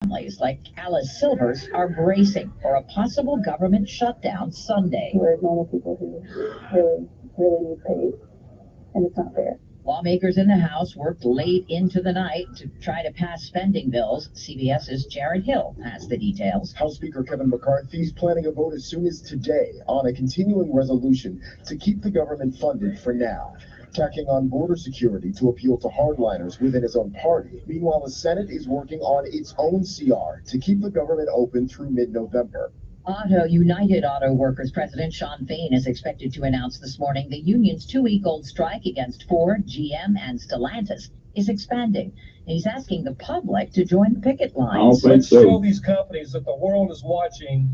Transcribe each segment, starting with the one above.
families like Alice Silvers are bracing for a possible government shutdown Sunday. We're normal people who really need paid, and it's not fair. Lawmakers in the House worked late into the night to try to pass spending bills. CBS's Jared Hill has the details. House Speaker Kevin McCarthy is planning a vote as soon as today on a continuing resolution to keep the government funded for now, tacking on border security to appeal to hardliners within his own party. Meanwhile, the Senate is working on its own CR to keep the government open through mid-November. United Auto Workers President Shawn Fain is expected to announce this morning the union's 2-week-old strike against Ford, GM, and Stellantis is expanding. He's asking the public to join the picket lines. Let's show these companies that the world is watching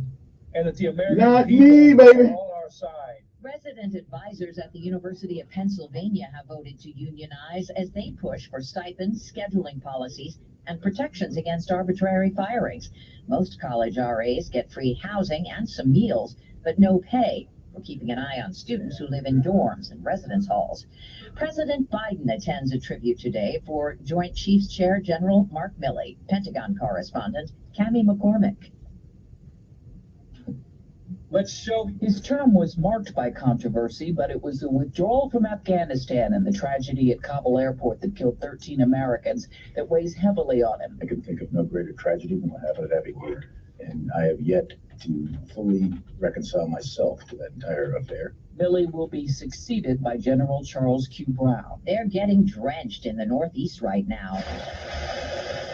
and that the American people are on our side. Resident advisors at the University of Pennsylvania have voted to unionize as they push for stipends, scheduling policies, and protections against arbitrary firings. Most college RAs get free housing and some meals, but no pay. We're keeping an eye on students who live in dorms and residence halls. President Biden attends a tribute today for Joint Chiefs Chair General Mark Milley. Pentagon correspondent Cammie McCormick. Let's show. His term was marked by controversy, but it was the withdrawal from Afghanistan and the tragedy at Kabul airport that killed 13 Americans that weighs heavily on him. I can think of no greater tragedy than what happened at Abbey Gate, and I have yet to fully reconcile myself to that entire affair. Milley will be succeeded by General Charles Q. Brown. They're getting drenched in the Northeast right now.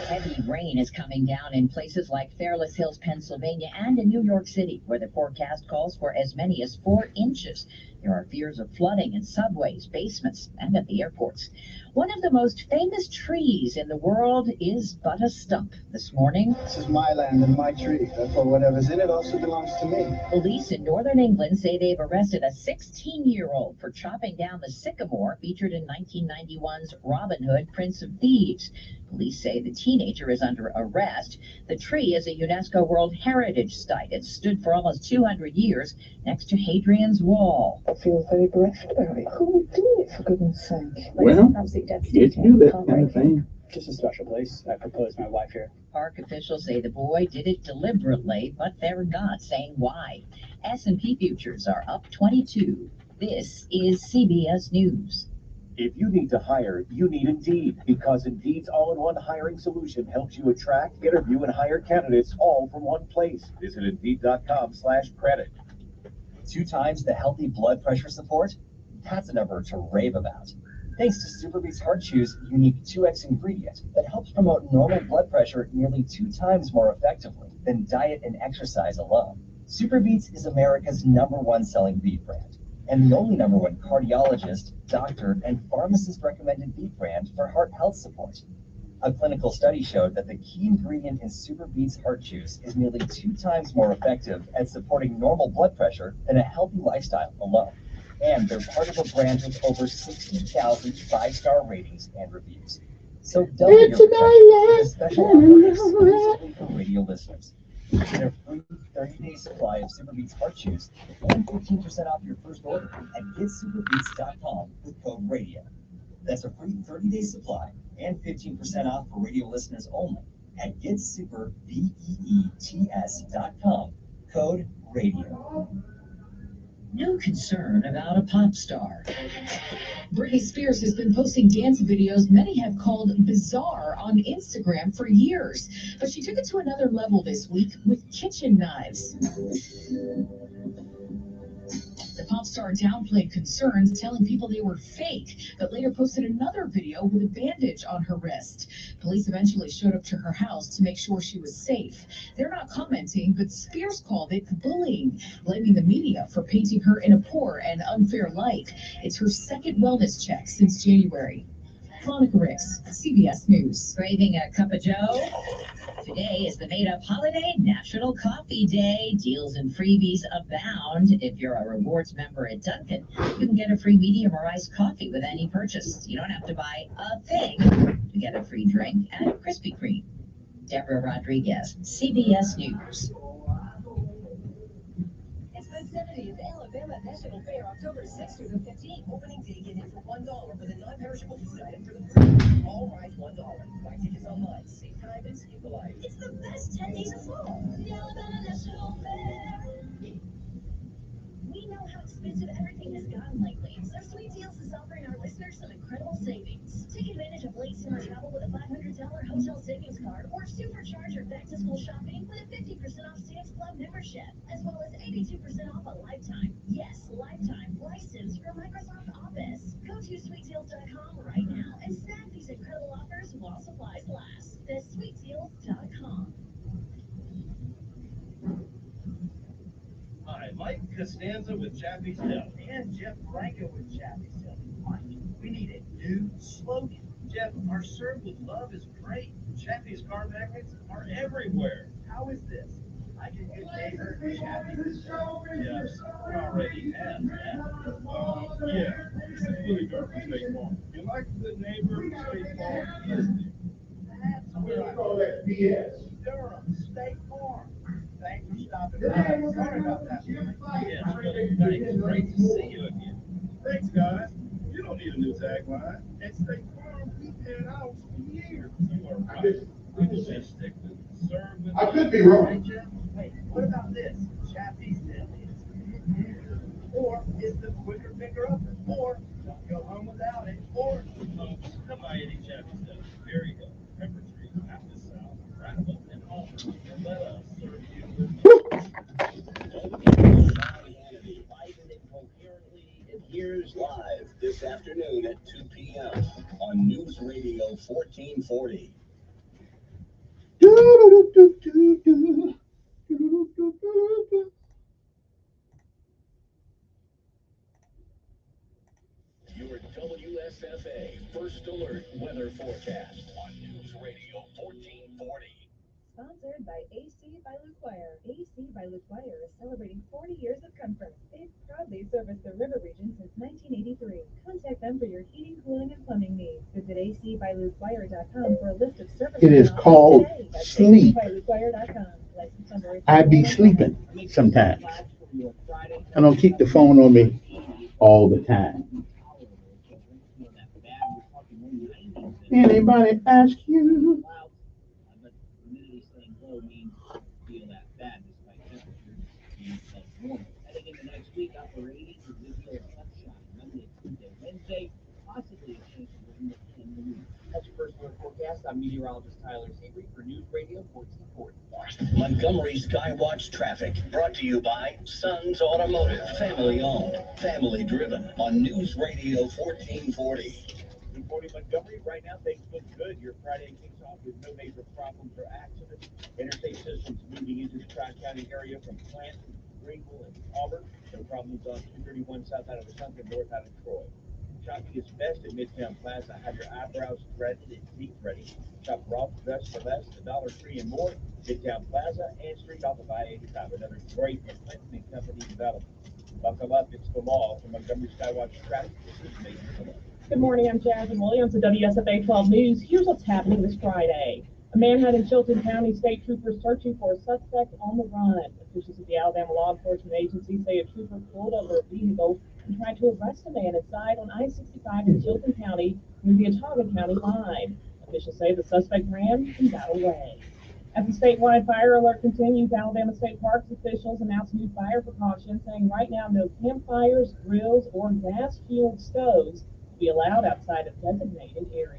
Heavy rain is coming down in places like Fairless Hills, Pennsylvania, and in New York City, where the forecast calls for as many as 4 inches. There are fears of flooding in subways, basements, and at the airports. One of the most famous trees in the world is but a stump. This morning, this is my land and my tree. Therefore, whatever's in it also belongs to me. Police in northern England say they've arrested a 16-year-old for chopping down the sycamore featured in 1991's Robin Hood, Prince of Thieves. Police say the teenager is under arrest. The tree is a UNESCO World Heritage Site. It's stood for almost 200 years next to Hadrian's Wall. I feel very bereft about it. Who would do it, for goodness sake? Well, absolutely it's devastating. do that kind of thing. Just a special place. I proposed my wife here. Park officials say the boy did it deliberately, but they're not saying why. S&P futures are up 22. This is CBS News. If you need to hire, you need Indeed, because Indeed's all-in-one hiring solution helps you attract, interview, and hire candidates all from one place. Visit Indeed.com/credit. 2 times the healthy blood pressure support? That's a number to rave about. Thanks to Superbeats Heart Chew's unique 2X ingredient that helps promote normal blood pressure nearly 2 times more effectively than diet and exercise alone. Superbeats is America's #1 selling beef brand, and the only #1 cardiologist, doctor, and pharmacist recommended beef brand for heart health support. A clinical study showed that the key ingredient in Superbeats Heart Chews is nearly 2 times more effective at supporting normal blood pressure than a healthy lifestyle alone. And they're part of a brand with over 60,000 5-star ratings and reviews. So double your protection with a special offer exclusively for radio listeners. Get a free 30-day supply of Superbeats Heart Chews and 15% off your first order at getsuperbeats.com with code RADIO. That's a free 30-day supply and 15% off for radio listeners only at getsuperbeats.com, code RADIO. No concern about a pop star. Britney Spears has been posting dance videos many have called bizarre on Instagram for years, but she took it to another level this week with kitchen knives. The pop star downplayed concerns, telling people they were fake, but later posted another video with a bandage on her wrist. Police eventually showed up to her house to make sure she was safe. They're not commenting, but Spears called it bullying, blaming the media for painting her in a poor and unfair light. It's her second wellness check since January. Monica Ricks, CBS News. Craving a cup of joe? Today is the made-up holiday, National Coffee Day. Deals and freebies abound. If you're a rewards member at Dunkin', you can get a free medium or iced coffee with any purchase. You don't have to buy a thing to get a free drink at Krispy Kreme. Deborah Rodriguez, CBS News. 70th Alabama National Fair, October 6th through the 15th. Opening day, get in for $1 with a non-perishable food item for the first. All rides $1. Buy tickets online. Save time and save the life. It's the best 10 days of fall. The Alabama National Fair. We know how expensive everything has gotten lately, so Sweet Deals is offering our listeners some incredible savings. Take advantage of late summer travel with a $500 hotel savings card, or supercharge your back-to-school shopping with a 50% off Sam's Club membership, as well as 82% off a lifetime. Yes, lifetime license for Microsoft Office. Go to sweetdeals.com right now and snag these incredible offers while supplies last. That's sweetdeals.com. Hi, Mike Costanza with Chappie's Deli. And Jeff Franco with Chappie's Deli. Mike, we need a new slogan. Jeff, our serve with love is great. Chappie's car magnets are everywhere. How is this? I can get neighbor Chappie's. Yes, we already have that. Yeah, this is really good for State Farm. You like a good neighbor, State Farm is there. That's where I call that BS. Durham, State Farm. Thanks for stopping by. Sorry about that. Yeah, really, thanks. Great to see you again. Thanks, guys. You don't need a new tagline. At State Farm, we've had ours for years. You are right. We will just stick with serve with. I could be wrong. Right, Jeff? Wait, what about this? Chappie's Deli. Or is the quicker picker up? Or don't go home without it? Or come by any Chappie's Deli. Here you go. Pepper tree, half the south, Rattle, and Auburn. And let us serve you with. Here's live this afternoon at 2 p.m. on News Radio 1440. Your WSFA First Alert Weather Forecast on News Radio 1440. Sponsored by AC by LaQuire. AC by LaQuire is celebrating 40 years of comfort. They've proudly serviced the river region since 1983. Contact them for your heating, cooling, and plumbing needs. Visit acbylaquire.com for a list of services. It is called sleep. Acbylaquire.com. I be sleeping sometimes. I don't keep the phone on me all the time. Anybody ask you? Heading into next week, upper 80s with a good deal of sunshine. Monday, Tuesday, Wednesday, possibly a chance of rain in the week. That's your first alert forecast. I'm meteorologist Tyler Seabury for News Radio 1440. Montgomery Skywatch traffic brought to you by Sons Automotive, family owned, family driven on News Radio 1440. Good morning, Montgomery. Right now, things look good. Your Friday kicks off with no major problems or accidents. Interstate systems moving into the Tri-County area from Clanton, Greenville, and Auburn. No problems on 231 south out of the Sunken, north out of Troy. Shopping is best at Midtown Plaza. Have your eyebrows threaded and teeth ready. Shop Ross Dress for Less, the Dollar Tree, and more. Midtown Plaza and Street off of I-85. Another great McClinton & Company development. Buckle up, it's the law. From Montgomery Skywatch traffic, this is Mason. Good morning, I'm Jasmine Williams with WSFA 12 News. Here's what's happening this Friday. A manhunt in Chilton County, state troopers searching for a suspect on the run. Officials at the Alabama Law Enforcement Agency say a trooper pulled over a vehicle and tried to arrest a man inside on I-65 in Chilton County near the Ottawa County line. Officials say the suspect ran and got away. As the statewide fire alert continues, Alabama State Parks officials announced new fire precautions, saying right now no campfires, grills, or gas-fueled stoves will be allowed outside of designated areas.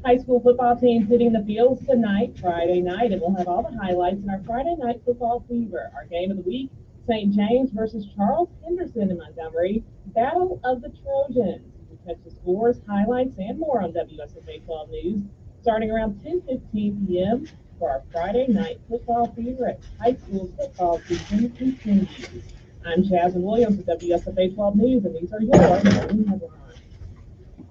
High school football teams hitting the fields tonight, Friday night, and we'll have all the highlights in our Friday night football fever. Our game of the week, St. James versus Charles Henderson in Montgomery, Battle of the Trojans. You can catch the scores, highlights, and more on WSFA 12 News, starting around 10:15 p.m. for our Friday night football fever as high school football season continues. I'm Jasmine Williams with WSFA 12 News, and these are your morning headlines.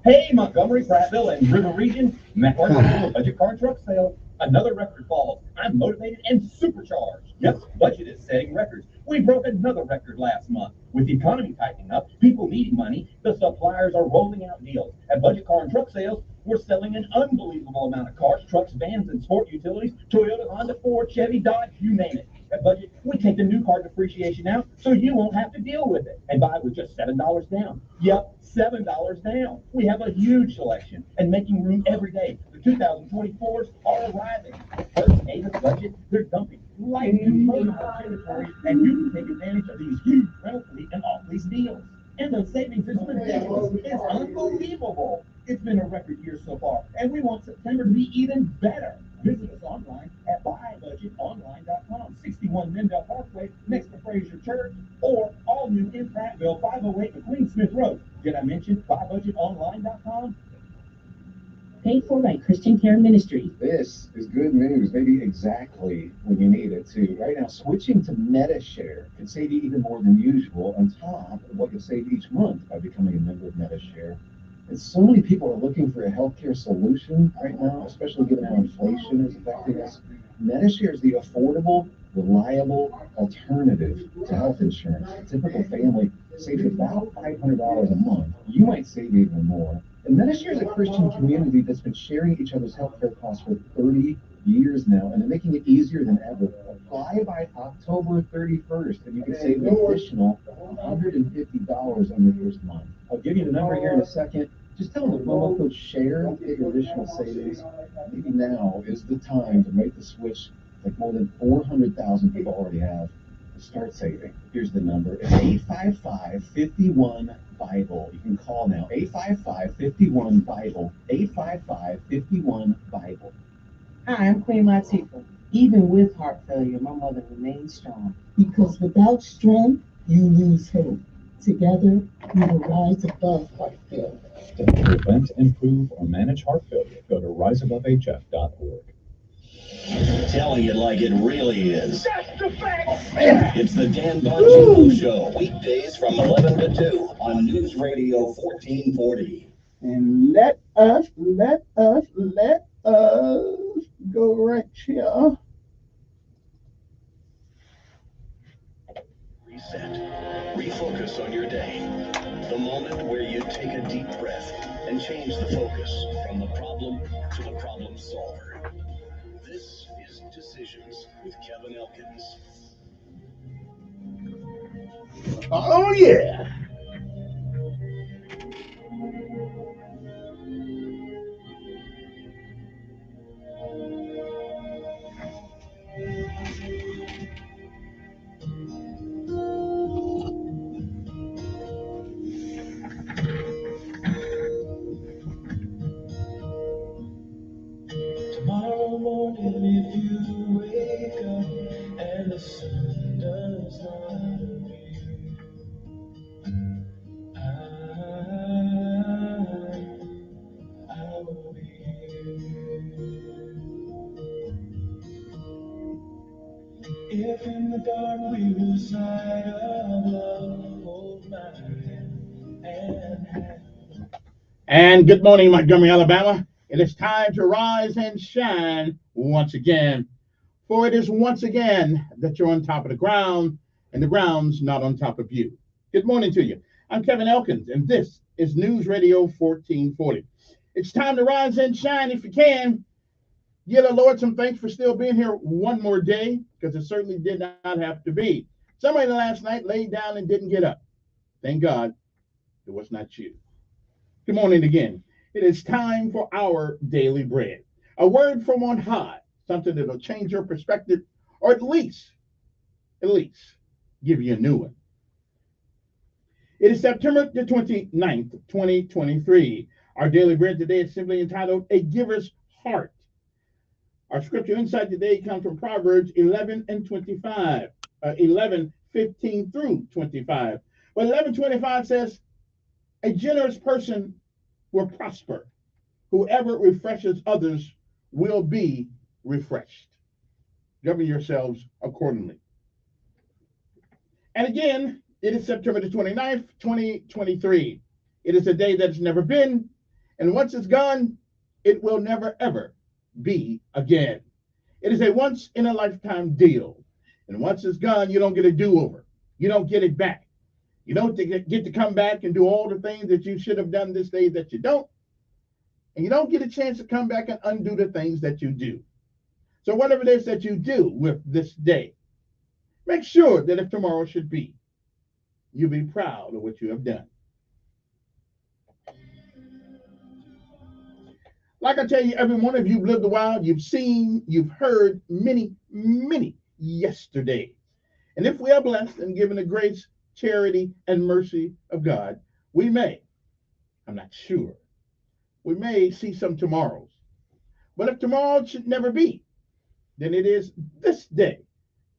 Hey, Montgomery, Prattville, and River Region, Network Budget Car Truck Sale. Another record falls. I'm motivated and supercharged. Yep, budget is setting records. We broke another record last month. With the economy tightening up, people needing money, the suppliers are rolling out deals. At Budget Car and Truck Sales, we're selling an unbelievable amount of cars, trucks, vans, and sport utilities. Toyota, Honda, Ford, Chevy, Dodge, you name it. At Budget, we take the new card depreciation out so you won't have to deal with it and buy with just $7 down. Yep, $7 down. We have a huge selection and making room every day. The 2024s are arriving. First aid at Budget, they're dumping light and mobile territory, and you can take advantage of these huge rental fleet and off-lease deals. And the savings is ridiculous. It's unbelievable. It's been a record year so far, and we want September to be even better. Visit us online at buybudgetonline.com, 61 Mendel Parkway, next to Fraser Church, or all new in Prattville, 508 McQueen Smith Road. Did I mention buybudgetonline.com? Paid for by Christian Care Ministry. This is good news, maybe exactly when you need it too. Right now, switching to MediShare can save you even more than usual on top of what you'll save each month by becoming a member of MediShare. And so many people are looking for a healthcare solution right now, especially given how inflation is affecting us. MediShare is the affordable, reliable alternative to health insurance. A typical family saves about $500 a month. You might save even more. And MediShare is a Christian community that's been sharing each other's healthcare costs for 30 years now, and they're making it easier than ever. Apply by October 31st, and you can save an additional $150 on your first month. I'll give you the number here in a second. Just tell them the promo code SHARE to get your additional savings. Maybe now is the time to make the switch like more than 400,000 people already have. Start saving. Here's the number. It's 855-51-BIBLE. You can call now. 855-51-BIBLE. 855-51-BIBLE. Hi, I'm Queen Latifah. Even with heart failure, my mother remains strong. Because without strength, you lose hope. Together, we will rise above heart failure. To prevent, improve, or manage heart failure, go to riseabovehf.org. Telling it like it really is. That's the fact. It's the Dan Bongino Show, weekdays from 11 to 2 on News Radio 1440. And let us go right here. Reset. Refocus on your day. The moment where you take a deep breath and change the focus from the problem to the problem solver. This is Decisions with Kevin Elkins. Oh, yeah. Tomorrow morning, if you wake up and the sun does not appear, I will be here. If in the dark we lose sight of love, hold my hand and hand. And good morning, Montgomery, Alabama. It is time to rise and shine once again. For it is once again that you're on top of the ground, and the ground's not on top of you. Good morning to you. I'm Kevin Elkins, and this is News Radio 1440. It's time to rise and shine if you can. Give the Lord some thanks for still being here one more day, because it certainly did not have to be. Somebody last night laid down and didn't get up. Thank God it was not you. Good morning again. It is time for our daily bread. A word from on high, something that'll change your perspective, or at least give you a new one. It is September the 29th, 2023. Our daily bread today is simply entitled A Giver's Heart. Our scripture insight today comes from Proverbs 11:15 through 25. But 11:25 says, a generous person will prosper. Whoever refreshes others will be refreshed. Govern yourselves accordingly. And again, it is September the 29th, 2023. It is a day that's never been, and once it's gone, it will never, ever be again. It is a once-in-a-lifetime deal. And once it's gone, you don't get a do-over. You don't get it back. You don't get to come back and do all the things that you should have done this day that you don't. And you don't get a chance to come back and undo the things that you do. So whatever it is that you do with this day, Make sure that if tomorrow should be, you'll be proud of what you have done. Like I tell you, every one of you have lived a while, you've seen, you've heard many, many yesterdays. And if we are blessed and given the grace, charity, and mercy of God, we may, I'm not sure, we may see some tomorrows. But if tomorrow should never be, then it is this day,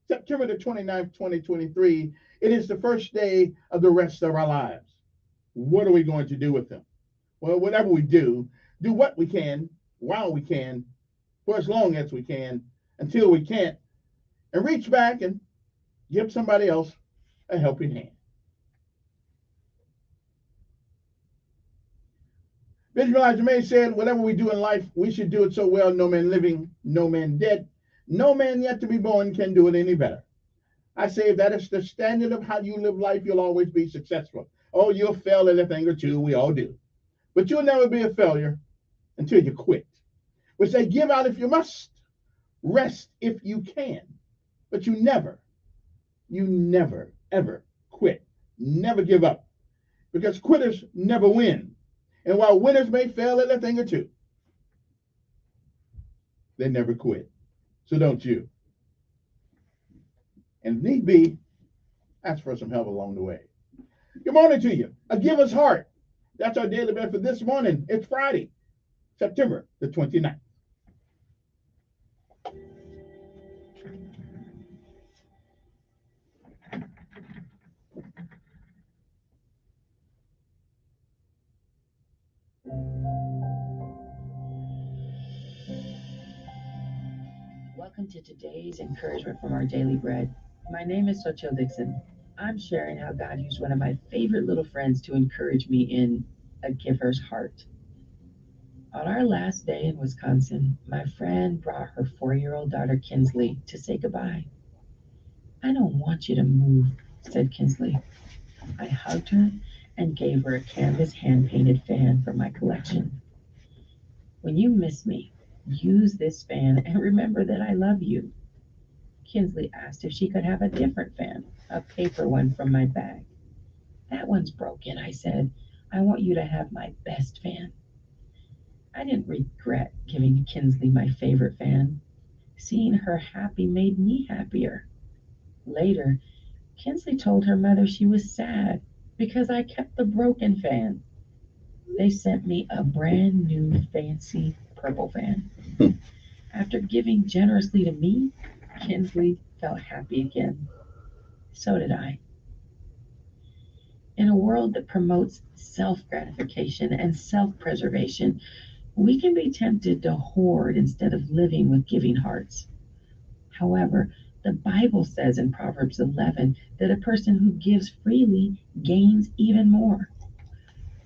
September the 29th, 2023. It is the first day of the rest of our lives. What are we going to do with them? Well, whatever we do what we can, while we can, for as long as we can, until we can't, and reach back and give somebody else a helping hand. Bishop Elijah May said, whatever we do in life, we should do it so well, no man living, no man dead, no man yet to be born can do it any better. I say if that is the standard of how you live life, you'll always be successful. Oh, you'll fail at a thing or two, we all do. But you'll never be a failure until you quit. We say give out if you must, rest if you can, but you never, ever quit. Never give up, because quitters never win. And while winners may fail at a thing or two, they never quit. So don't you. And if need be, ask for some help along the way. Good morning to you. A giver's heart. That's our daily bread for this morning. It's Friday, September the 29th. Welcome to today's encouragement from our daily bread. My name is Sochil Dixon. I'm sharing how God used one of my favorite little friends to encourage me in a giver's heart. On our last day in Wisconsin, my friend brought her 4-year-old daughter Kinsley to say goodbye. I don't want you to move, said Kinsley. I hugged her and gave her a canvas hand-painted fan from my collection. When you miss me, use this fan and remember that I love you. Kinsley asked if she could have a different fan, a paper one from my bag. That one's broken, I said. I want you to have my best fan. I didn't regret giving Kinsley my favorite fan. Seeing her happy made me happier. Later, Kinsley told her mother she was sad because I kept the broken fan. They sent me a brand new fancy purple fan. After giving generously to me, Kinsley felt happy again. So did I. In a world that promotes self-gratification and self-preservation, we can be tempted to hoard instead of living with giving hearts. However, the Bible says in Proverbs 11 that a person who gives freely gains even more.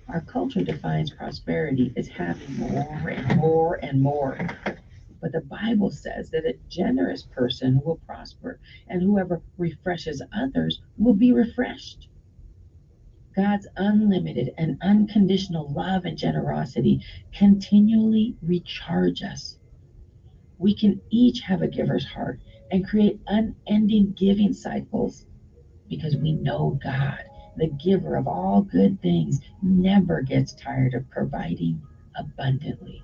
Our culture defines prosperity as having more and more and more. But the Bible says that a generous person will prosper, and whoever refreshes others will be refreshed. God's unlimited and unconditional love and generosity continually recharge us. We can each have a giver's heart and create unending giving cycles because we know God, the giver of all good things, never gets tired of providing abundantly.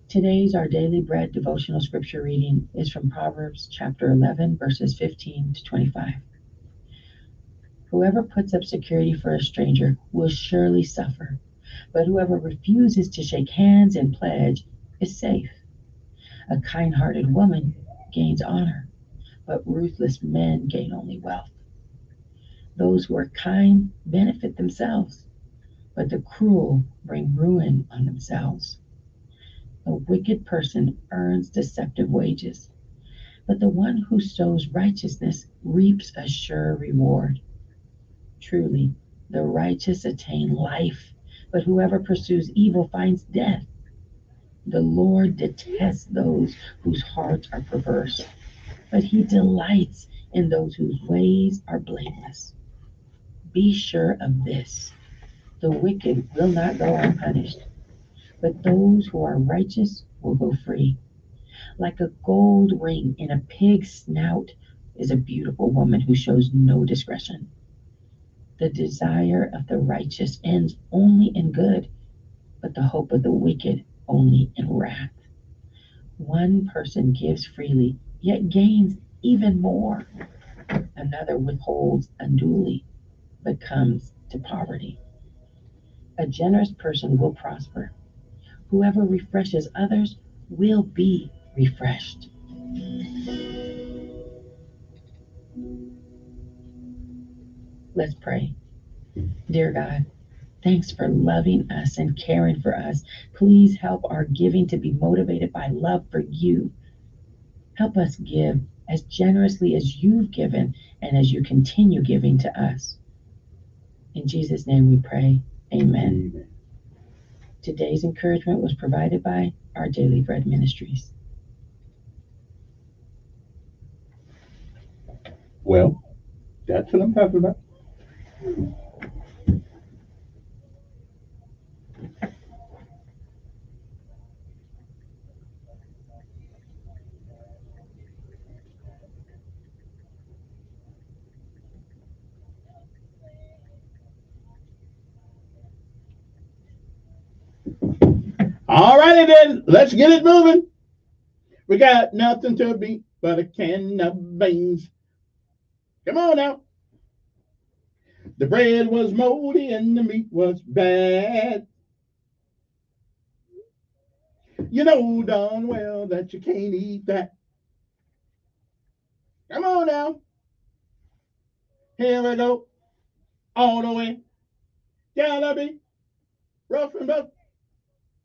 Today's Our Daily Bread devotional scripture reading is from Proverbs chapter 11, verses 15 to 25. Whoever puts up security for a stranger will surely suffer, but whoever refuses to shake hands and pledge is safe. A kind-hearted woman gains honor, but ruthless men gain only wealth. Those who are kind benefit themselves, but the cruel bring ruin on themselves. A wicked person earns deceptive wages, but the one who sows righteousness reaps a sure reward. Truly, the righteous attain life, but whoever pursues evil finds death. The Lord detests those whose hearts are perverse, but he delights in those whose ways are blameless. Be sure of this: the wicked will not go unpunished, but those who are righteous will go free. Like a gold ring in a pig's snout is a beautiful woman who shows no discretion. The desire of the righteous ends only in good, but the hope of the wicked only in wrath. One person gives freely, yet gains even more. Another withholds unduly, but comes to poverty. A generous person will prosper. Whoever refreshes others will be refreshed. Let's pray. Dear God, thanks for loving us and caring for us. Please help our giving to be motivated by love for you. Help us give as generously as you've given and as you continue giving to us. In Jesus' name we pray. Amen. Amen. Today's encouragement was provided by Our Daily Bread Ministries. Well, that's what I'm talking about. All righty then, let's get it moving. We got nothing to beat but a can of beans. Come on now. The bread was moldy and the meat was bad. You know darn well that you can't eat that. Come on now. Here we go. All the way. Gotta be rough and rough.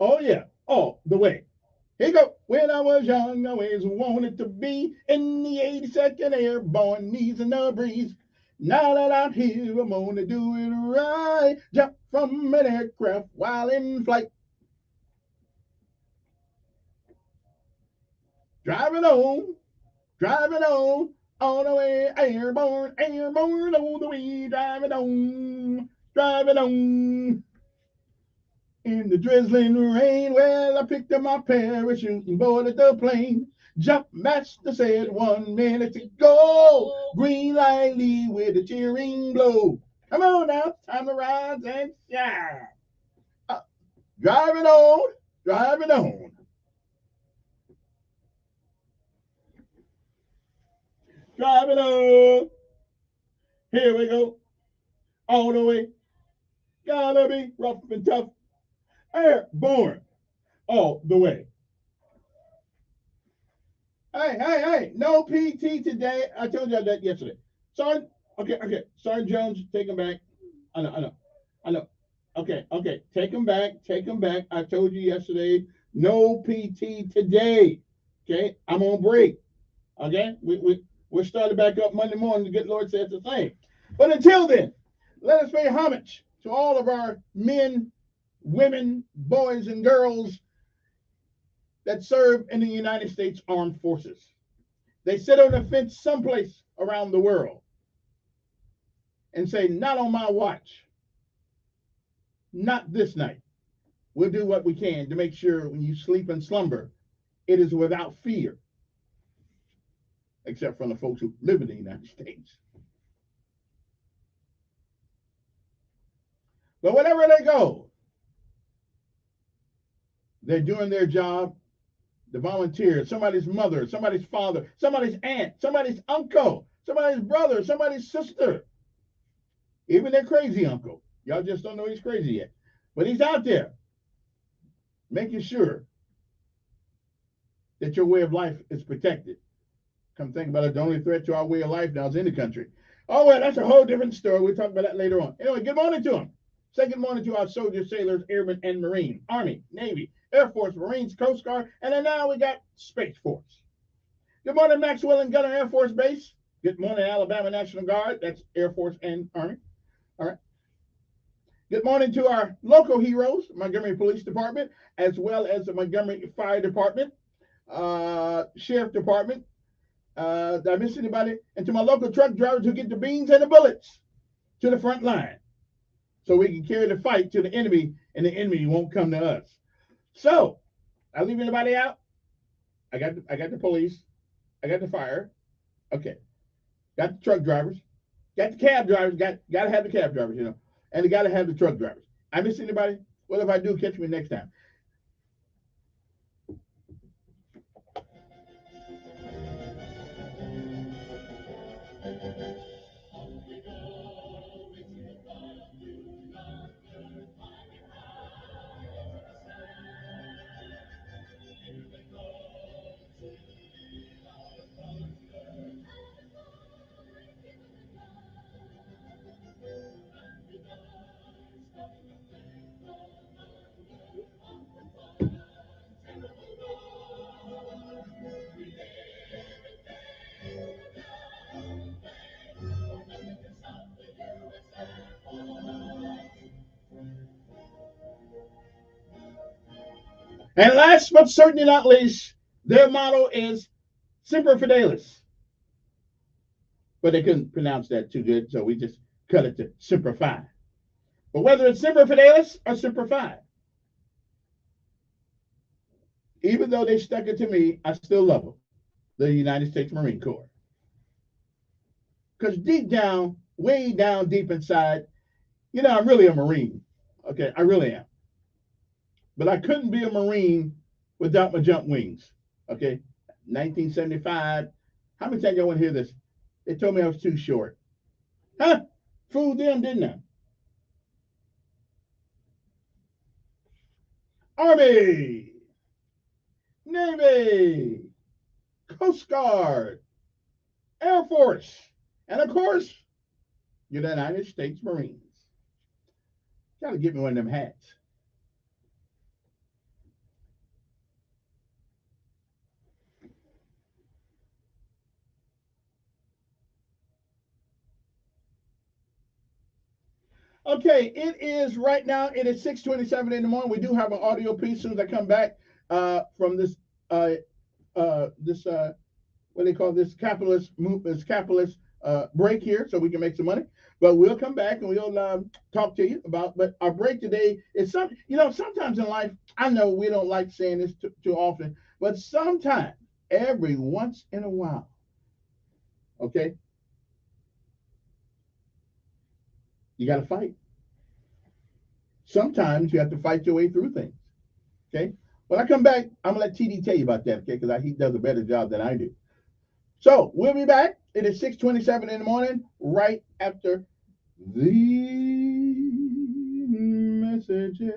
Oh yeah, all the way. Here you go. When I was young, I always wanted to be in the 82nd Airborne, knees in the breeze. Now that I'm here, I'm gonna do it right. Jump from an aircraft while in flight. Driving on, all the way, airborne, airborne, all the way, driving on. In the drizzling rain, well, I picked up my parachute and boarded the plane. Jump master said 1 minute to go. Green light lead with a cheering blow. Come on now, time to rise and shine. Driving on, driving on. Driving on. Here we go. All the way. Gotta be rough and tough. Airborne. All the way. Hey, no PT today. I told you that yesterday. Sergeant, okay. Sergeant Jones, take him back. I know. Okay, take him back. I told you yesterday, no PT today. Okay, I'm on break. Okay, we're starting back up Monday morning. The good Lord says the same. But until then, let us pay homage to all of our men, women, boys, and girls that serve in the United States Armed Forces. They sit on a fence someplace around the world and say, not on my watch, not this night. We'll do what we can to make sure when you sleep and slumber, it is without fear, except from the folks who live in the United States. But wherever they go, they're doing their job. The volunteers, somebody's mother, somebody's father, somebody's aunt, somebody's uncle, somebody's brother, somebody's sister, even their crazy uncle. Y'all just don't know he's crazy yet. But he's out there making sure that your way of life is protected. Come think about it, the only threat to our way of life now is in the country. Oh, well, that's a whole different story. We'll talk about that later on. Anyway, good morning to them. Say good morning to our soldiers, sailors, airmen, and Marine, Army, Navy, Air Force, Marines, Coast Guard, and then now we got Space Force. Good morning, Maxwell and Gunner Air Force Base. Good morning, Alabama National Guard. That's Air Force and Army. All right. Good morning to our local heroes, Montgomery Police Department, as well as the Montgomery Fire Department, Sheriff Department. Did I miss anybody? And to my local truck drivers who get the beans and the bullets to the front line so we can carry the fight to the enemy and the enemy won't come to us. So, I leave anybody out? I got the police. I got the fire. Okay. Got the truck drivers. Got the cab drivers. Got to have the cab drivers, you know, and they got to have the truck drivers. I miss anybody? Well, if I do, catch me next time. And last but certainly not least, their motto is Semper Fidelis. But they couldn't pronounce that too good, so we just cut it to Semper Fi. But whether it's Semper Fidelis or Semper Fi, even though they stuck it to me, I still love them, the United States Marine Corps. Because deep down, way down deep inside, you know, I'm really a Marine. Okay, I really am. But I couldn't be a Marine without my jump wings. Okay, 1975. How many times y'all want to hear this? They told me I was too short. Huh? Fooled them, didn't I? Army, Navy, Coast Guard, Air Force, and of course, United States Marines. Gotta get me one of them hats. Okay, it is right now. It is 6:27 in the morning. We do have an audio piece as soon as I come back from this what they call this capitalist break here, so we can make some money. But we'll come back and we'll talk to you about. But our break today is something. You know, sometimes in life, I know we don't like saying this too often, but sometimes, every once in a while, okay, you got to fight. Sometimes you have to fight your way through things. Okay. When I come back, I'm gonna let TD tell you about that. Okay, because he does a better job than I do. So we'll be back. It is 6:27 in the morning, right after the messages.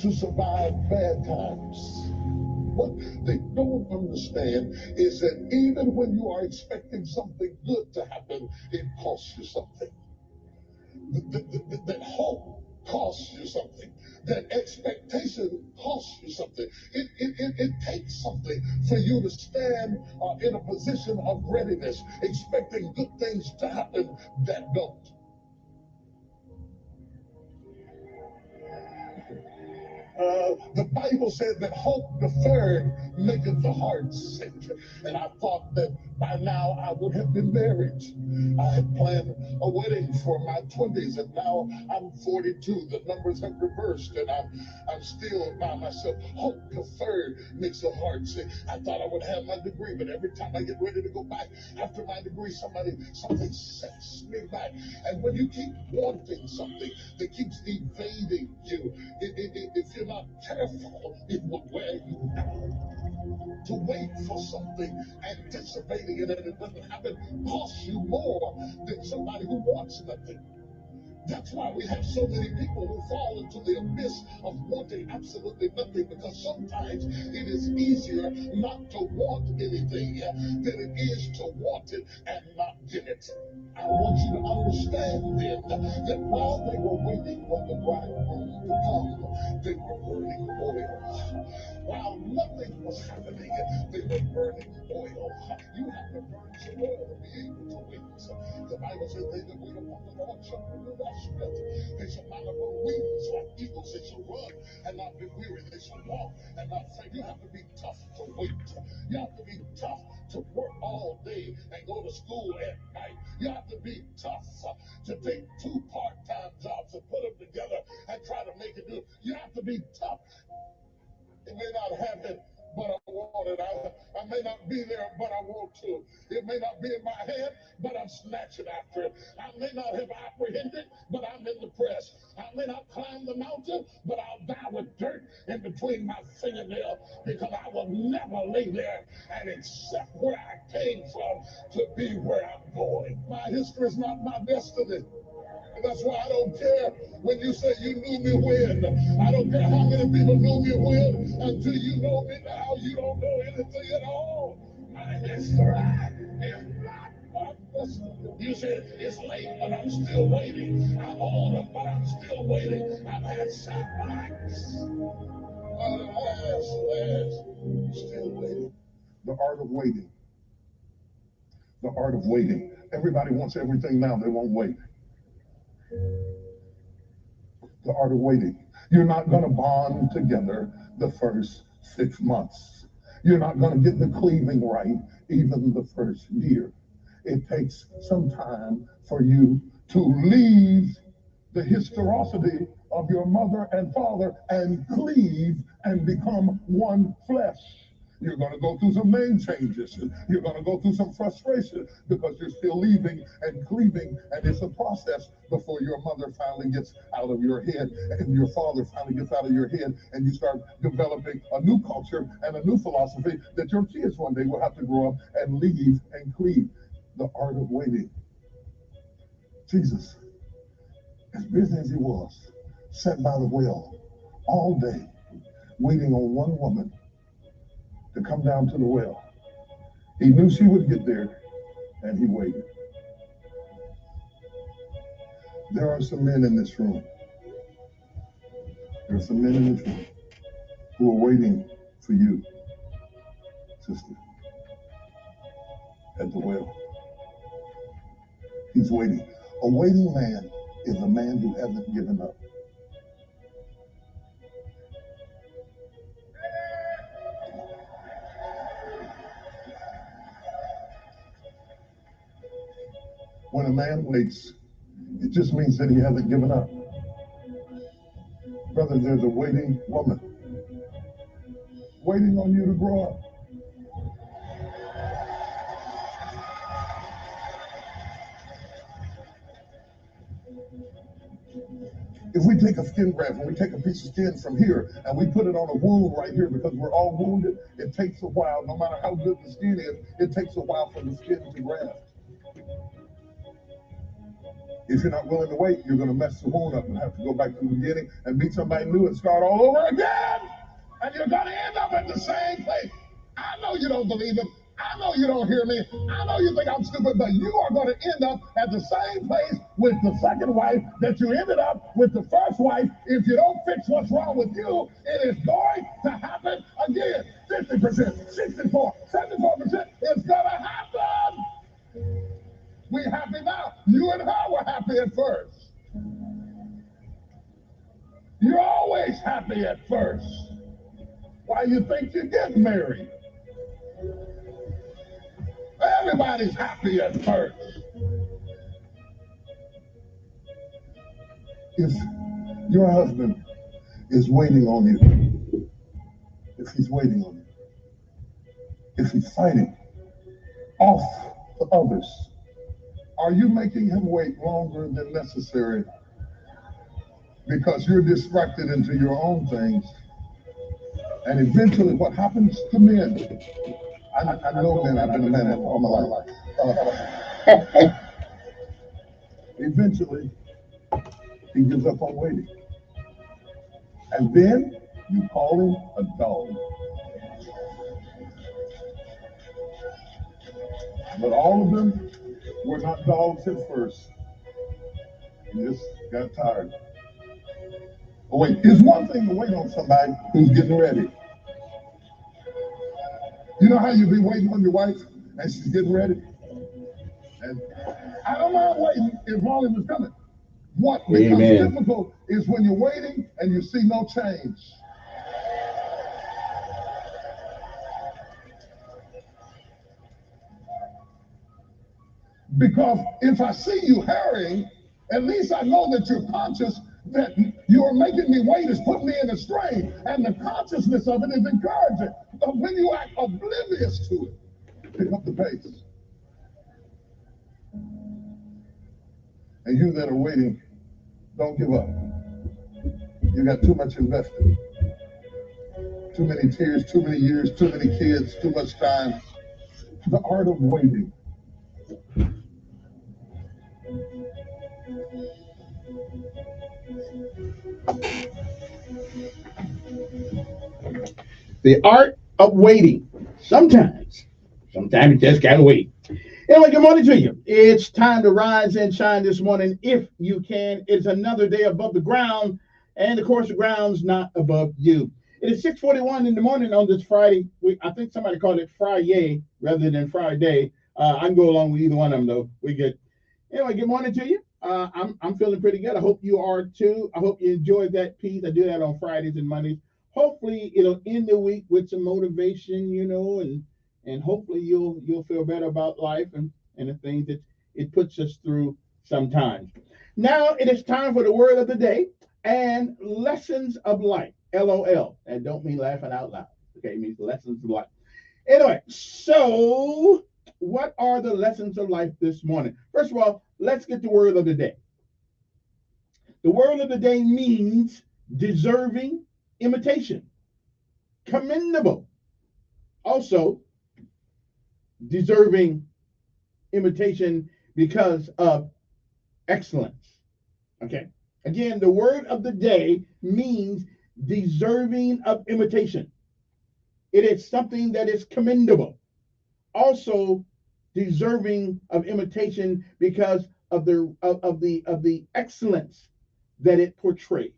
to survive bad times. What they don't understand is that even when you are expecting something good to happen, it costs you something. That hope costs you something. That expectation costs you something. It takes something for you to stand in a position of readiness, expecting good things to happen that don't. The Bible said that hope deferred maketh the heart sick. And I thought that by now I would have been married. I had planned a wedding for my 20s, and now I'm 42. The numbers have reversed, and I'm still by myself. Hope deferred makes the heart sick. I thought I would have my degree, but every time I get ready to go back after my degree, something sets me back. And when you keep wanting something that keeps evading you, if you're not careful, it will wear you down. To wait for something, anticipating it, and it doesn't happen, costs you more than somebody who wants nothing. That's why we have so many people who fall into the abyss of wanting absolutely nothing, because sometimes it is easier not to want anything than it is to want it and not get it. I want you to understand then that while they were waiting on the bridegroom to come, they were burning oil. While nothing was happening, they were burning oil. You have to burn some oil to be able to wait. The Bible says they that wait upon the Lord shall renew their strength. They shall mount up on wings like eagles. They shall run and not be weary. They shall walk and not faint. You have to be tough to wait. You have to be tough to work all day and go to school at night. You have to be tough to take 2 part-time jobs and put them together and try to make it do. You have to be tough. It may not happen, but I want it. I may not be there, but I want to. It may not be in my hand, but I'm snatching after it. I may not have apprehended, but I'm in the press. I may not climb the mountain, but I'll die with dirt in between my fingernails, because I will never lay there and accept where I came from to be where I'm going. My history is not my destiny. That's why I don't care when you say you knew me when. I don't care how many people knew me when. Until you know me now, you don't know anything at all. My history is not my destiny. You said it's late, but I'm still waiting. I'm older, but I'm still waiting. I've had setbacks, but I'm still waiting. The art of waiting. The art of waiting. Everybody wants everything now. They won't wait. The art of waiting. You're not going to bond together the first 6 months. You're not going to get the cleaving right even the first year. It takes some time for you to leave the historicity of your mother and father and cleave and become one flesh. You're going to go through some name changes. You're going to go through some frustration because you're still leaving and cleaving, and it's a process before your mother finally gets out of your head and your father finally gets out of your head, and you start developing a new culture and a new philosophy that your kids one day will have to grow up and leave and cleave. The art of waiting. Jesus, as busy as he was, sat by the well all day, waiting on one woman to come down to the well. He knew she would get there, and he waited. There are some men in this room. There are some men in this room who are waiting for you, sister, at the well. He's waiting. A waiting man is a man who hasn't given up. When a man waits, it just means that he hasn't given up. Brother, there's a waiting woman waiting on you to grow up. If we take a skin graft and we take a piece of skin from here and we put it on a wound right here, because we're all wounded, it takes a while. No matter how good the skin is, it takes a while for the skin to graft. If you're not willing to wait, you're going to mess the wound up and have to go back to the beginning and meet somebody new and start all over again. And you're going to end up at the same place. I know you don't believe it. I know you don't hear me. I know you think I'm stupid, but you are going to end up at the same place with the second wife that you ended up with the first wife. If you don't fix what's wrong with you, it is going to happen again. 50%, 64, 74%. It's going to happen. We're happy now. You and her were happy at first. You're always happy at first. Why you think you get married? Everybody's happy at first. If your husband is waiting on you, if he's waiting on you, if he's fighting off the others, are you making him wait longer than necessary because you're distracted into your own things? And eventually what happens to men, I know men, I've been a man all my life. Eventually, he gives up on waiting. And then you call him a dog. But all of them were not dogs at first. They just got tired. But wait, it's one thing to wait on somebody who's getting ready. You know how you be waiting on your wife and she's getting ready? And I don't mind waiting as long as it's coming. What becomes difficult is when you're waiting and you see no change. Because if I see you hurrying, at least I know that you're conscious that you're making me wait is putting me in a strain. And the consciousness of it is encouraging. But when you act oblivious to it, pick up the pace. And you that are waiting, don't give up. You got too much invested. Too many tears, too many years, too many kids, too much time. The art of waiting. The art of waiting. Sometimes you just gotta wait. Anyway, good morning to you. It's time to rise and shine this morning if you can. It's another day above the ground, and of course the ground's not above you. It is 6:41 in the morning on this Friday. I think somebody called it Friday rather than Friday. I can go along with either one of them though. We good. Anyway, good morning to you. I'm feeling pretty good. I hope you are too. I hope you enjoyed that piece. I do that on Fridays and Mondays. Hopefully it'll end the week with some motivation, and hopefully you'll feel better about life and the things that it puts us through sometimes. Now it is time for the word of the day and lessons of life. LOL. That don't mean laughing out loud. Okay, it means lessons of life. Anyway, so what are the lessons of life this morning? First of all, let's get the word of the day. The word of the day means deserving imitation, commendable. Also, deserving imitation because of excellence. Okay. Again, the word of the day means deserving of imitation. It is something that is commendable. Also, deserving of imitation because of the excellence that it portrays.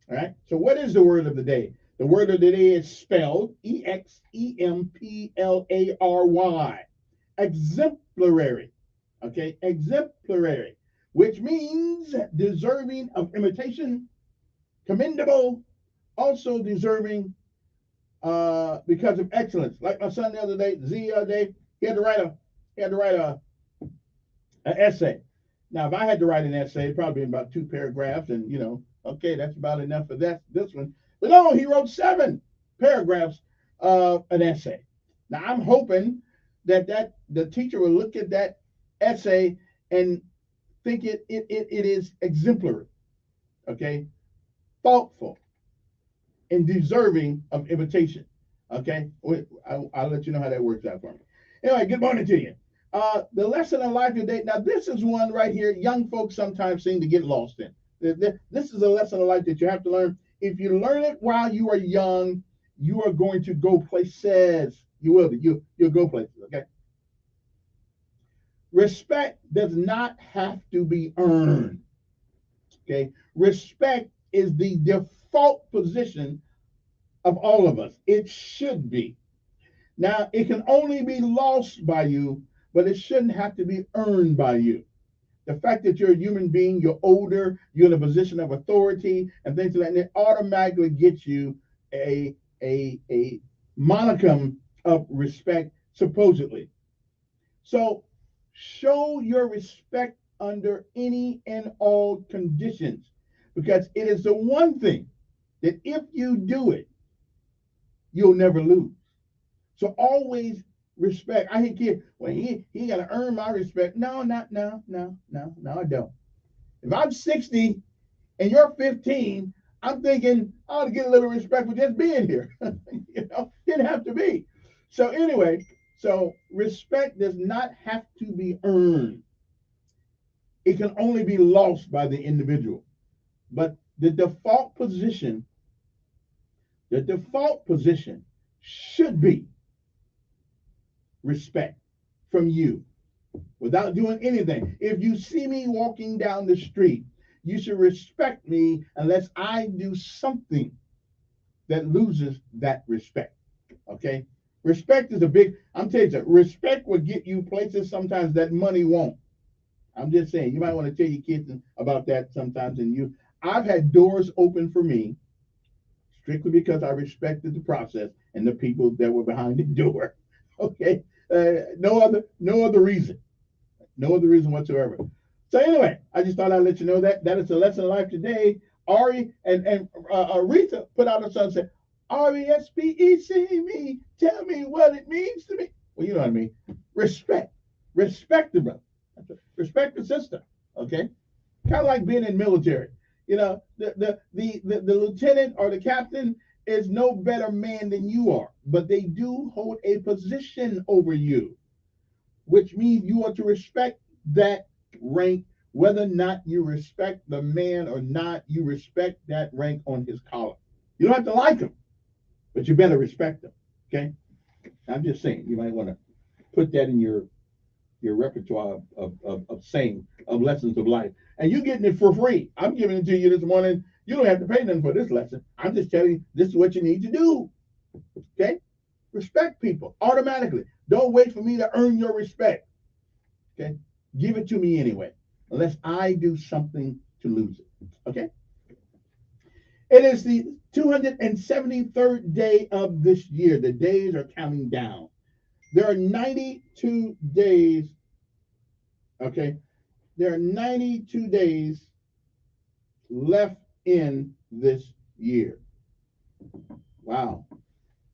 All right. So what is the word of the day? The word of the day is spelled exemplary. Exemplary. Okay. Exemplary, which means deserving of imitation, commendable, also deserving because of excellence. Like my son the other day, he had to write an essay. Now, if I had to write an essay, it'd probably be about 2 paragraphs, and okay, that's about enough for this one. But no, he wrote 7 paragraphs of an essay. Now, I'm hoping that the teacher will look at that essay and think it is exemplary, okay, thoughtful, and deserving of imitation. Okay, I'll let you know how that works out for me. Anyway, good morning to you. The lesson of life today. Now, this is one right here. Young folks sometimes seem to get lost in. This is a lesson of life that you have to learn. If you learn it while you are young, you are going to go places. You will. You'll go places. Okay. Respect does not have to be earned. Okay. Respect is the default position of all of us. It should be. Now, it can only be lost by you, but it shouldn't have to be earned by you. The fact that you're a human being, you're older, you're in a position of authority, and things like that, and it automatically gets you a monicum of respect, supposedly. So show your respect under any and all conditions, because it is the one thing that if you do it, you'll never lose. So always respect. I hear kids, well, he got to earn my respect. No, I don't. If I'm 60 and you're 15, I'm thinking I ought to get a little respect for just being here. Didn't have to be. So anyway, respect does not have to be earned. It can only be lost by the individual. But the default position should be respect from you without doing anything. If you see me walking down the street, you should respect me unless I do something that loses that respect. Okay? Respect is I'm telling you, respect will get you places sometimes that money won't. I'm just saying, you might want to tell your kids about that sometimes. I've had doors open for me strictly because I respected the process and the people that were behind the door. Okay? No other reason. No other reason whatsoever. So anyway, I just thought I'd let you know that is the lesson of life today. Ari and Aretha put out a song and said, R-E-S-P-E-C me, tell me what it means to me. Well, you know what I mean. Respect. Respect the brother. Respect the sister. Okay? Kind of like being in military. The lieutenant or the captain is no better man than you are, but they do hold a position over you, which means you are to respect that rank, whether or not you respect the man or not, you respect that rank on his collar. You don't have to like him, but you better respect him. Okay? I'm just saying, you might want to put that in your repertoire of saying, of lessons of life. And you're getting it for free. I'm giving it to you this morning. You don't have to pay nothing for this lesson. I'm just telling you, this is what you need to do. Okay? Respect people automatically. Don't wait for me to earn your respect. Okay? Give it to me anyway, unless I do something to lose it. Okay? It is the 273rd day of this year. The days are counting down. There are 92 days. Okay? There are 92 days left in this year. Wow.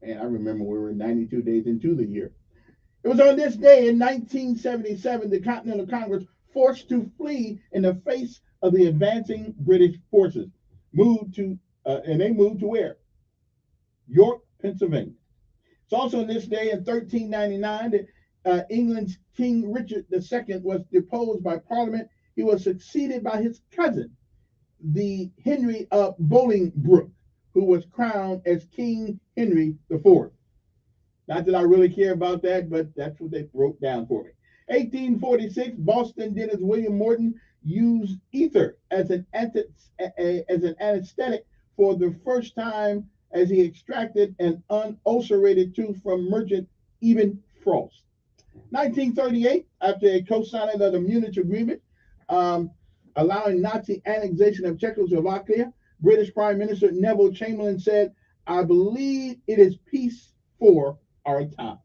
And I remember we were 92 days into the year. It was on this day in 1977 the Continental Congress, forced to flee in the face of the advancing British forces, moved to where? York, Pennsylvania. It's also on this day in 1399 that England's King Richard II was deposed by Parliament. He was succeeded by his cousin, the Henry of Bolingbroke, who was crowned as King Henry IV. Not that I really care about that, but that's what they wrote down for me. 1846, Boston dentist William Morton used ether as an anesthetic for the first time as he extracted an unulcerated tooth from merchant Eben Frost. 1938, after a co-signing of the Munich Agreement, allowing Nazi annexation of Czechoslovakia, British Prime Minister Neville Chamberlain said, "I believe it is peace for our time."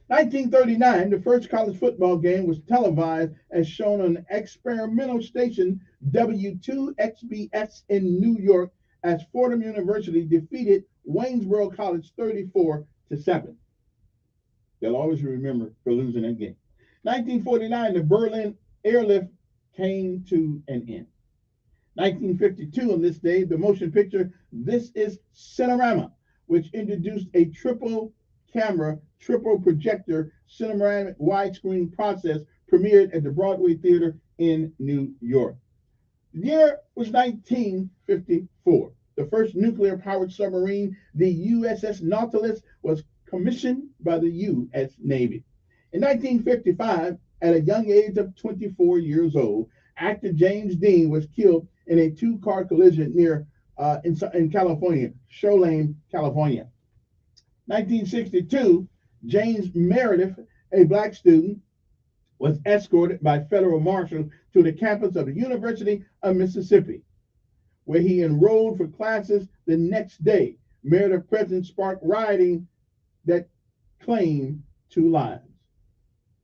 1939, the first college football game was televised as shown on the experimental station W2XBS in New York as Fordham University defeated Waynesboro College 34-7. They'll always remember for losing that game. 1949, the Berlin airlift came to an end. 1952, on this day, the motion picture This Is Cinerama, which introduced a triple camera triple projector cinematic widescreen process premiered at the Broadway Theater in New York. The year was 1954. The first nuclear-powered submarine, the USS Nautilus, was commissioned by the U.S. Navy. In 1955, at a young age of 24 years old, actor James Dean was killed in a two-car collision near in California, Cholame, California. 1962, James Meredith, a black student, was escorted by federal marshals to the campus of the University of Mississippi, where he enrolled for classes the next day. Meredith's presence sparked rioting that claimed 2 lives.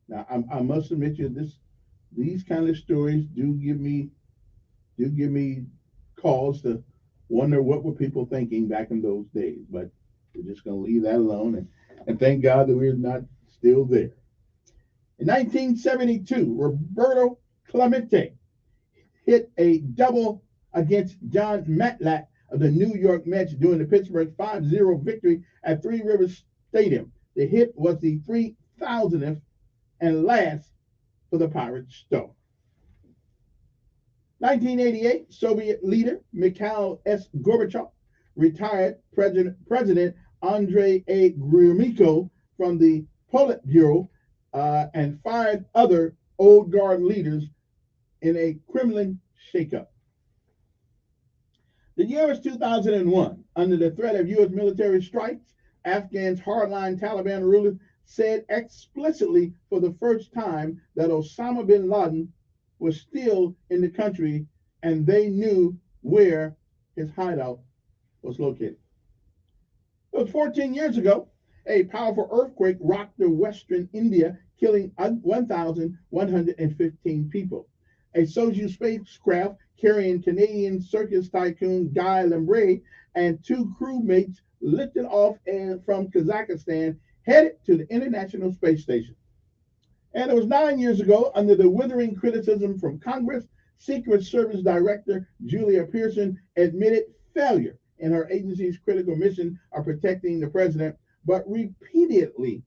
Now, I must admit you, these kind of stories do give me cause to wonder what were people thinking back in those days. But we're just going to leave that alone and thank God that we're not still there. In 1972, Roberto Clemente hit a double against John Matlack of the New York Mets during the Pittsburgh 5-0 victory at Three Rivers Stadium. The hit was the 3,000th and last for the Pirates star. 1988, Soviet leader Mikhail S. Gorbachev retired President Andrei A. Gromyko from the Politburo and fired other old guard leaders in a Kremlin shakeup. The year was 2001. Under the threat of U.S. military strikes, Afghan's hardline Taliban rulers said explicitly for the first time that Osama bin Laden was still in the country and they knew where his hideout was located. It was 14 years ago. A powerful earthquake rocked the western India, killing 1,115 people. A Soyuz spacecraft carrying Canadian circus tycoon Guy Lambret and 2 crewmates lifted off from Kazakhstan, headed to the International Space Station. And it was 9 years ago, under the withering criticism from Congress, Secret Service Director Julia Pearson admitted failure in her agency's critical mission of protecting the president, but repeatedly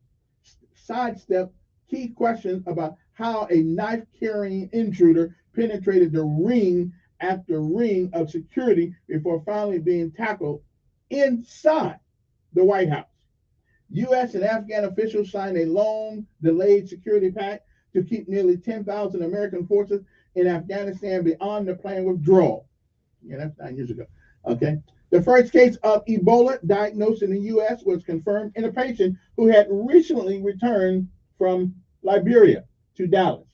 sidestepped key questions about how a knife-carrying intruder penetrated the ring after ring of security before finally being tackled inside the White House. U.S. and Afghan officials signed a long-delayed security pact to keep nearly 10,000 American forces in Afghanistan beyond the planned withdrawal. Yeah, that's 9 years ago. Okay. The first case of Ebola diagnosed in the U.S. was confirmed in a patient who had recently returned from Liberia to Dallas.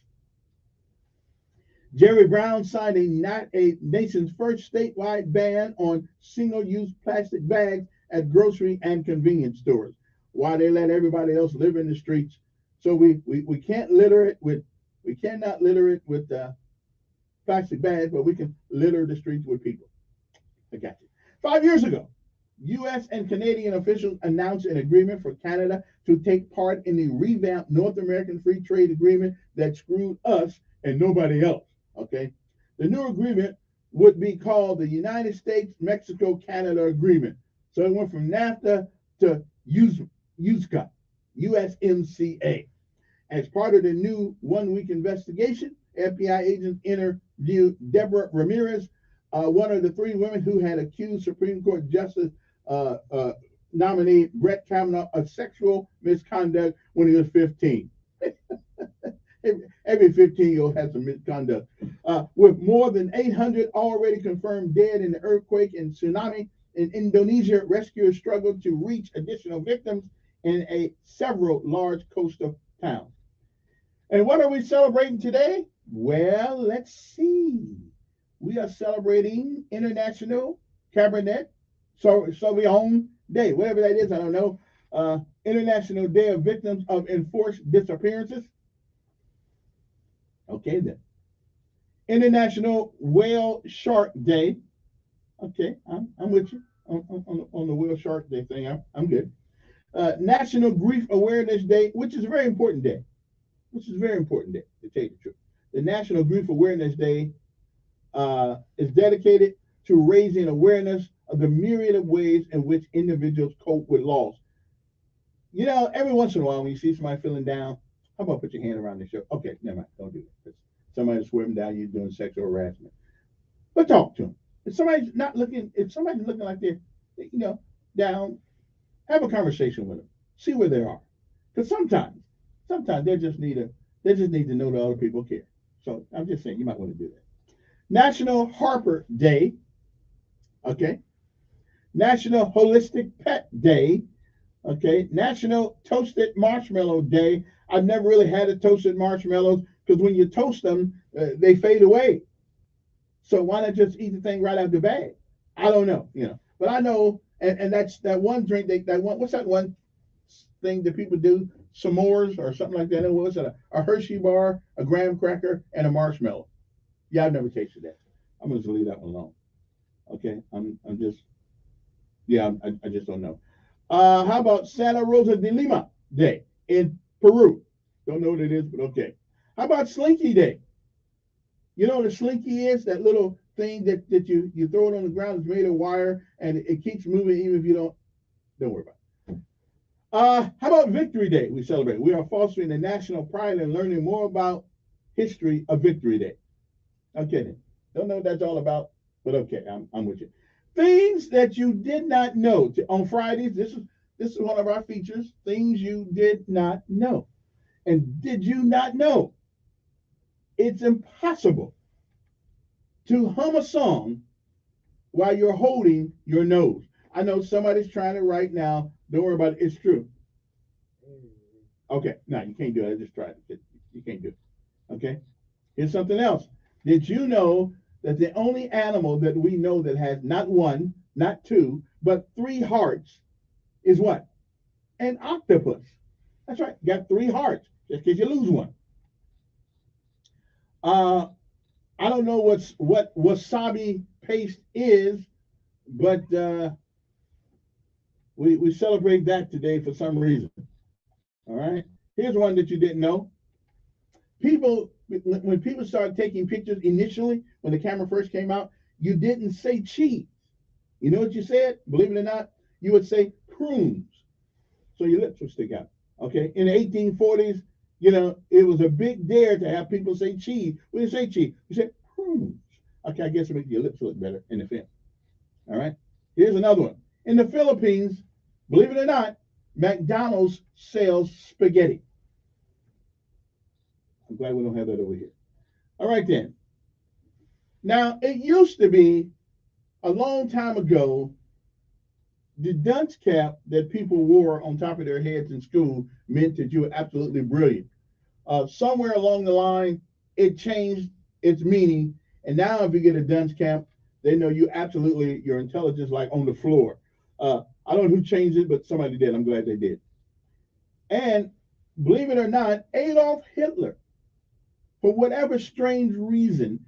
Jerry Brown signed a nation's first statewide ban on single-use plastic bags at grocery and convenience stores, while they let everybody else live in the streets. So we can't litter it with plastic bags, but we can litter the streets with people. I got you. 5 years ago, U.S. and Canadian officials announced an agreement for Canada to take part in the revamped North American Free Trade Agreement that screwed us and nobody else. Okay, the new agreement would be called the United States-Mexico-Canada Agreement. So it went from NAFTA to USMCA, USMCA. As part of the new one-week investigation, FBI agents interviewed Deborah Ramirez, one of the 3 women who had accused Supreme Court Justice nominee Brett Kavanaugh of sexual misconduct when he was 15. Every 15-year-old has some misconduct. With more than 800 already confirmed dead in the earthquake and tsunami in Indonesia, rescuers struggled to reach additional victims in several large coastal towns. And what are we celebrating today? Well, let's see. We are celebrating International Cabernet Sauvignon Day, whatever that is, I don't know. International Day of Victims of Enforced Disappearances. Okay, then. International Whale Shark Day. Okay, I'm with you on the Whale Shark Day thing. I'm good. National Grief Awareness Day, which is a very important day. To tell you the truth. The National Grief Awareness Day is dedicated to raising awareness of the myriad of ways in which individuals cope with loss. You know, every once in a while when you see somebody feeling down, how about put your hand around their shoulder? Okay, never mind. Don't do that. Somebody's swearing down, you're doing sexual harassment. But talk to them. If somebody's looking like they're, down, have a conversation with them. See where they are. Because sometimes they just need to know that other people care. So I'm just saying you might want to do that. National Harper Day. Okay. National Holistic Pet Day. Okay. National Toasted Marshmallow Day. I've never really had a toasted marshmallows because when you toast them, they fade away. So why not just eat the thing right out of the bag? I don't know, but I know, and that's that one drink. What's that one thing that people do? S'mores or something like that. What's that? A Hershey bar, a graham cracker, and a marshmallow. Yeah, I've never tasted that. I'm gonna just leave that one alone. Okay, I'm just, yeah, I just don't know. How about Santa Rosa de Lima Day in Peru? Don't know what it is, but okay. How about Slinky Day? You know what a slinky is? That little thing that you throw it on the ground. It's made of wire and it keeps moving even if you don't worry about it. How about Victory Day? We celebrate. We are fostering the national pride and learning more about history of Victory Day. Okay then. Don't know what that's all about, but okay, I'm with you. Things that you did not know. On Fridays, this is one of our features. Things you did not know. And did you not know? It's impossible to hum a song while you're holding your nose. I know somebody's trying it right now. Don't worry about it. It's true. Okay, no, you can't do it. I just tried it. You can't do it. Okay? Here's something else. Did you know that the only animal that we know that has not one, not two, but 3 hearts is what? An octopus. That's right. Got 3 hearts. Just in case you lose one. I don't know what wasabi paste is, but we celebrate that today for some reason. All right. Here's one that you didn't know. When people started taking pictures initially, when the camera first came out, you didn't say cheese. You know what you said? Believe it or not, you would say prunes. So your lips would stick out. Okay. In the 1840s, it was a big dare to have people say cheese. We didn't say cheese. We said prunes. Okay, I guess it makes your lips look better in the film. All right. Here's another one. In the Philippines, believe it or not, McDonald's sells spaghetti. I'm glad we don't have that over here. All right then. Now, it used to be a long time ago, the dunce cap that people wore on top of their heads in school meant that you were absolutely brilliant. Somewhere along the line, it changed its meaning. And now if you get a dunce cap, they know your intelligence like on the floor. I don't know who changed it, but somebody did. I'm glad they did. And believe it or not, Adolf Hitler, for whatever strange reason,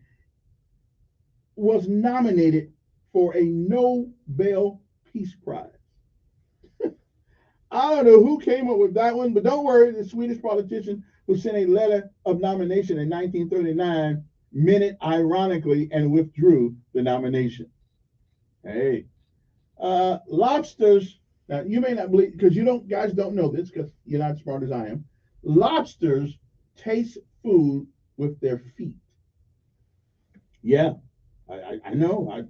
was nominated for a Nobel Peace Prize. I don't know who came up with that one, but don't worry, the Swedish politician who sent a letter of nomination in 1939 meant it ironically and withdrew the nomination. Hey, lobsters. Now you may not believe because guys don't know this because you're not as smart as I am. Lobsters taste food with their feet. Yeah, I know.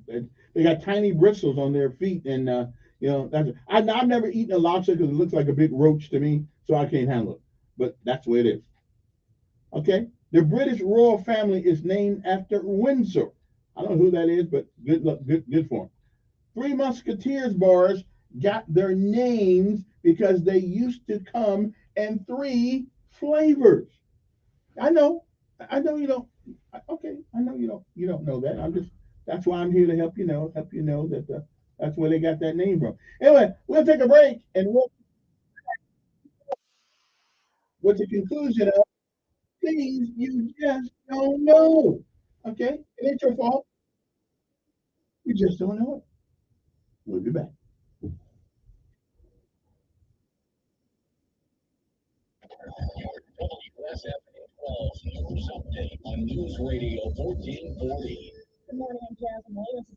They got tiny bristles on their feet, and I've never eaten a lobster because it looks like a big roach to me, so I can't handle it. But that's the way it is. Okay, the British royal family is named after Windsor. I don't know who that is, but good luck, good for them. Three Musketeers bars got their names because they used to come in 3 flavors. I know you don't. Okay, I know you don't know that. That's why I'm here to help you know that that's where they got that name from. Anyway, we'll take a break and what's the conclusion of things you just don't know. Okay, it ain't your fault. You just don't know it. We'll be back. Update on News Radio 1440. Good morning, I'm Jasmine Williams.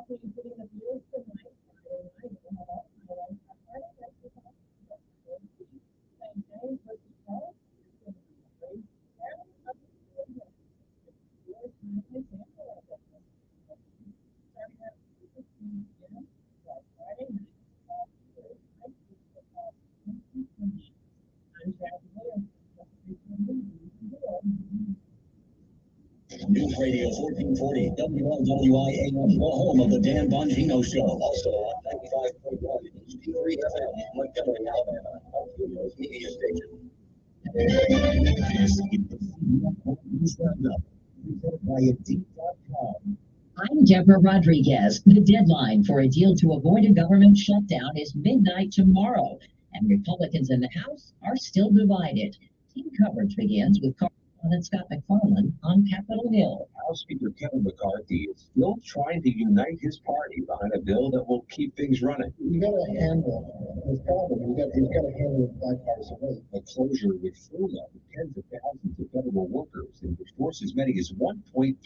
for you putting the viewers tonight. Friday night, we'll have all highlights. Friday night, we'll have St. James versus Charles. News Radio 1440 WLWI AM, the home of the Dan Bongino Show. Also on 95.1 HD3 FM, Montgomery, Alabama, Alpino's media station. This is the News Roundup, presented by Indeed.com. I'm Deborah Rodriguez. The deadline for a deal to avoid a government shutdown is midnight tomorrow, and Republicans in the House are still divided. Team coverage begins with Correspondent Scott McFarland on Capitol Hill. House Speaker Kevin McCarthy is still trying to unite his party behind a bill that will keep things running. You got to handle this problem. You got to handle it bipartisan way. The closure would furlough tens of thousands of federal workers and would force as many as 1.3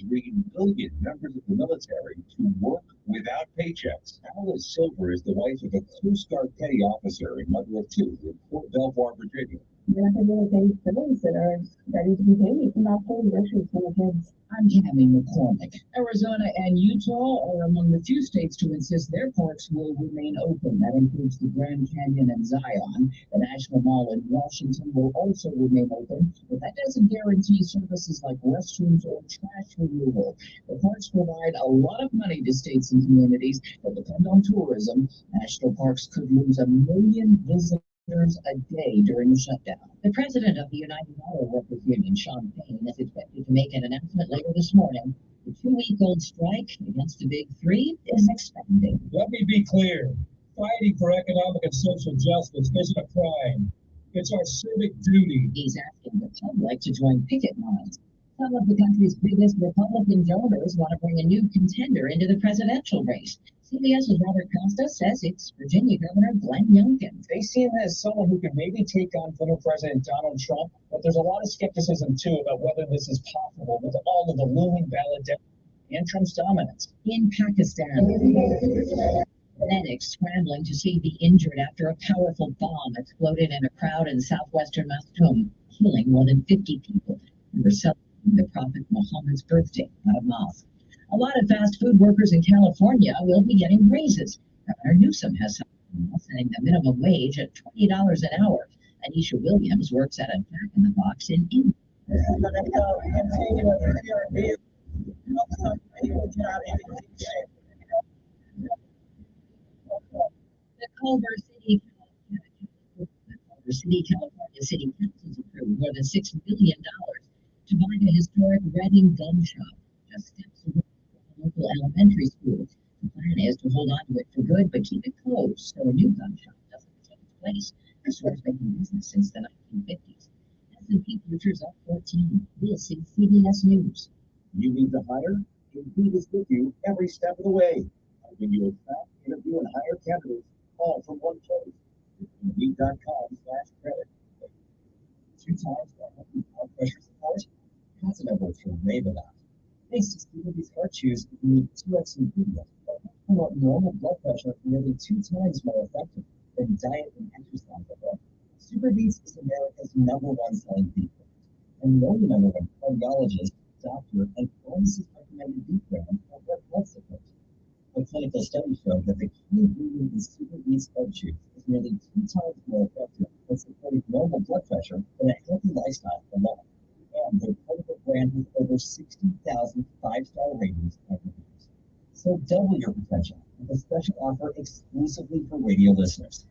million members of the military to work without paychecks. Alice Silver is the wife of a Coast Guard petty officer and mother of two in Fort Belvoir, Virginia. You're not going to pay bills that are ready to be paid. You're not paying groceries for the kids. I'm Tammy McCormick. Arizona and Utah are among the few states to insist their parks will remain open. That includes the Grand Canyon and Zion. The National Mall in Washington will also remain open, but that doesn't guarantee services like restrooms or trash removal. The parks provide a lot of money to states and communities that depend on tourism. National parks could lose 1 million visitors a day during the shutdown. The president of the United Auto Workers Union, Sean Payne, is expected to make an announcement later this morning. The 2-week-old strike against the Big Three is expanding. Let me be clear. Fighting for economic and social justice isn't a crime. It's our civic duty. He's asking the public to join picket lines. Some of the country's biggest Republican donors want to bring a new contender into the presidential race. CBS's Robert Costa says it's Virginia Governor Glenn Youngkin. They see him as someone who could maybe take on former President Donald Trump, but there's a lot of skepticism, too, about whether this is possible with all of the looming ballot and Trump's dominance. In Pakistan, medics scrambling to save the injured after a powerful bomb exploded in a crowd in southwestern Mastum, killing more than 50 people who were celebrating the Prophet Muhammad's birthday at a mosque. A lot of fast food workers in California will be getting raises. Governor Newsom has setting the minimum wage at $20 an hour. Anisha Williams works at a Jack in the Box in India. The Culver City, California City Council's approved more than $6 million to buy the historic Reading gun shop, just steps away from the local elementary school. The plan is to hold on to it for good, but keep it closed so a new gun shop doesn't take its place. The store's been in business since the 1950s. S&P futures up 14. This is CBS News. You need to hire? Indeed is with you every step of the way. Helping you attract, interview, and hire candidates all from one place. Indeed.com/credit. 2 times the healthy blood pressure support. That's a number to rave about. Thanks to Superbeats Heart Chews, you need 2x ingredient that promote normal blood pressure nearly 2 times more effective than diet and exercise alone. Superbeats is America's #1 selling beef brand, and the only #1 cardiologist, doctor, and pharmacist recommended beef brand for red blood support. A clinical study showed that the key ingredient in Superbeats Heart Chews is nearly 2 times more effective in supporting normal blood pressure than a healthy lifestyle alone. And their clinical brand with over 60,000 5-star ratings and reviews. So double your potential with a special offer exclusively for radio listeners.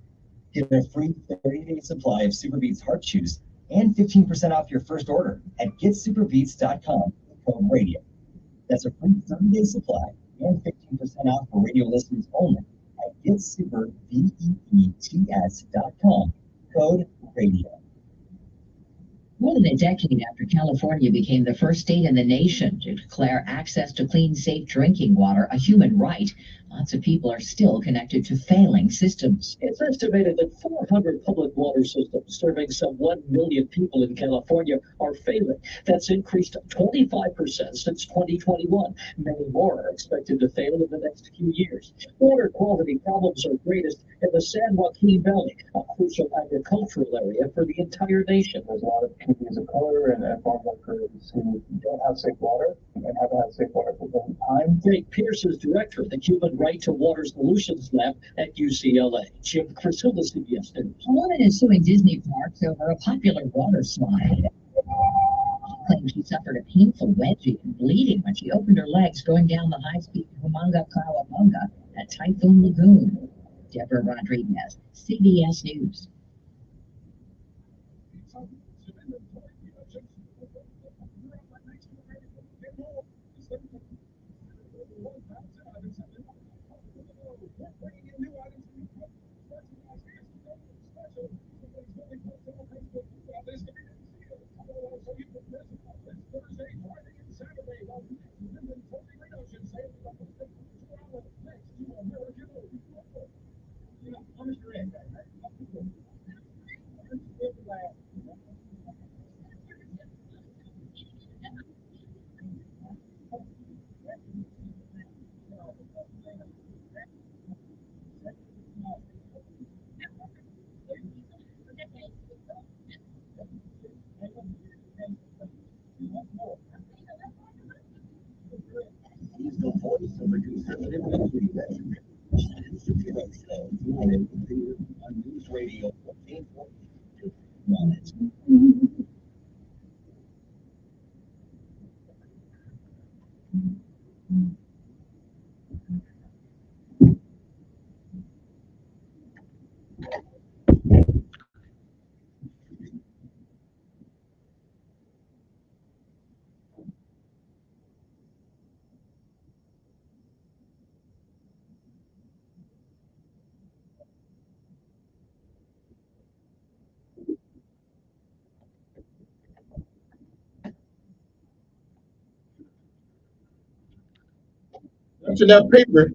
Get a free 30-day supply of Superbeats Heart Chews and 15% off your first order at getsuperbeats.com with code radio. That's a free 30-day supply and 15% off for radio listeners only at getsuperbeats.com, code radio. More than a decade after California became the first state in the nation to declare access to clean, safe drinking water a human right, lots of people are still connected to failing systems. It's estimated that 400 public water systems serving some 1 million people in California are failing. That's increased 25% since 2021. Many more are expected to fail in the next few years. Water quality problems are greatest in the San Joaquin Valley, a crucial agricultural area for the entire nation. There's a lot of communities of color and farm workers who don't have safe water and haven't had safe water for a long time. Frank Pierce is director of the Human Right to Water Solutions Lab at UCLA. Jim Crisilda, CBS News. A woman is suing Disney parks over a popular water slide. She claims she suffered a painful wedgie and bleeding when she opened her legs going down the high-speed Humunga Kawabunga at Typhoon Lagoon. Deborah Rodriguez, CBS News. He's the voice of a conservative country veteran. Superhero Show, on News Radio 1440. Minutes. That's enough paper.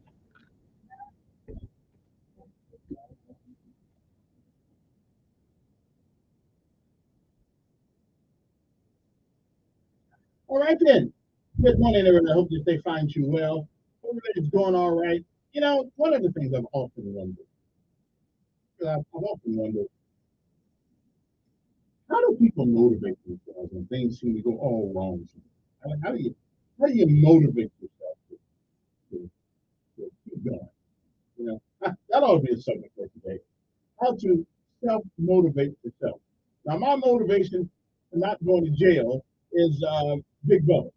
All right then. Good morning, everyone. I hope that they find you well. Everything's going all right. You know, one of the things I've often wondered, I've often wondered, how do people motivate themselves when things seem to go all wrong? How do you motivate yourself to keep going? You know, that ought to be a subject for today. How to self-motivate yourself. Now, my motivation for not going to jail is Big Brother.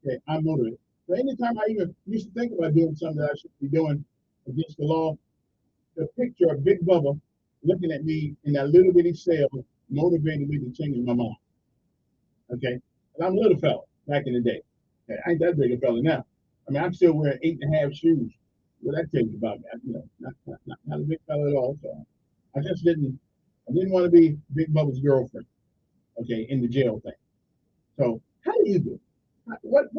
Okay, I'm motivated. So anytime I even used to think about doing something that I should be doing against the law, the picture of Big Bubba looking at me in that little bitty cell motivated me to change my mind. Okay, and I'm a little fella back in the day. Okay, I ain't that big a fella now. I mean, I'm still wearing 8.5 shoes. Well, that tells you about me. You know, not a big fella at all. So I just I didn't want to be Big Bubba's girlfriend. Okay, in the jail thing. So how do you do? What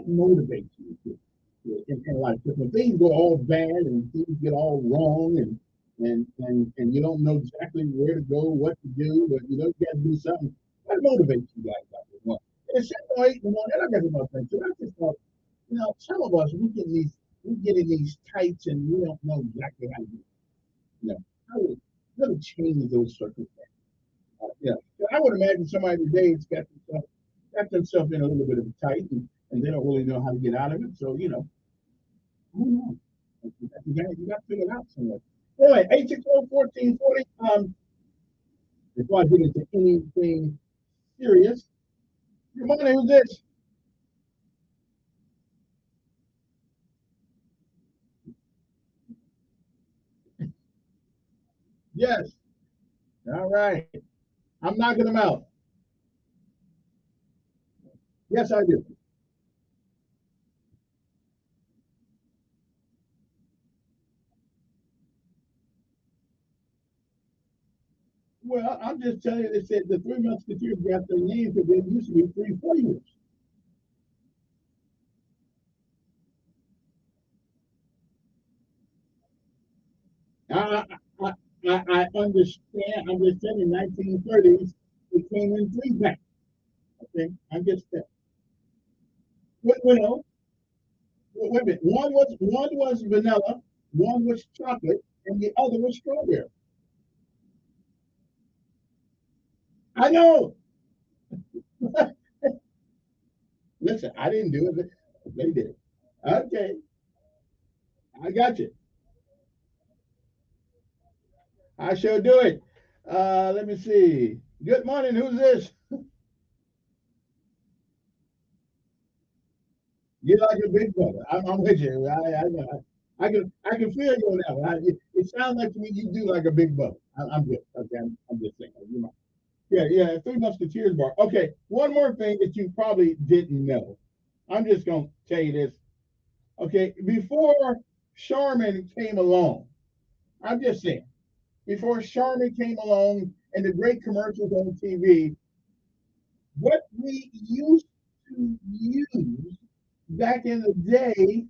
motivates you in life? Because when things go all bad and things get all wrong and you don't know exactly where to go, what to do, but you know you got to do something. What motivates you guys out there? Well, it's 7 or 8 in the morning, and I got about things. So I just thought, you know, some of us we get in these tights and we don't know exactly how to do it. You know, how to change those circumstances. Yeah, so I would imagine somebody today has got themselves in a little bit of a tight and they don't really know how to get out of it. So, you know, I don't know. You got to figure it out somewhere. Anyway, 860-1440. Before I get into anything serious, good morning, who's this? Yes. All right. I'm knocking them out. Yes, I do. Well, I'm just telling you, they said the Three Musketeers got their name because they used to be three flavors. I, I, I understand. I'm just telling you, 1930s, it came in three packs. Okay, I'm just telling. No, wait a minute. One was vanilla, one was chocolate, and the other was strawberry. I know. Listen, I didn't do it. They did. Okay, I got you. I shall do it. Let me see. Good morning. Who's this? You like a big brother. I'm with you. I can feel you on that one. It sounds like to me you do like a big brother. I'm good. Okay, I'm just saying. You know. Yeah, yeah. Three Musketeers bar. Okay, one more thing that you probably didn't know. I'm just gonna tell you this. Okay, before Charmin came along, I'm just saying. Before Charmin came along and the great commercials on TV, what we used to use back in the day,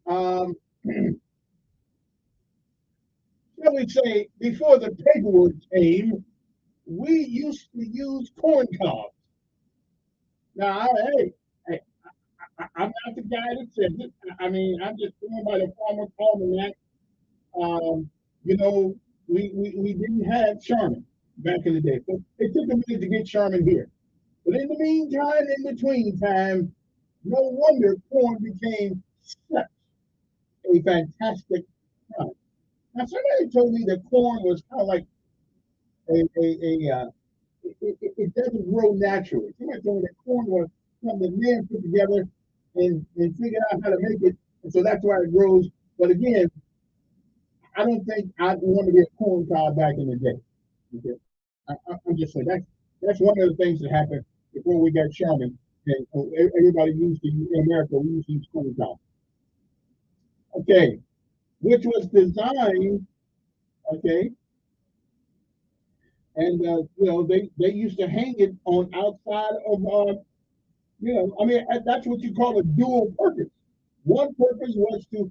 um, shall we say, before the paperwork came, we used to use corn cobs. Now, hey, I'm not the guy that says it. I mean, I'm just going by the farmer's almanac. Um, you know, we didn't have Charmin back in the day. So it took a minute to get Charmin here. But in the meantime, in between time, no wonder corn became such a fantastic crop. Now, somebody told me that corn was kind of like it doesn't grow naturally. Somebody told me that corn was something that men put together and figured out how to make it. And so that's why it grows. But again, I don't think I'd want to be a corn cob back in the day. Okay? I'm just saying that's one of the things that happened before we got Sherman. And everybody used to in America, we used to use corn cob. Okay, which was designed, okay, and they used to hang it on outside of I mean that's what you call a dual purpose. One purpose was to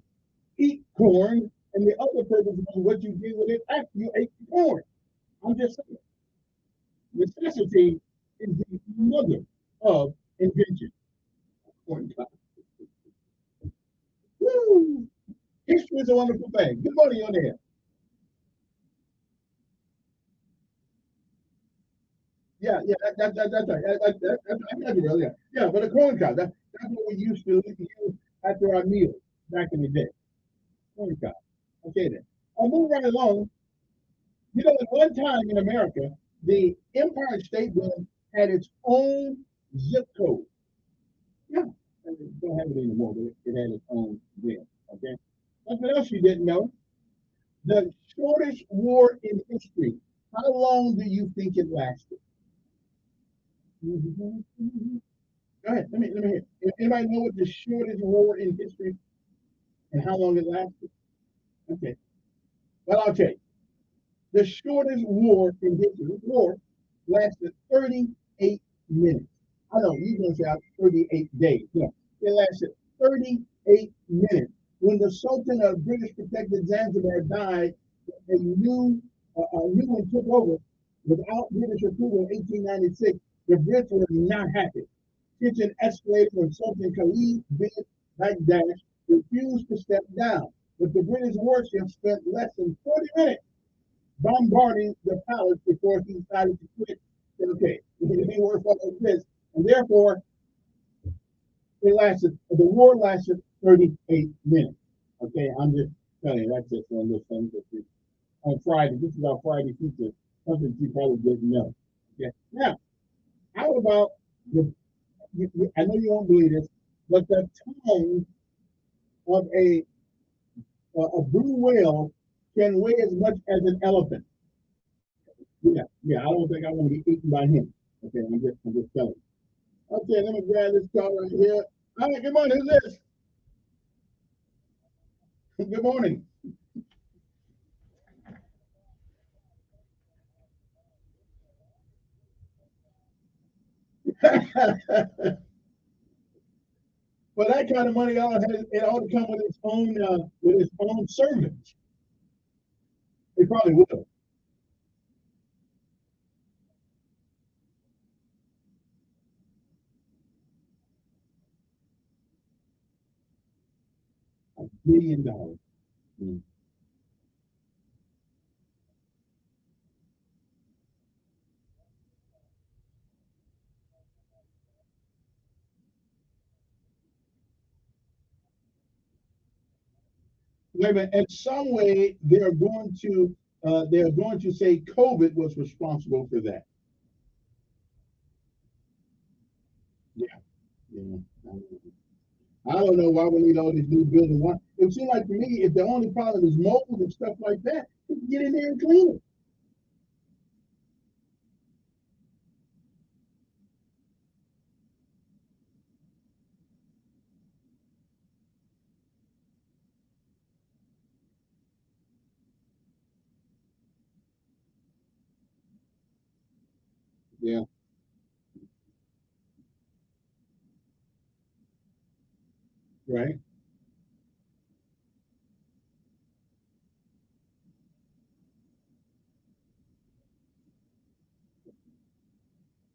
eat corn, and the other purpose was what you did with it after you ate the corn. I'm just saying, necessity is the mother of invention. Corn cob. Woo! History is a wonderful thing. Good morning on there. Yeah, yeah, that's right. I got you earlier. Yeah, but a corn cob, that's what we used to use after our meals back in the day. Corn cob. Okay, then. I'll move right along. At one time in America, the Empire State Building had its own zip code. Yeah, and it don't have it anymore, but it had its own then. Okay. Something else you didn't know: the shortest war in history. How long do you think it lasted? Mhm. Go ahead. Let me hear. Anybody know what the shortest war in history and how long it lasted? Okay. Well, I'll tell you. The shortest war lasted 38 minutes. I know you're going to say 38 days. No, it lasted 38 minutes. When the Sultan of British protected Zanzibar died, a new one took over without British approval in 1896. The Brits were not happy. Tension escalated when Sultan Khalid bin Bagdash refused to step down. But the British warship spent less than 40 minutes bombarding the palace before he decided to quit. Said, okay, it ain't worth all of this. And therefore, the war lasted 38 minutes. Okay, I'm just telling you, that's just one of those things that on Friday, this is our Friday feature, something you probably didn't know. Okay, now, how about I know you won't believe this, but the tongue of a blue whale can weigh as much as an elephant. Yeah, I don't think I want to be eaten by him. Okay, I'm just telling you. Okay, let me grab this call right here. All right, good morning. Who's this? Good morning. Well, that kind of money it ought to come with its own servants. It probably will. $1 billion. Mm. Wait a minute. In some way, they're going to say COVID was responsible for that. Yeah. Yeah. I don't know why we need all these new buildings. It seems like to me, if the only problem is mold and stuff like that, you can get in there and clean it. Yeah. Right.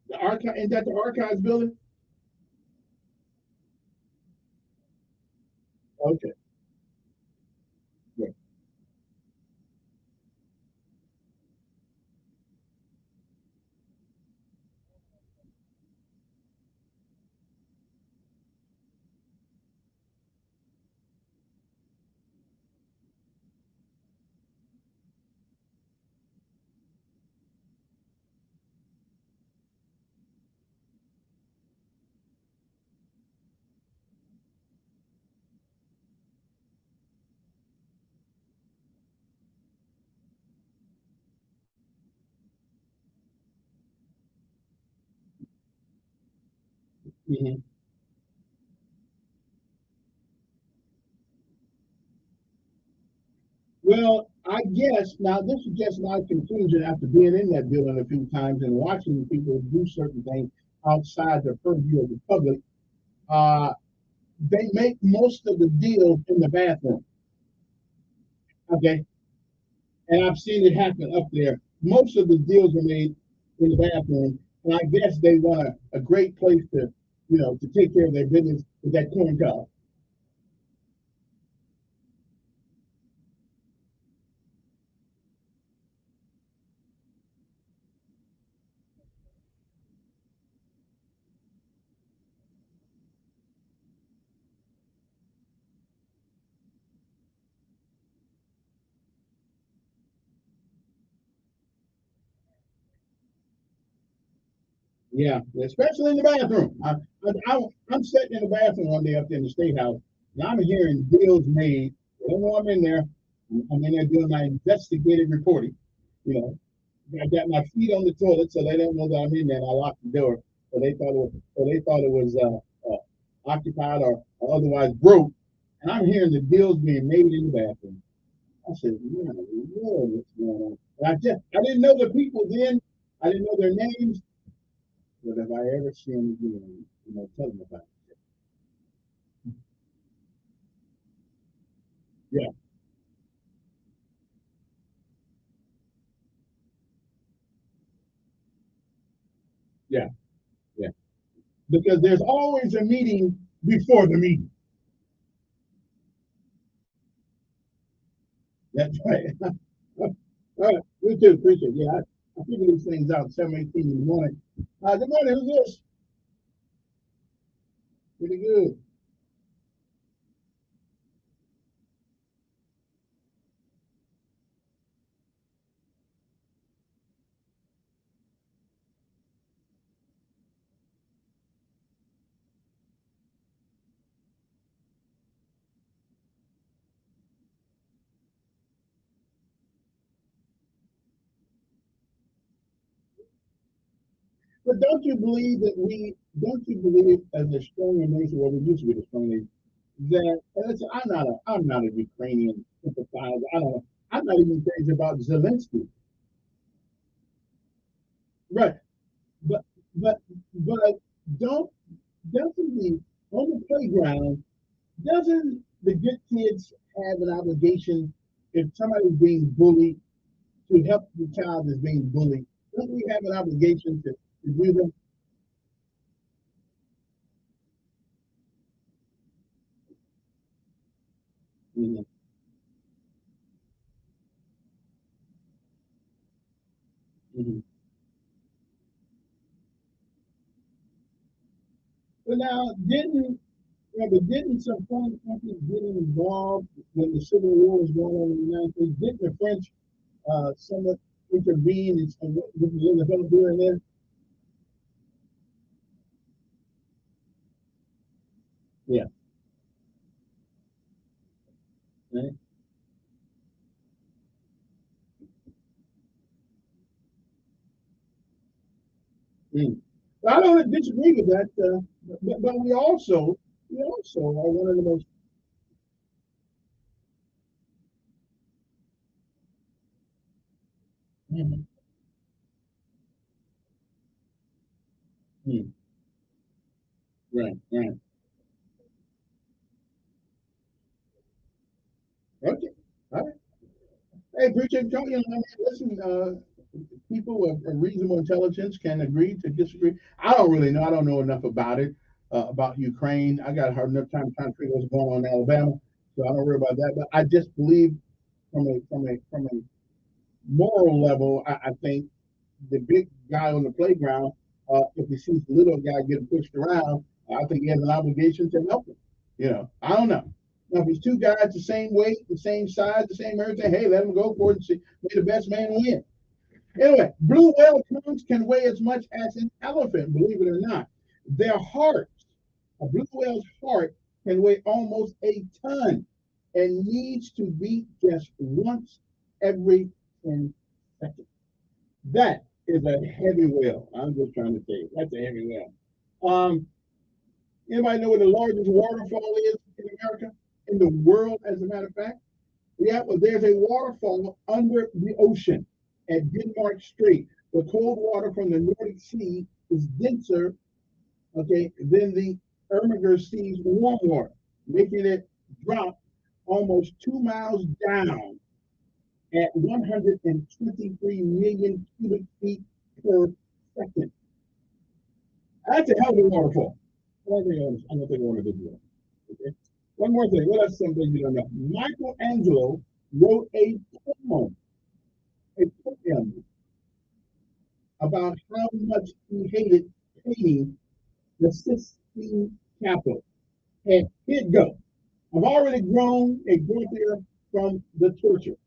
The archive, is that the archives building? Okay. Yeah. Mhm. Well, I guess now this is just my conclusion after being in that building a few times and watching people do certain things outside the purview of the public. Uh, they make most of the deals in the bathroom. Okay, and I've seen it happen up there. Most of the deals are made in the bathroom, and I guess they want a great place to take care of their business with that corn cob. Yeah, especially in the bathroom. I'm sitting in the bathroom one day up there in the state house, and I'm hearing deals made. I don't know I'm in there. I'm in there doing my investigative reporting. You know, I got my feet on the toilet, so they don't know that I'm in there. And I locked the door, so they thought it was occupied or otherwise broke. And I'm hearing the deals being made in the bathroom. I said, man, Lord, what's going on? And I didn't know the people then. I didn't know their names. But if I ever see him again, tell him about it. Yeah, yeah, yeah. Because there's always a meeting before the meeting. That's right. All right, we too appreciate it. Yeah, I figure these things out 7:18 in the morning. Good morning, who's this? Pretty good. But don't you believe as a stronger nation, well, we used to be the strong nation, that and listen, I'm not a Ukrainian sympathizer. I don't know. I'm not even crazy about Zelensky. Right. But but but don't doesn't the on the playground doesn't the good kids have an obligation if somebody's being bullied to help the child that's being bullied? Don't we have an obligation to do that? Mhm, mhm. But now, didn't some foreign countries get involved when the Civil War was going on in the United States? Didn't the French somewhat intervene and what was Venezuela doing there? Yeah. Right. Mm. Well, I don't disagree with that, but we also are one of the most. Mhm. Mm. Right, right. Okay. All right. Hey, appreciate you. You know, I mean, listen, people of reasonable intelligence can agree to disagree. I don't really know. I don't know enough about it, about Ukraine. I got hard enough time trying to figure what's going on in Alabama, so I don't worry about that. But I just believe from a moral level, I think the big guy on the playground, if he sees the little guy getting pushed around, I think he has an obligation to help him. I don't know. Now, if it's two guys the same weight, the same size, the same everything, hey, let them go for it and see. May the best man win. Anyway, blue whale tongues can weigh as much as an elephant, believe it or not. Their hearts, a blue whale's heart, can weigh almost a ton and needs to beat just once every 10 seconds. That is a heavy whale. I'm just trying to tell you, that's a heavy whale. Um, Anybody know where the largest waterfall is in America? In the world, as a matter of fact? Yeah, well, there's a waterfall under the ocean at Denmark Strait. The cold water from the Nordic Sea is denser, okay, than the Ermiger Sea's warm water, making it drop almost 2 miles down at 123 million cubic feet per second. That's a hell of a waterfall. I don't think I want to do that. Okay. One more thing. What else? Something you don't know. Michelangelo wrote poem, a poem about how much he hated painting the Sistine Chapel. And here it go. I've already grown a growth from the torture.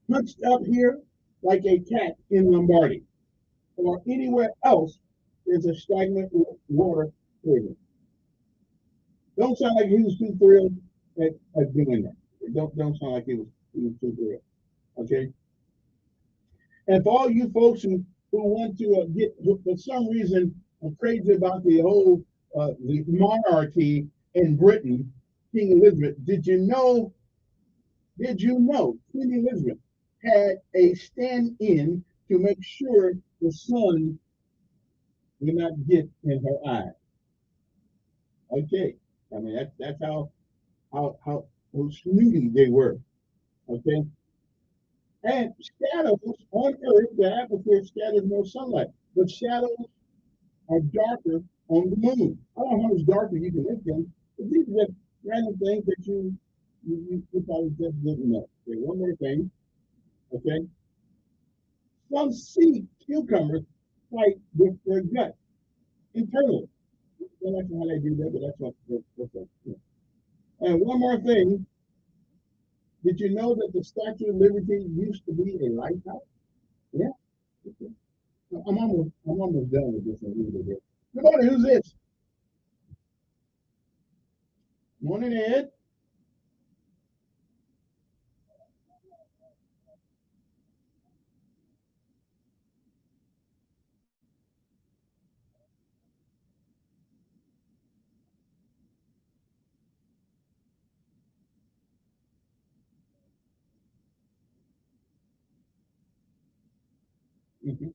Hunched up here like a cat in Lombardy or anywhere else there's a stagnant water table. Don't sound like he was too thrilled at doing that. Don't sound like he was too thrilled. Okay. And for all you folks who want to get for some reason crazy about the monarchy in Britain, King Elizabeth, did you know Queen Elizabeth had a stand-in to make sure the sun would not get in her eye? Okay. I mean that's how snooty they were. Okay. And shadows on Earth, the atmosphere scatters more sunlight, but shadows are darker on the moon. I don't know how much darker you can make them, but these are just random things that you probably just didn't know. Okay, one more thing. Okay. Some sea cucumbers fight with their gut internally. Don't know how they do that, but that's what. Yeah. And one more thing. Did you know that the Statue of Liberty used to be a lighthouse? Yeah. Okay. I'm almost done with this one. Good morning. Who's this? Morning, Ed. Mhm.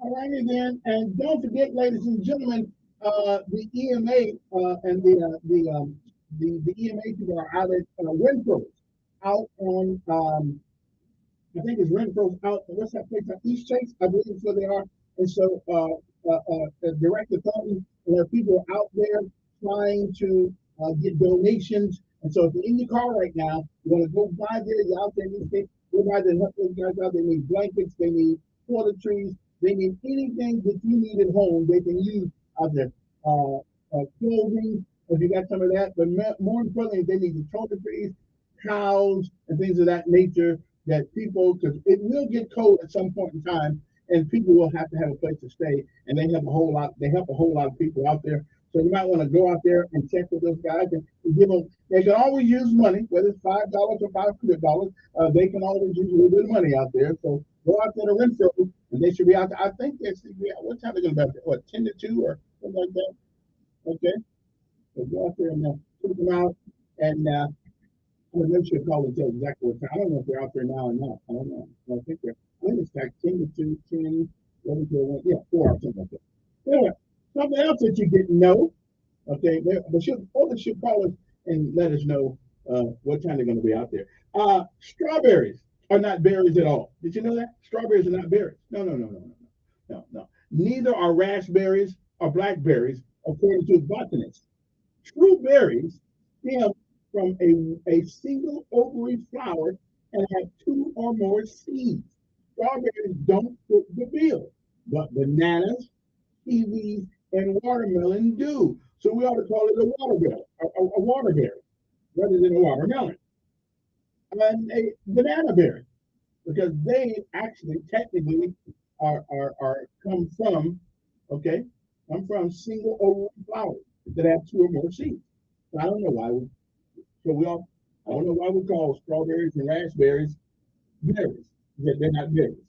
All righty then, and don't forget, ladies and gentlemen, the EMA and the EMA people are out at Renfro's, out on I think it's Renfro's out. What's that place? East Chase, I believe so they are. And so Director Thornton and their people are out there trying to get donations. And so if you're in your car right now, you want to go by there, you're out there, go by there and help those guys out. They need blankets, they need toiletries, they need anything that you need at home, they can use out there. Clothing, if you got some of that, but more importantly, they need the toiletries, towels, and things of that nature that people, because it will get cold at some point in time, and people will have to have a place to stay, and they help a whole lot of people out there. So you might want to go out there and check with those guys and give them. They can always use money, whether it's $5 or $500. They can always use a little bit of money out there. So go out there to Renfro, and they should be out there. I think they should be out. What time are they going to be out there? What, 10 to 2 or something like that? Okay. So go out there and check them out, and I'm gonna make sure to call and tell exactly what time. I don't know if they're out there now or not. I don't know. I think it's like 10 to 2, 10, 11 to 1. Yeah, 4 hours, something like that. Anyway, something else that you didn't know. Okay, they should call us and let us know what time they're going to be out there. Strawberries are not berries at all. Did you know that? Strawberries are not berries. No. Neither are raspberries or blackberries, according to botanists. True berries stem from a single ovary flower and have 2 or more seeds. Strawberries don't fit the bill, but bananas, kiwis, and watermelon do. So we ought to call it a watermelon, a waterberry, rather than a watermelon. And a banana berry, because they actually technically are come from single ovary flowers that have 2 or more seeds. So I don't know why I don't know why we call strawberries and raspberries berries. They're not berries.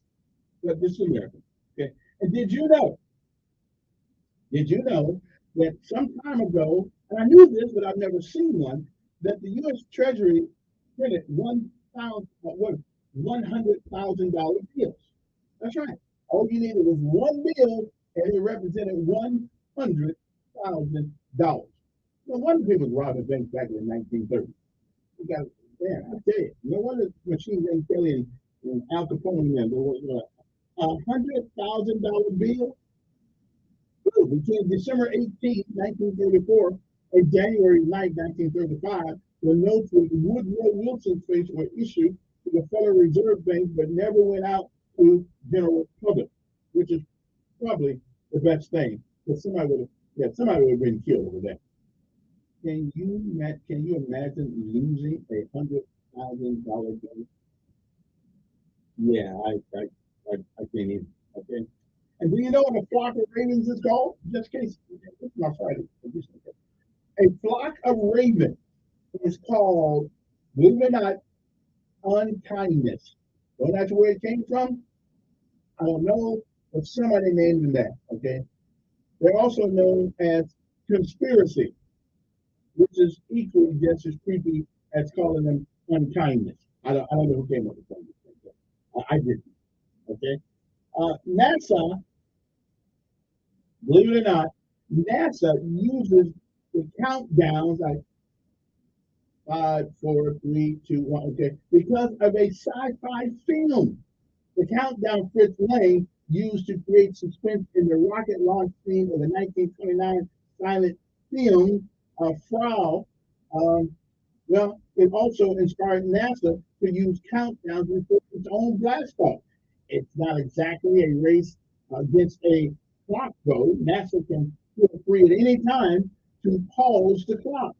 But this is America. Okay. And did you know that some time ago, and I knew this, but I've never seen one, that the U.S. Treasury printed $100,000 bills. That's right. All you needed was one bill, and it represented $100,000. No wonder people robbed banks back in the 1930s. You got, man, I tell you, no wonder Machine Gun Kelly and Al Capone and them, $100,000 bill between December 18, 1934 and January 9, 1935. The notes with Woodrow Wilson's face were issued to the Federal Reserve Bank, but never went out to general public, which is probably the best thing. Because somebody would have been killed over that. Can you imagine losing $100,000 bill? Yeah, I can't even. Okay. And do you know what a flock of ravens is called? Just in case, this is my Friday. A flock of ravens is called, believe it or not, unkindness. Don't that's where it came from? I don't know, but somebody named them that. Okay. They're also known as conspiracy, which is equally just as creepy as calling them unkindness. I don't know who came up with that. I didn't. Okay. NASA, believe it or not, NASA uses the countdowns like 5, 4, 3, 2, 1. Okay, because of a sci-fi film. The countdown Fritz Lang used to create suspense in the rocket launch scene of the 1929 silent film Frau. Well, it also inspired NASA to use countdowns for its own blast off. It's not exactly a race against a clock, though. NASA can feel free at any time to pause the clock.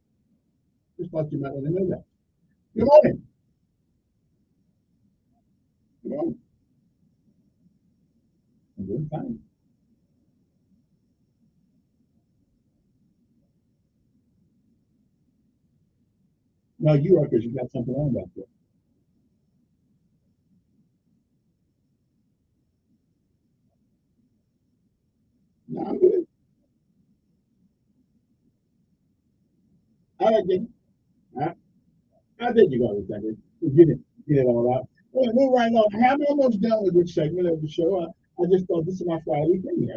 Just thought you might want to know that. Good morning. Good morning. I'm doing fine. No, you are, because you got something on back there. No, I'm good. I did. I did you got it, Get it all out. Well, move right on. I'm almost done with this segment of the show. I just thought this is my Friday thing.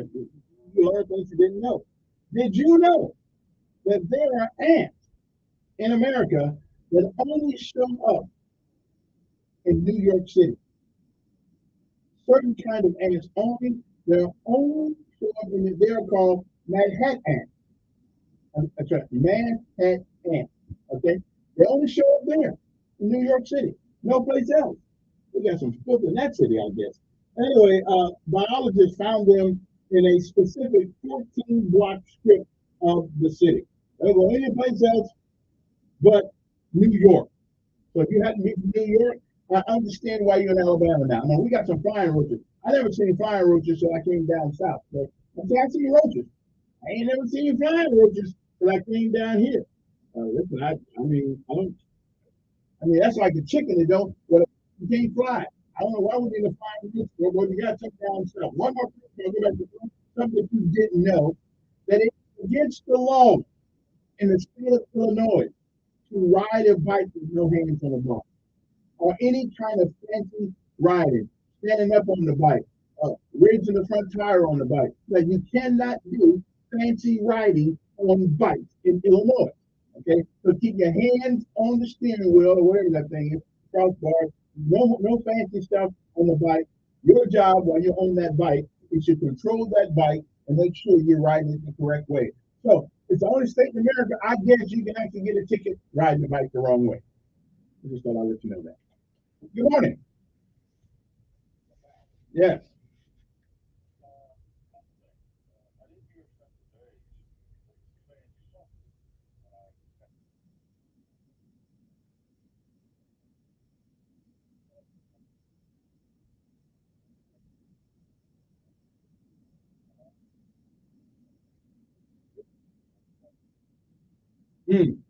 You learn things you didn't know. Did you know that there are ants in America that only show up in New York City? Certain kind of ants only, they're only show up in they are called Manhattan ants. That's right, Manhattan ants. Okay? They only show up there in New York City, no place else. We got some filth in that city, I guess. Anyway, biologists found them in a specific 14 block strip of the city. They don't go any place else but New York. So if you hadn't been to New York, I understand why you're in Alabama now. Now we got some flying roaches. I never seen flying roaches, so I came down south. But I see roaches. I ain't never seen flying roaches, so I came down here. Listen, I mean, that's like a chicken that don't, well, you can't fly. I don't know why we need to fly roaches, but we got to take down south. One more thing, go back to something that you didn't know, that it's against the law in the state of Illinois to ride a bike with no hands on the bar, or any kind of fancy riding, standing up on the bike, raising the front tire on the bike. Like you cannot do fancy riding on bikes in Illinois. Okay, so keep your hands on the steering wheel or whatever that thing is, crossbar. No fancy stuff on the bike. Your job while you're on that bike is to control that bike and make sure you're riding it the correct way. So it's the only state in America, I guess, you can actually get a ticket riding the bike the wrong way. I just thought I'd let you know that. Good morning. Yes. Mm.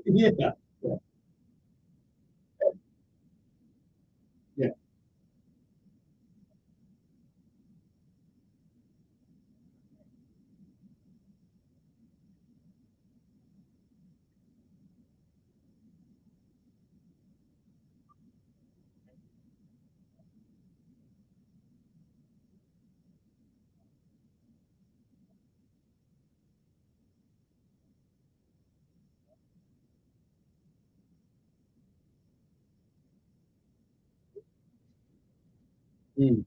Yeah. Yeah. Yeah. Mm.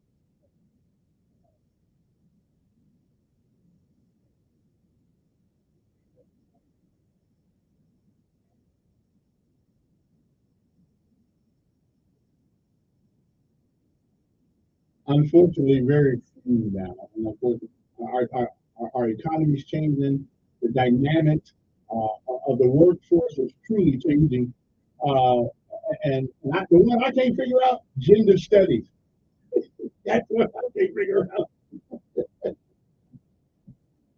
Unfortunately, very few now. And unfortunately, our economy is changing. The dynamics of the workforce is truly changing. Uh, the one I can't figure out, gender studies. That's what I can't figure out.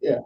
Yeah.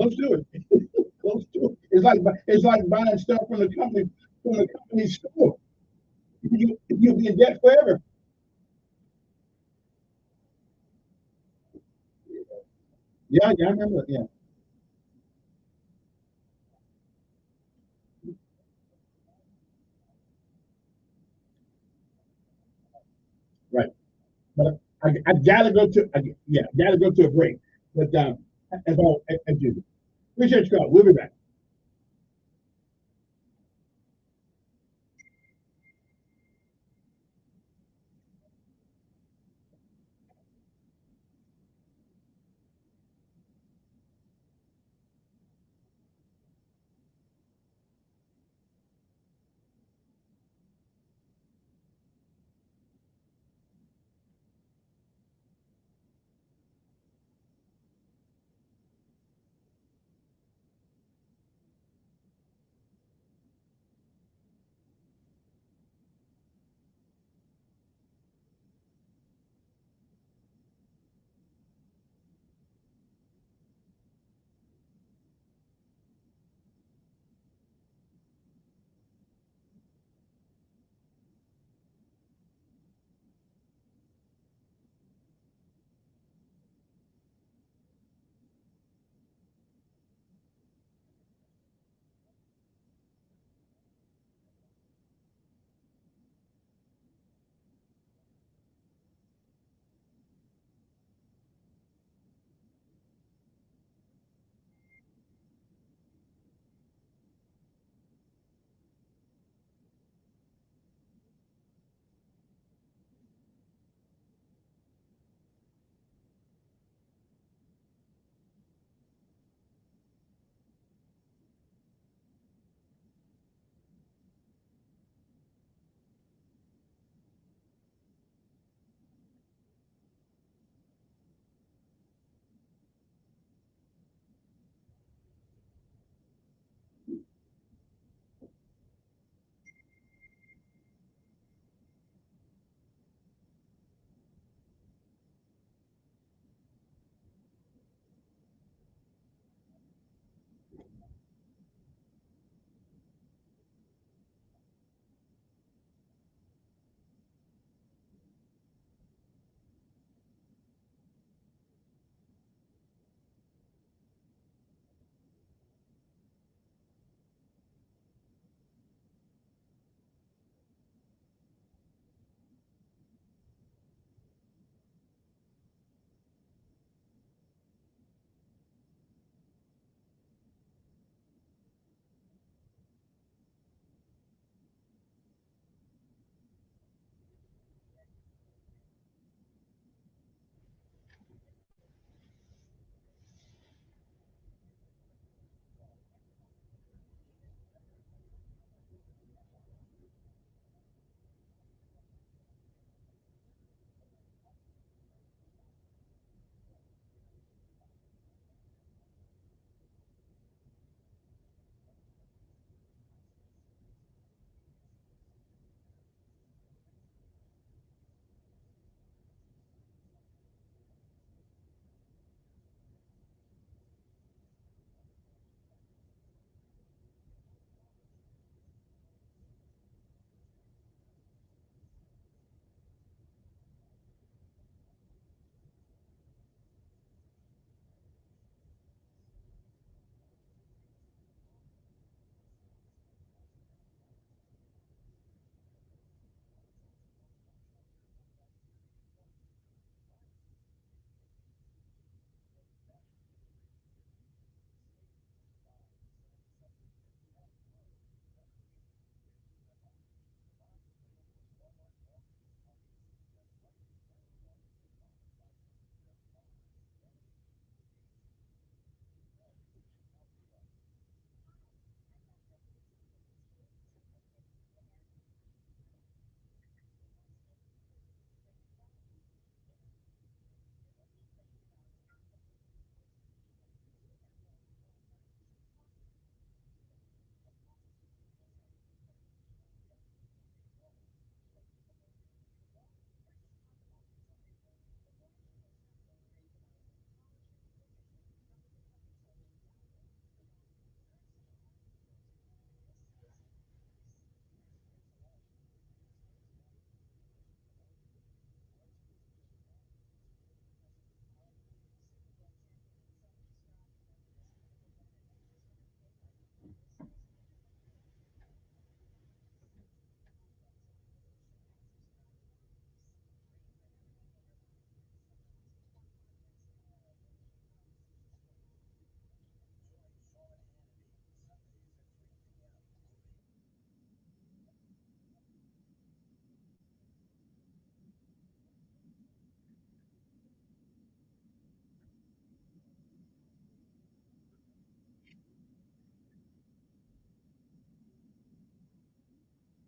Close to it. Close to it. It's like buying stuff from the company store. You'll be in debt forever. Yeah, yeah, I remember. Yeah, right. But I gotta go to yeah, I gotta go to a break. But as all as usual, appreciate you, call. We'll be back.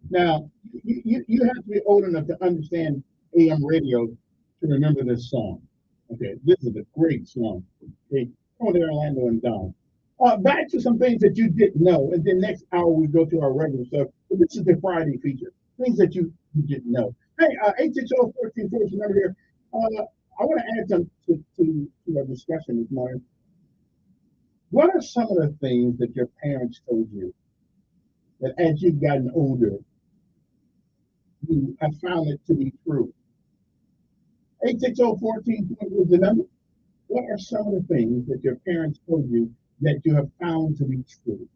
Now, you have to be old enough to understand AM radio to remember this song. Okay, this is a great song. Okay, come on there, Orlando and Don. Back to some things that you didn't know, and then next hour we go to our regular stuff. But this is the Friday feature, things that you didn't know. Hey, 860-1440 number here. I want to add some to our discussion this morning. What are some of the things that your parents told you that as you've gotten older, you have found it to be true? 860-1440 is the number. What are some of the things that your parents told you that you have found to be true?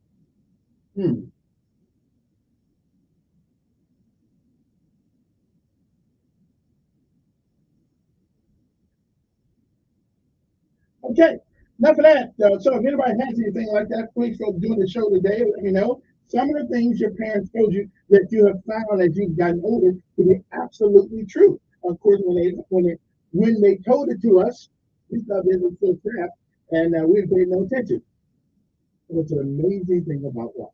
Okay, enough of that. So if anybody has anything like that, please go do the show today. Let me know. Some of the things your parents told you that you have found as you've gotten older to be absolutely true. Of course, when they told it to us, we thought it was so crap, and we paid no attention. It's an amazing thing about life.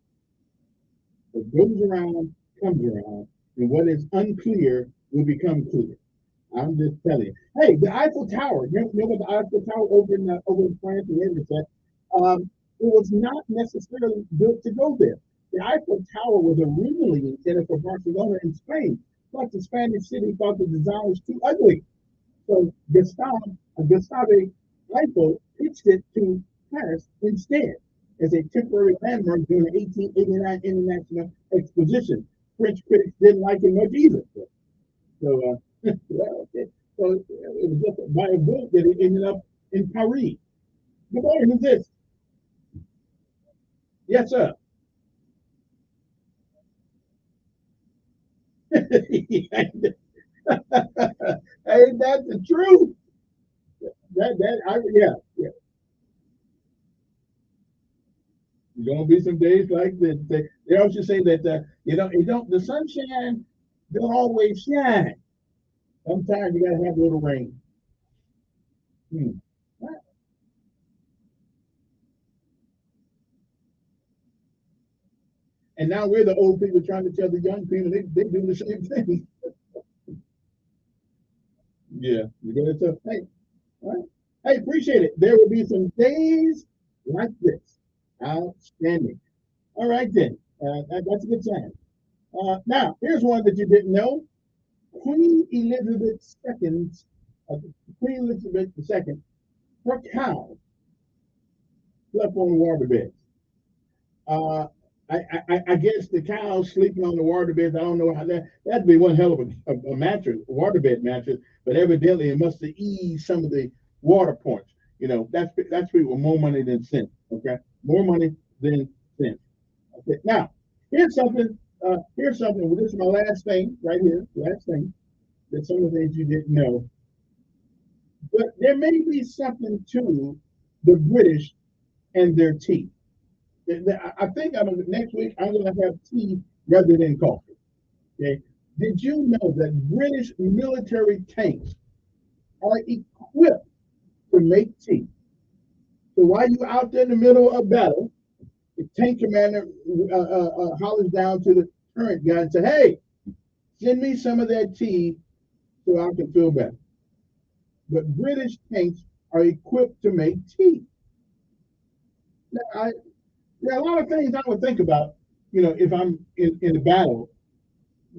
What goes around comes around, and what is unclear will become clear. I'm just telling you. Hey, the Eiffel Tower. You know what the Eiffel Tower over in France and everything? It was not necessarily built to go there. The Eiffel Tower was originally intended for Barcelona in Spain, but the Spanish city thought the design was too ugly. So Gustave Eiffel pitched it to Paris instead as a temporary landmark during the 1889 International Exposition. French critics didn't like it much either. So, well, okay. So it was just by a vote that it ended up in Paris. Good morning, who's this? Yes, sir. Ain't that the truth? Yeah. There's gonna be some days like this. They also say that the sunshine don't always shine. Sometimes you gotta have a little rain. Hmm. And now we're the old people trying to tell the young people they do the same thing. Yeah, you get it. So, hey, all right. Hey, appreciate it. There will be some days like this. Outstanding. All right then. That's a good sign. Now, here's one that you didn't know. Queen Elizabeth II, uh, Queen Elizabeth II, her cow slept on the waterbed. Uh, I guess the cows sleeping on the waterbed. I don't know how that'd be one hell of a mattress, a waterbed mattress. But evidently, it must have eased some of the water points. That's people more money than sense. Okay, more money than sense. Okay, now here's something. Here's something. Well, this is my last thing right here. Last thing. That some of the things you didn't know. But there may be something to the British and their tea. I think next week I'm going to have tea rather than coffee. Okay. Did you know that British military tanks are equipped to make tea? So while you're out there in the middle of battle, the tank commander hollers down to the current guy and says, "Hey, send me some of that tea so I can feel better." But British tanks are equipped to make tea. Now, there are a lot of things I would think about, if I'm in a battle,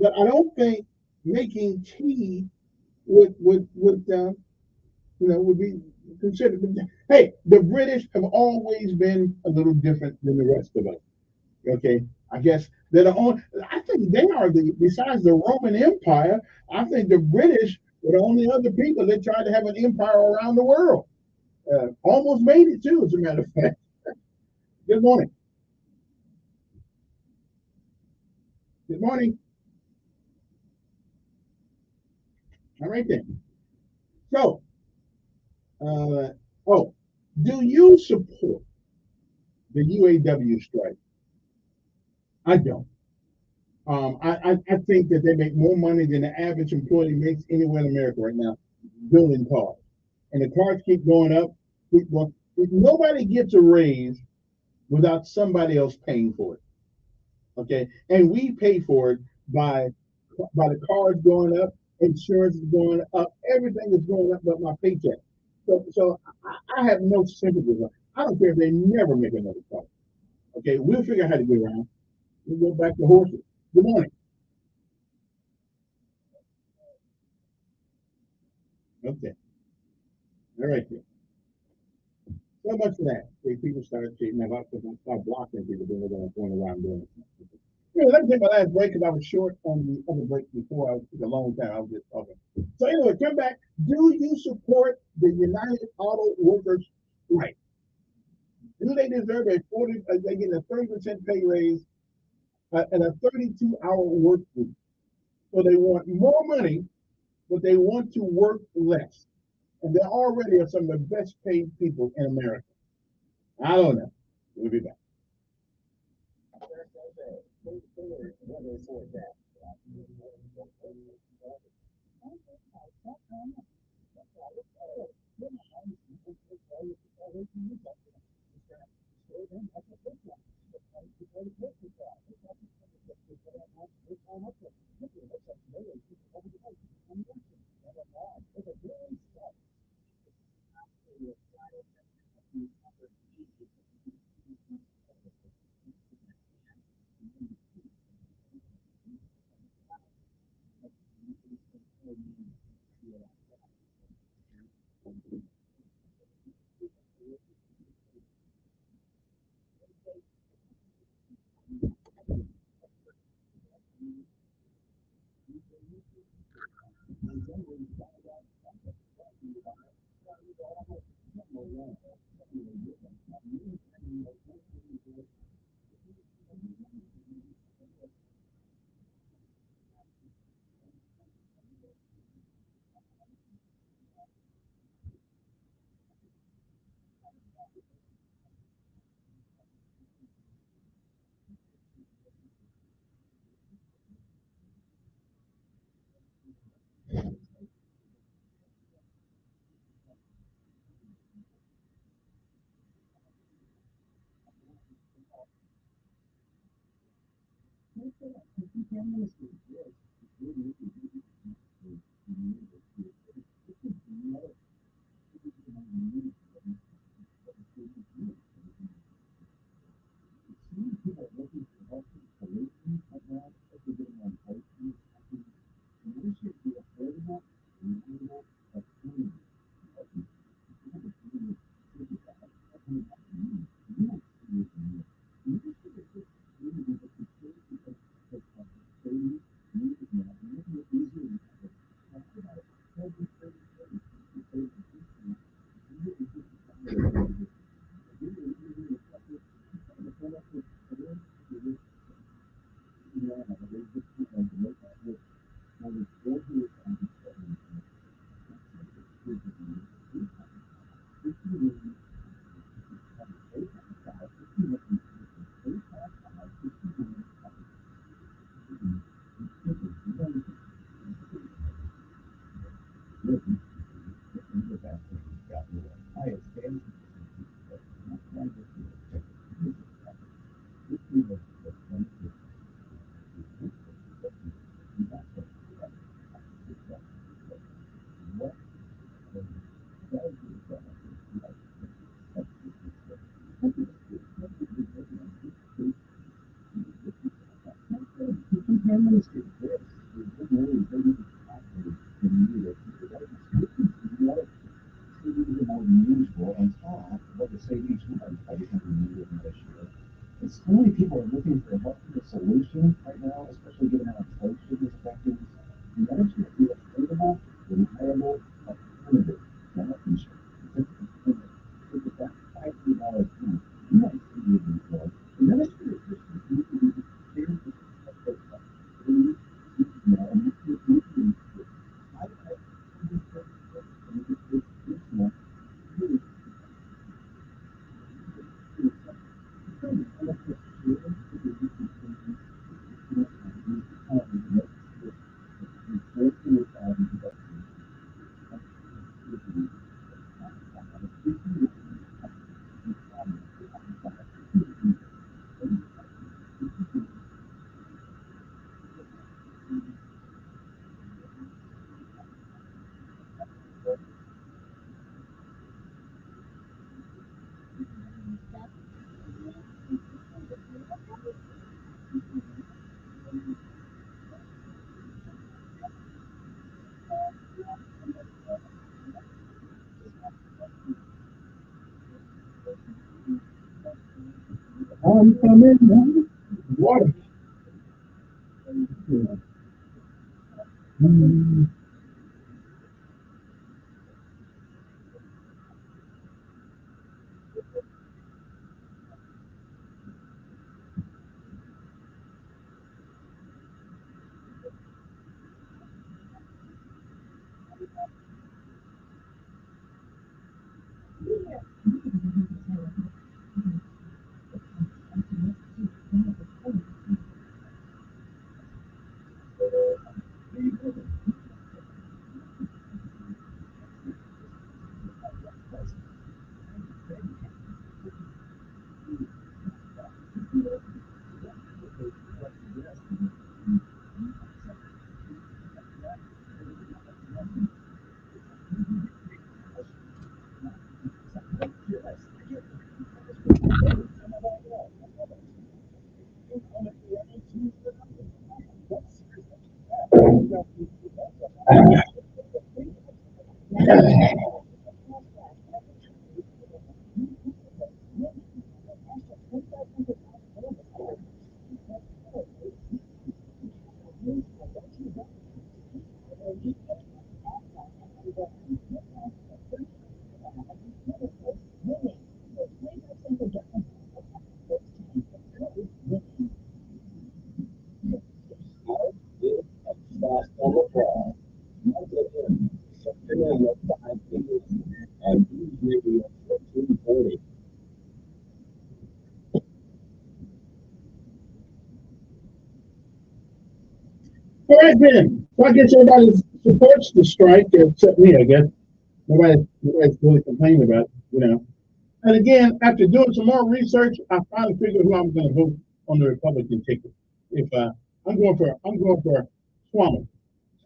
but I don't think making tea would be considered. Hey, the British have always been a little different than the rest of us. Okay, I guess they're the only. I think they are besides the Roman Empire. I think the British were the only other people that tried to have an empire around the world. Almost made it too, as a matter of fact. Good morning. Good morning. All right then. So, do you support the UAW strike? I don't. I think that they make more money than the average employee makes anywhere in America right now building cars. And the cars keep going up. Nobody gets a raise without somebody else paying for it. Okay. And we pay for it by the cars going up, insurance is going up, everything is going up but my paycheck. So I have no sympathy with them. I don't care if they never make another car. Okay, we'll figure out how to get around. We'll go back to horses. Good morning. Okay. All right. So much for that. If people start cheating, if I start blocking people, then they're going to wonder why I'm doing it. Let me take my last break because I was short on the other break before. I took a long time. I was just talking. So anyway, come back. Do you support the United Auto Workers strike? Do they deserve a 40? They get a 30% pay raise and a 32-hour work week. So they want more money, but they want to work less. And they already are some of the best paid people in America. I don't know. We'll be back. So many people are looking for a healthcare solution right now, especially given how inflation is affecting medicine. Be affordable, reliable alternative to health insurance. It's about $500 plan. You might see it before. The Medicare assistance need to be shared with healthcare costs. I'm coming down. Water. All right, then. So I guess everybody supports the strike, except me, I guess. Nobody's really complaining about it, you know. And again, after doing some more research, I finally figured who I'm going to vote on the Republican ticket. If I'm going for Swami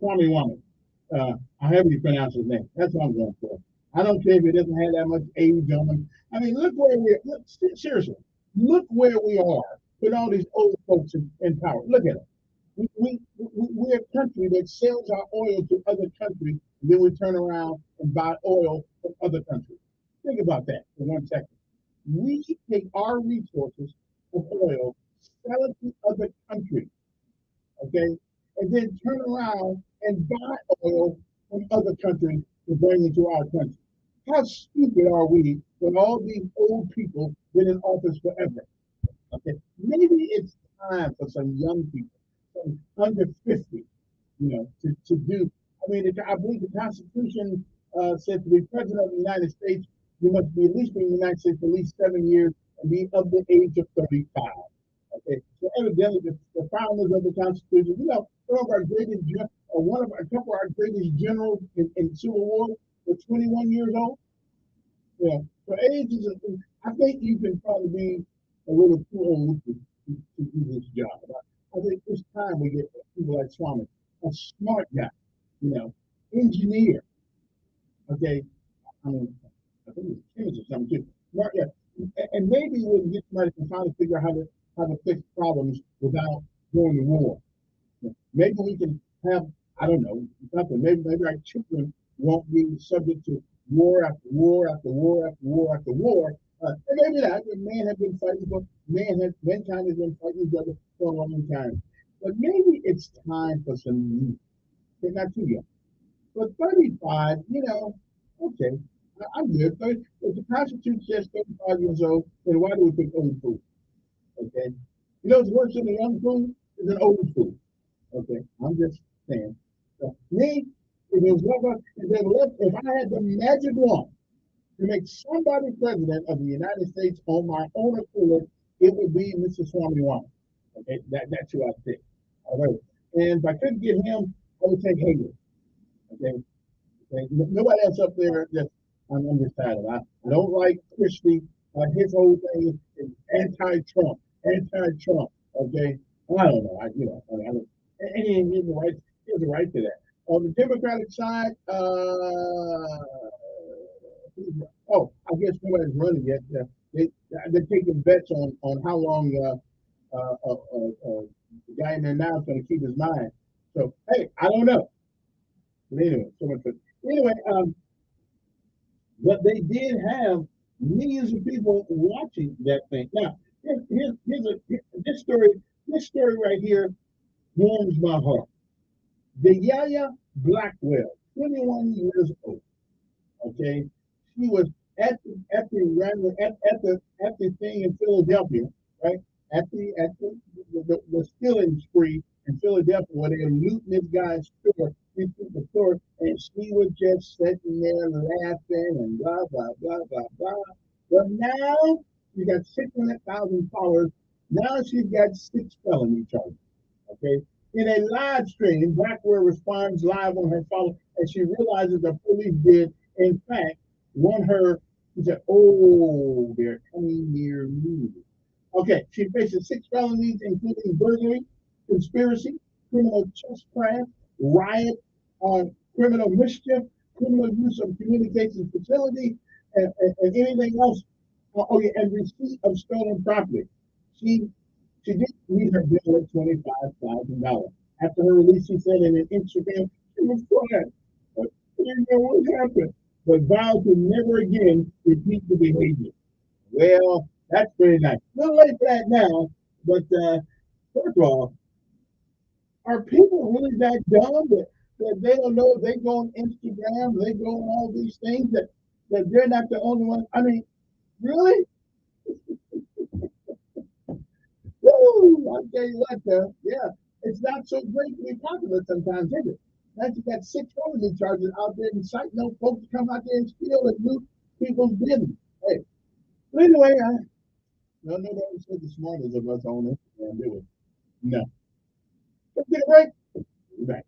Wami. However you pronounce his name. That's what I'm going for. I don't care if it doesn't have that much age on him. I mean, seriously, look where we are with all these old folks in power. Look at it. We're a country that sells our oil to other countries, and then we turn around and buy oil from other countries. Think about that for 1 second. We take our resources of oil, sell it to other countries, okay, and then turn around and buy oil from other countries to bring into our country. How stupid are we when all these old people been in office forever? Okay, maybe it's time for some young people, some under 50, to do. I mean, I believe the Constitution said to be president of the United States, you must be at least in the United States for at least 7 years and be of the age of 35. Okay, so evidently the founders of the Constitution, some of our greatest, a couple of our greatest generals in Civil War were 21 years old. Yeah, so age is I think you can probably be a little too old to do this job. I think it's time we get people like Swami, a smart guy, engineer. Okay, I mean, I think it's chemist or something too. Smart, yeah. And maybe we can get somebody to finally figure out how to fix problems without going to war. Maybe we can have, I don't know, something. Maybe our children won't be subject to war after war after war after war after war. And maybe that mankind has been fighting each other for a long time. But maybe it's time for some youth. They're not too young. But 35, okay, I'm good. If the Constitution says 35 years old, then why do we pick old food? Okay? What's worse than a young fool is an old fool. Okay? I'm just saying. So me, if I had the magic wand to make somebody president of the United States on my own accord, it would be Mr. Swami Wami. Okay? That's who I'd pick. All right. And if I couldn't get him, I would take Hager. Okay? Nobody else up there that I'm undecided. I don't like Christie. His whole thing is anti-Trump. Okay, I don't know. he has a right to that. On the Democratic side, I guess nobody's running yet. They're taking bets on how long the guy in there now is going to keep his mind. So hey, I don't know. But anyway, so much. Anyway, but they did have millions of people watching that thing. Now, this story right here warms my heart. The Yaya Blackwell, 21 years old. Okay, she was at the thing in Philadelphia, right? At the stealing spree in Philadelphia, where they were looting this guy's store, the store, and she was just sitting there laughing and blah blah blah blah blah. But now she got 600,000 followers. Now she's got 6 felony charges. Okay. In a live stream, Blackwell responds live on her follow, and she realizes the police did, in fact, want her. She said, "Oh, they're coming near me." Okay, she faces 6 felonies, including burglary, conspiracy, criminal trespass, riot, criminal mischief, criminal use of communications facility, and anything else. And receipt of stolen property. She did meet her bill at $25,000. After her release, she said in an Instagram, she was crying. She didn't know what happened, but vowed to never again repeat the behavior. Well, that's pretty nice. A little late for that now, but first of all, are people really that dumb that they don't know if they go on Instagram, they go on all these things that they're not the only one? I mean, really? Woo! I'll tell you what, though. Yeah, it's not so great to be popular sometimes, is it? Now you got 6 felony charges out there inciting no folks to come out there and steal and loot people's business. Hey, but anyway, nobody said the smartest of us on Instagram, do we? No. Let's get a break. Be back.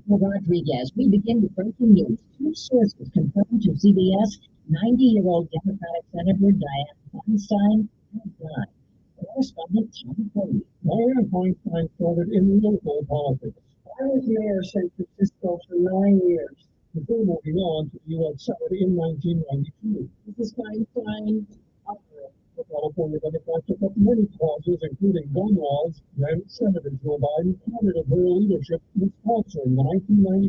Rodriguez. We begin with breaking news. 2 sources confirmed to CBS 90-year-old Democratic Senator Dianne Feinstein has died. Correspondent Tom Cody. Dianne Feinstein started in local politics. I was mayor of San Francisco for 9 years, before moving on to the U.S. Senate in 1992. Mrs. Feinstein, the California Democrats took up many causes, including gun laws, then Senator Joe Biden credited her leadership with sponsoring the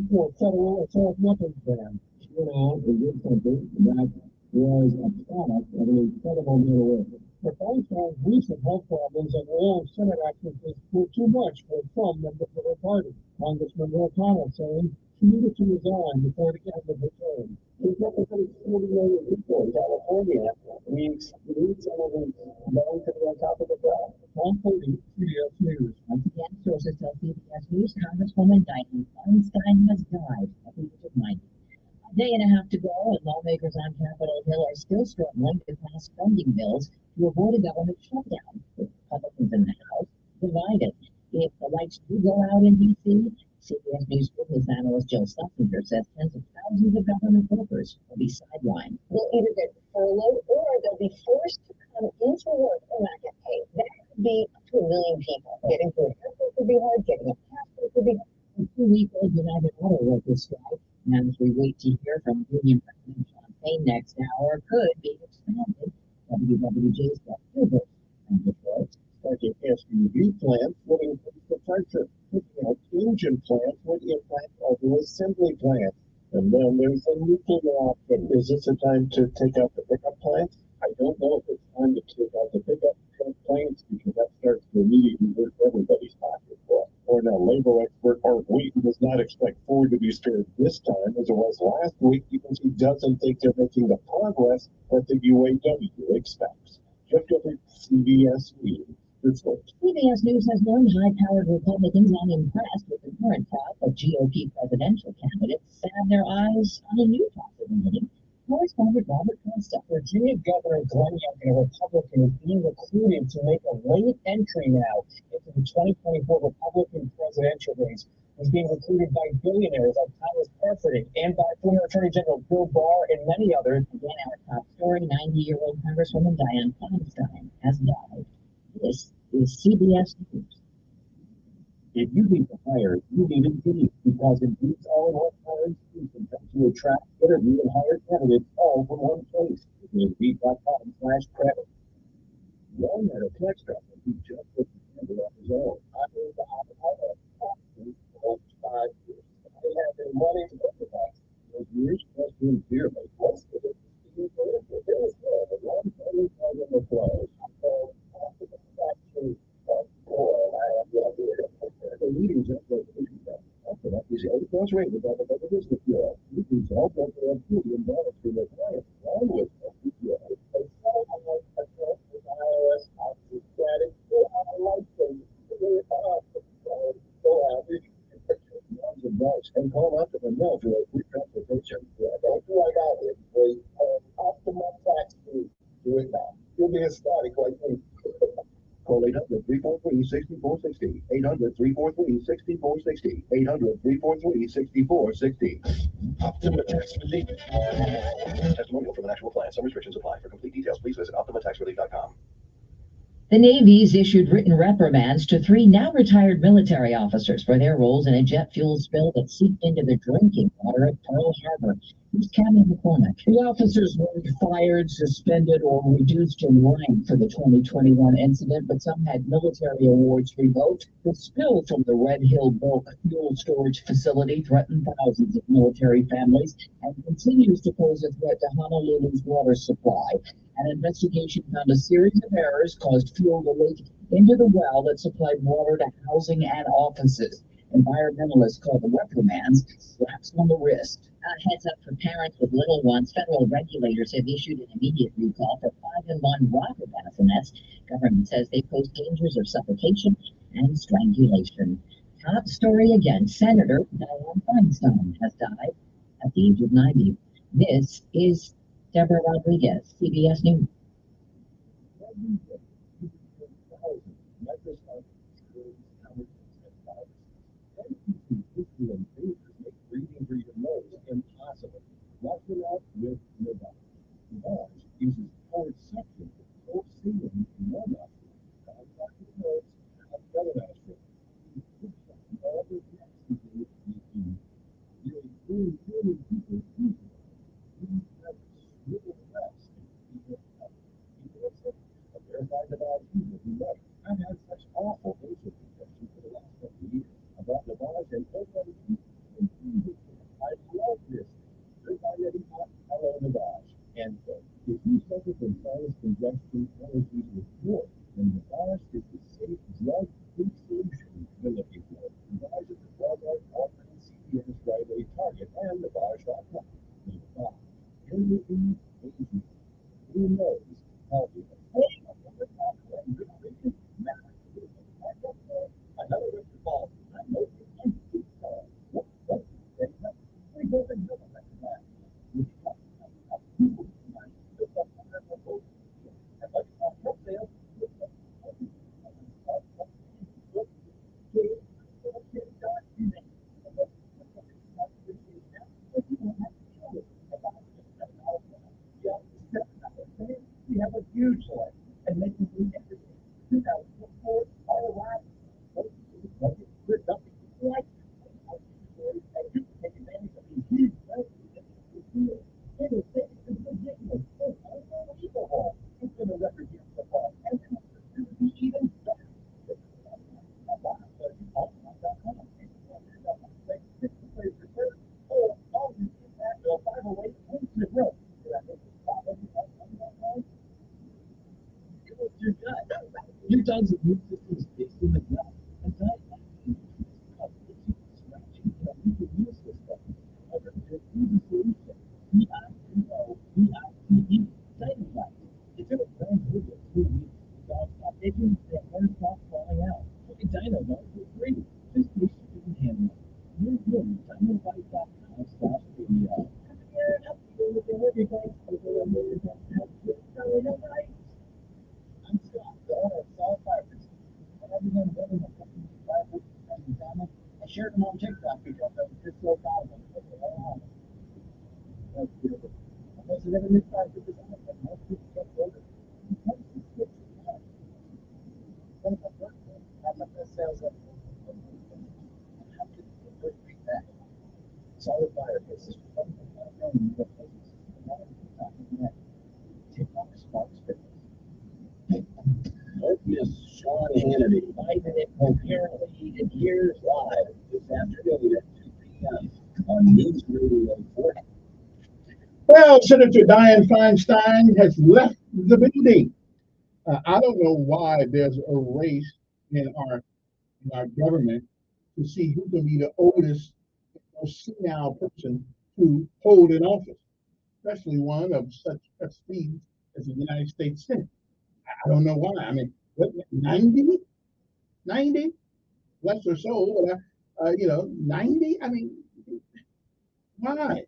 1994 federal assault weapons ban. She went on to did something that was a product of an incredible middle way. But Feinstein's recent health problems and long Senate absences were too much for some members of her party. Congressman O'Connell saying she needed to resign before the end of her term. He represents 40 million people in California. We need some of them going to be on top of the crowd. Tom Cody, CBS News. Once again, sources tell CBS News Congresswoman Dianne Feinstein has died at the age of 90. A day and a half to go, and lawmakers on Capitol Hill are still struggling to pass spending bills to avoid a government shutdown, with Republicans in the House divided. If the lights do go out in D.C., CBS News business analyst Jill Schlesinger says tens of thousands of government workers will be sidelined. They'll either get furloughed or they'll be forced to come into work and not get paid. That could be up to 1 million people. Getting to an airport could be hard, getting a passport could be hard. The 2-week-old United Auto Workers strike, and as we wait to hear from Union President Sean Payne next hour, could be expanded. WWJ's Jeff Gilbert and reports. Starting SUV plants would increase the pressure. Picking out engine plants would impact other assembly plants. And then there's the nuclear option. Is this a time to take out the pickup plants? I don't know if it's time to take out the pickup truck plants because that starts to immediately hurt everybody's pocketbook. Or now, labor expert Art Wheaton does not expect Ford to be spared this time as it was last week because he doesn't think they're making the progress that the UAW expects. Jeff Gilbert, CBS News. CBS News has learned high-powered Republicans unimpressed with the current crop of GOP presidential candidates have their eyes on a new possibility. Correspondent Robert Costa. Virginia Governor Glenn Youngkin, a Republican, is being recruited to make a late entry now into the 2024 Republican presidential race. He's being recruited by billionaires like Thomas Jefferson and by former Attorney General Bill Barr and many others. Again, our top story, 90-year-old Congresswoman Dianne Feinstein has died. This is CBS News. If you need to hire, you need Indeed because Indeed's all-in-one hiring solution helps you attract, interview, and hire candidates all from one place. Indeed.com/credit. One had a flex job and he just put the candidate off his own. I mean, the hospital for 5 years. They had their money to go to that. Those years just been dearly. Most of it is being good. It was good. The one thing in the clothes. The leaders of the after that is 8 rated by the Better Business Bureau. You can help them to have beauty and balance for their clients. Along with the Bureau, they sell with iOS, static, license, so happy. And call up to them now for a free transportation. Don't do like I did. Optima Tax Fee. Do it now. You'll be ecstatic like me. Call 800-343-6460. 800-343-6460. 800-343-6460. Optima Tax Relief. Testimonial from an actual client. Some restrictions apply. For complete details, please visit OptimaTaxRelief.com. The Navy's issued written reprimands to 3 now-retired military officers for their roles in a jet fuel spill that seeped into the drinking water at Pearl Harbor. Here's Kevin Elkins. The officers were fired, suspended, or reduced in rank for the 2021 incident, but some had military awards revoked. The spill from the Red Hill bulk fuel storage facility threatened thousands of military families and continues to pose a threat to Honolulu's water supply. An investigation found a series of errors caused fuel to leak into the well that supplied water to housing and offices. Environmentalists call the reprimands slaps on the wrist. A heads up for parents with little ones. Federal regulators have issued an immediate recall for 5-in-1 rocket bassinets. Government says they pose dangers of suffocation and strangulation. Top story again. Senator Dianne Feinstein has died at the age of 90. This is Deborah Rodriguez, CBS News. Breathing through your nose impossible. Wash it out with Navage. Navage uses powered suction to pull sealing in one nostril, contact the nose, out the other nostril. All the reactions in which we do. Really people use it. We have swivel rest and keep it up. Keep it up. A verified Navage user who knows. I've had such awful nasal infection for the last couple of years. I bought Navage and everybody I love this. Drink already hot, hello Navage. And if you suffer from sinus congestion, allergies, or flu, then Navage is the safe drug-free solution you're looking for. Navage is the Walmart, Walgreens, CVS, Rite Aid, Target, and Navage.com. Navage. Everything easy. Who knows? Healthy. Another Richard Ball. I know you can do what? huge delay and making me everything. 2004, all right. Like, and you can take advantage of these huge deals. It is ridiculous. It's unbelievable. It's been a record year so far, and it's going to be even better. Your dog's immune system is based in the gut, and diet you can use this stuff. There's easy solution. DITE, Dynamite. It's in a brand new with 2 weeks. Dogs stop itching, their hair stops falling out. Look at Dino Dog for free. Just push the handle. You're good. Dynamite.com/video. Help you with your heavy bites. I'm Scott, the owner of Solid Fibers. I began building a company with fibers and pajamas. I shared them on TikTok because I was just so proud of them. That's beautiful. I most never missed 5 pajamas, but most people get older. Most people get tired. One of my birthday, I had my best sales ever. How could you really beat that? Solid Fire is just one of my known new business. Now I'm talking about TikTok Sparks Fitness. Don't miss Sean Hannity, 5-minute apparently in Years Live this afternoon at 2 p.m. on News Radio 40. Well, Senator Dianne Feinstein has left the building. I don't know why there's a race in our government to see who can be the oldest, most senile person to hold an office, especially one of such prestige as the United States Senate. I don't know why. I mean, what, 90? 90? Less or so, but 90? I mean, why? I mean,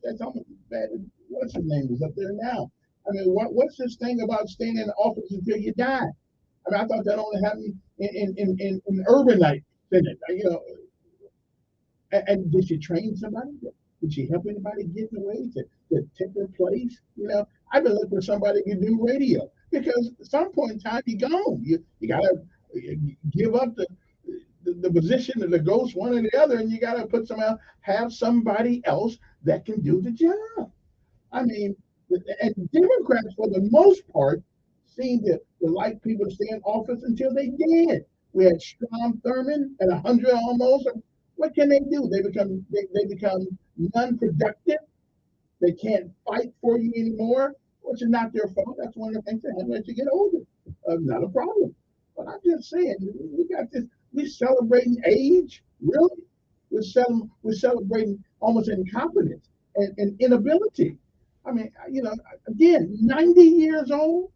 that's almost as bad as what's his name is up there now. I mean, what's this thing about staying in office until you die? I mean, I thought that only happened in urbanite Senate. And did she train somebody? Did she help anybody get away to take their place? I've been looking for somebody who can do radio because at some point in time you're gone. You gotta give up the position of the ghost, one or the other, and you gotta have somebody else that can do the job. I mean, and Democrats for the most part seem to like people to stay in office until they did. We had Strom Thurmond at 100 almost. What can they do? They become non-productive. They can't fight for you anymore, which is not their fault. That's one of the things that happen as you get older. Not a problem. But I'm just saying, we got this. We're celebrating age, really. We're celebrating almost incompetence and inability. I mean, again, 90 years old.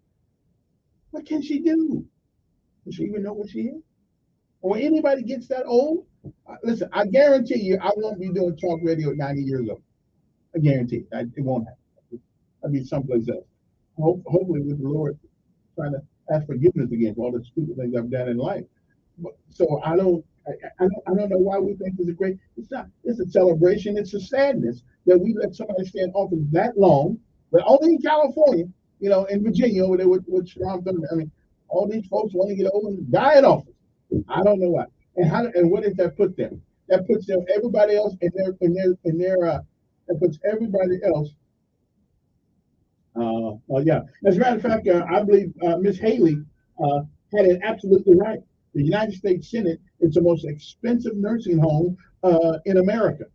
What can she do? Does she even know what she is? Or when anybody gets that old, listen, I guarantee you, I won't be doing talk radio at 90 years old. I guarantee it won't happen. I'll be someplace else. Hopefully, with the Lord trying to ask forgiveness again for all the stupid things I've done in life. So I don't know why we think it's a great. It's not. It's a celebration. It's a sadness that we let somebody stay in office that long, but only in California, in Virginia over there with Strom Thurmond. I mean, all these folks want to get over and die in office. I don't know why. And what does that put them? That puts them everybody else in their that puts everybody else. Yeah. As a matter of fact, I believe Miss Haley had it absolutely right. The United States Senate is the most expensive nursing home in America.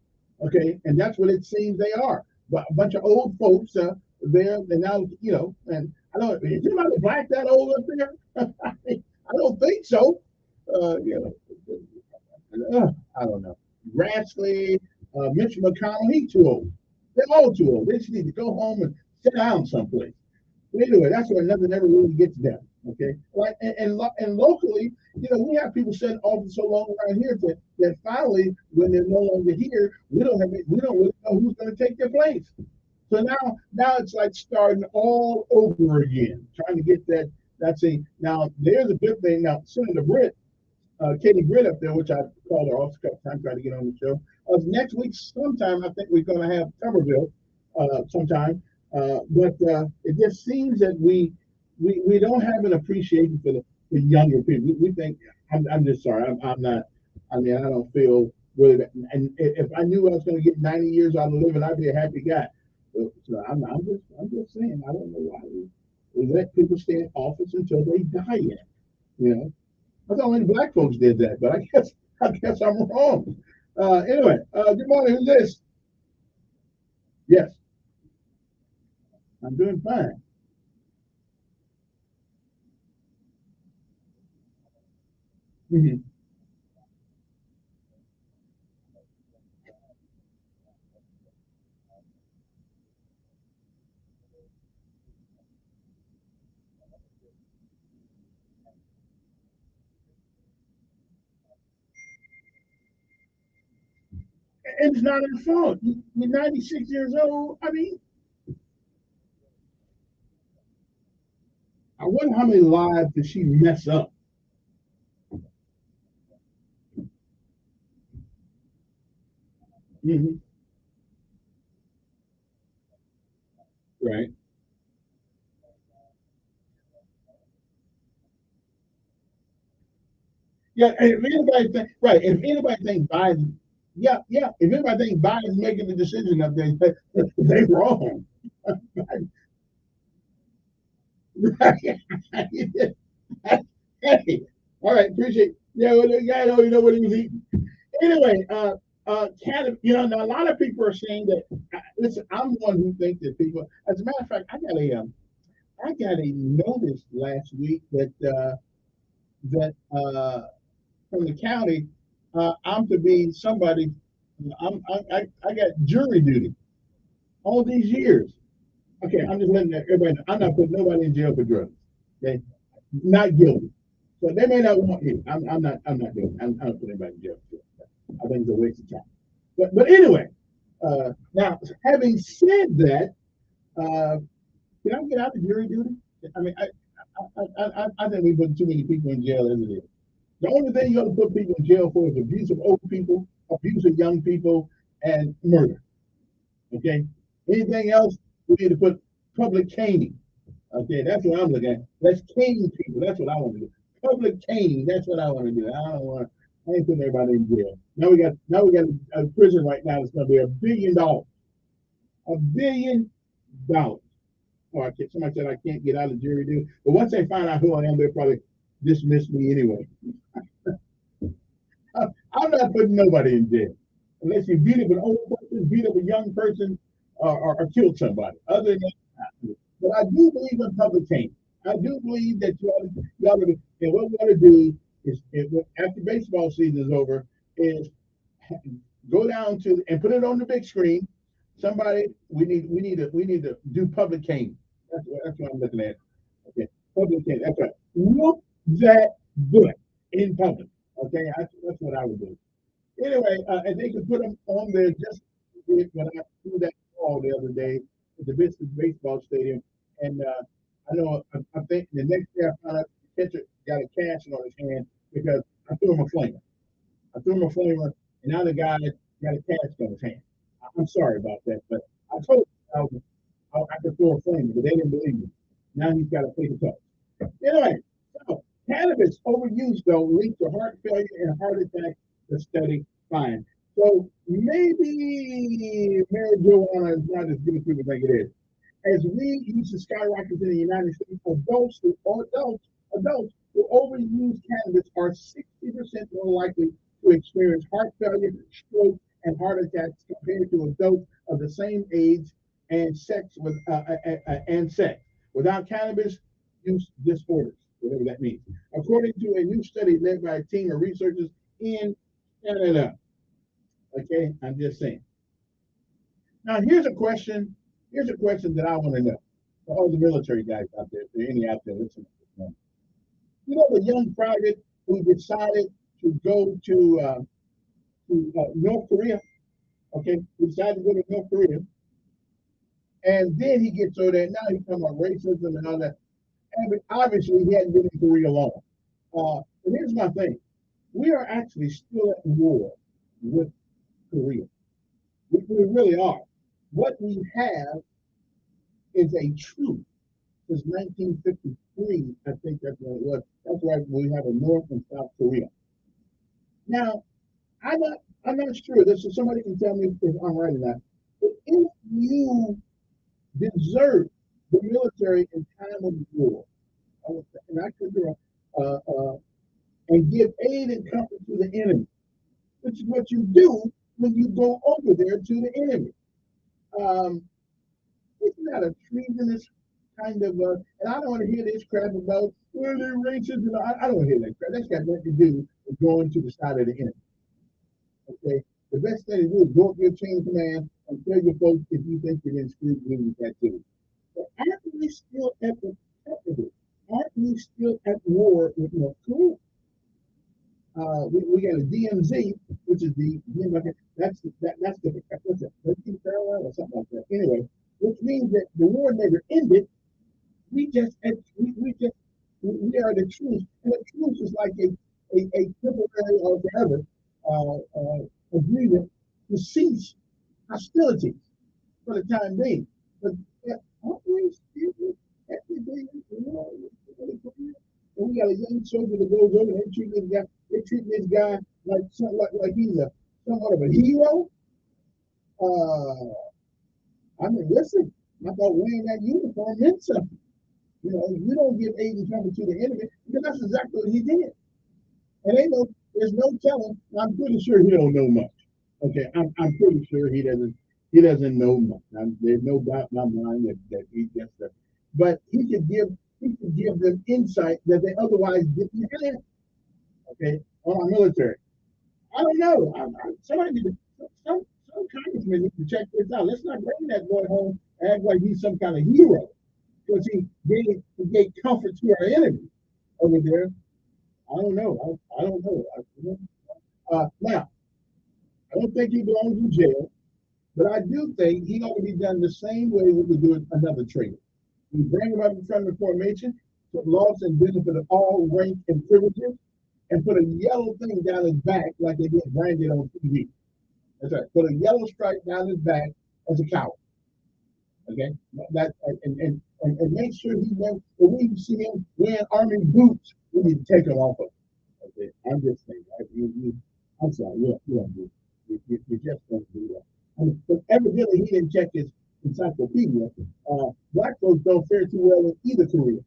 Okay, and that's what it seems they are. But a bunch of old folks there, and now and I don't. Is anybody black that old up there? I don't think so. I don't know. Grassley, Mitch McConnell, he's too old. They're all too old. They just need to go home and sit down someplace. But anyway, that's where nothing ever really gets done. Okay, like and locally, we have people sitting office so long around here that finally, when they're no longer here, we don't really know who's going to take their place. So now it's like starting all over again, trying to get that. Now there's a good thing. Now Senator Britt, Katie Britt up there, which I called her off a couple times, trying to get on the show. Next week sometime, I think we're going to have Tuberville sometime. But it just seems that we don't have an appreciation for the younger people. We think I'm just sorry. I'm not. I mean, I don't feel really. And if I knew I was going to get 90 years out of living, I'd be a happy guy. So I'm just saying. I don't know why we let people stay in office until they die. Yet, you know. I thought only black folks did that, but I guess I'm wrong. Anyway, good morning. Who's this? Yes, I'm doing fine. Mhm. It's not her fault. You're 96 years old. I mean, I wonder how many lives did she mess up? Hmm. Right. Yeah. And if anybody think right, if anybody thinks Biden, yeah, yeah. If anybody thinks Biden's making the decision of this, they wrong. Right. Hey, all right. Appreciate. Yeah, well, the guy don't even know what he was eating. Anyway, now a lot of people are saying that. Listen, I'm one who thinks that people. As a matter of fact, I got a notice last week that from the county, I'm to be somebody. I got jury duty all these years. Okay, I'm just letting everybody know. I'm not putting nobody in jail for drugs. Okay, not guilty. So they may not want me. I'm not. I'm not doing. I'm not putting anybody in jail for drugs. I think it's a waste of time. But anyway, now having said that, uh, can I get out of jury duty? I mean, I think we put too many people in jail as it is. The only thing you ought to put people in jail for is abuse of old people, abuse of young people, and murder. Okay? Anything else, we need to put public caning. Okay, that's what I'm looking at. Let's cane people. That's what I want to do. Public caning. That's what I want to do. I don't want. I ain't putting everybody in jail. Now we got a prison right now that's going to be $1 billion. $1 billion. Oh, somebody said I can't get out of jury duty. But once they find out who I am, they'll probably dismiss me anyway. I'm not putting nobody in jail unless you beat up an old person, beat up a young person, or killed somebody. Other than that, but I do believe in public caning. I do believe that you ought to, and what we ought to do is, after baseball season is over, is go down to and put it on the big screen. Somebody, we need to do public caning. That's what I'm looking at. Okay, public caning. That's right. Whoop that butt in public. Okay, that's what I would do. Anyway, and they could put them on there just when I threw that ball the other day at the Biscuit Baseball Stadium. And I know, I think the next day I found out the catcher got a cash on his hand because I threw him a flamer. I threw him a flamer, and now the guy got a cash on his hand. I'm sorry about that, but I told him I could throw a flamer, but they didn't believe me. Now he's got to pay the toll. Anyway, so cannabis overuse though linked to heart failure and heart attack. The study find. So maybe marijuana is not as good as people think it is. As weed use skyrockets in the United States, adults who overuse cannabis are 60% more likely to experience heart failure, stroke, and heart attacks compared to adults of the same age and sex without cannabis use disorders, whatever that means. According to a new study led by a team of researchers in Canada. Okay, I'm just saying. Now here's a question. Here's a question that I want to know for all the military guys out there, if there are any out there listening. You know the young private who decided to go to North Korea. Okay, he decided to go to North Korea, and then he gets over there. Now he's talking about racism and all that. And obviously, he hadn't been in Korea long. But here's my thing: we are actually still at war with Korea. We really are. What we have is a truce. since 1953. I think that's what it was. That's why we have a North and South Korea. Now, I'm not sure. This is somebody can tell me if I'm right or not. But if you desert the military in time of war, and I could be wrong, and give aid and comfort to the enemy, which is what you do when you go over there to the enemy. Um, isn't that a treasonous kind of? And I don't want to hear this crap about well, they're racist. I don't want to hear that crap. That's got nothing to do with going to the side of the enemy. Okay, the best thing to do is go up your chain of command and tell your folks if you think you're in screw with that too. But aren't we still at the top of it? Aren't we still at war with North Korea? We got a DMZ, which is that's what's that, 13th parallel or something like that. Anyway, which means that the war never ended. We just we are the truth, and the truth is like a temporary or forever agreement to cease hostilities for the time being. But aren't we still at the war with Korea? And we got a young soldier that goes over and they treat this guy like he's somewhat of a hero. I mean, listen, I thought wearing that uniform meant something. You know, you don't give aid and comfort to the enemy because that's exactly what he did. And there's no telling. I'm pretty sure he don't know much. Okay, I'm pretty sure he doesn't know much. There's no doubt in my mind that he gets that. But he could give them insight that they otherwise didn't have. Okay, on our military. I don't know. Some congressman need to check this out. Let's not bring that boy home and act like he's some kind of hero because he gave comfort to our enemy over there. I don't know. I don't know. Now, I don't think he belongs in jail, but I do think he ought to be done the same way we would do another traitor. We bring him up in front of the formation, put loss and benefit of all rank and privileges, and put a yellow thing down his back like they get branded on TV. That's right. Put a yellow stripe down his back as a coward. Okay, and make sure he knows when we see him wearing army boots, we need to take them off of him. Okay, I'm just saying. I'm sorry, you just don't do that. But evidently he didn't check his encyclopedia. Black folks don't fare too well in either Korea.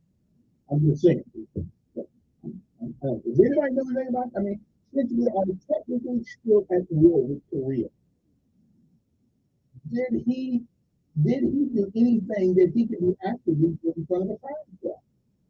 I'm just saying. Does anybody know anything about? I mean, since we are technically still at war with Korea, did he do anything that he could do actively in front of a firing squad?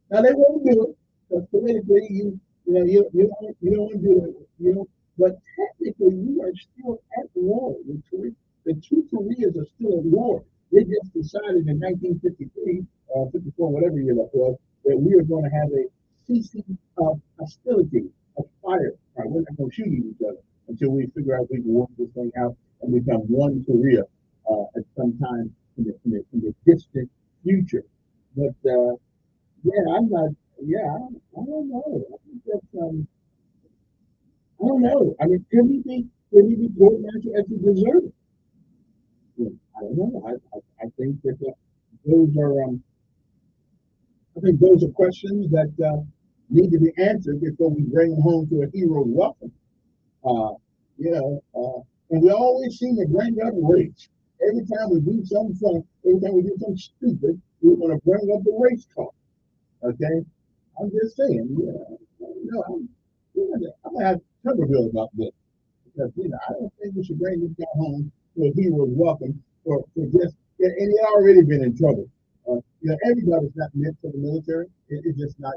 Now they won't do it because politically, you don't want to do it. But technically, we are still at war with Korea. The two Koreas are still at war. They just decided in 1953, 54, whatever year that was, that we are going to have a ceasing of hostility, of fire. Right, we're not going to shoot each other until we figure out if we can work this thing out and become one Korea at some time in the distant future. But yeah, I'm not. Yeah, I don't know. I think that's I don't know. I mean, could he be court martial as a deserter? I don't know. I think that those are I think those are questions that need to be answered before we bring them home to a hero welcome. And we always seem to bring up race. Every time we do something fun, every time we do something stupid, we want to bring up the race card. Okay? I'm just saying, I'm gonna have Tuberville about this. Because I don't think we should bring this guy home to a hero's welcome for just and he already been in trouble. Everybody's not meant for the military. It's just not.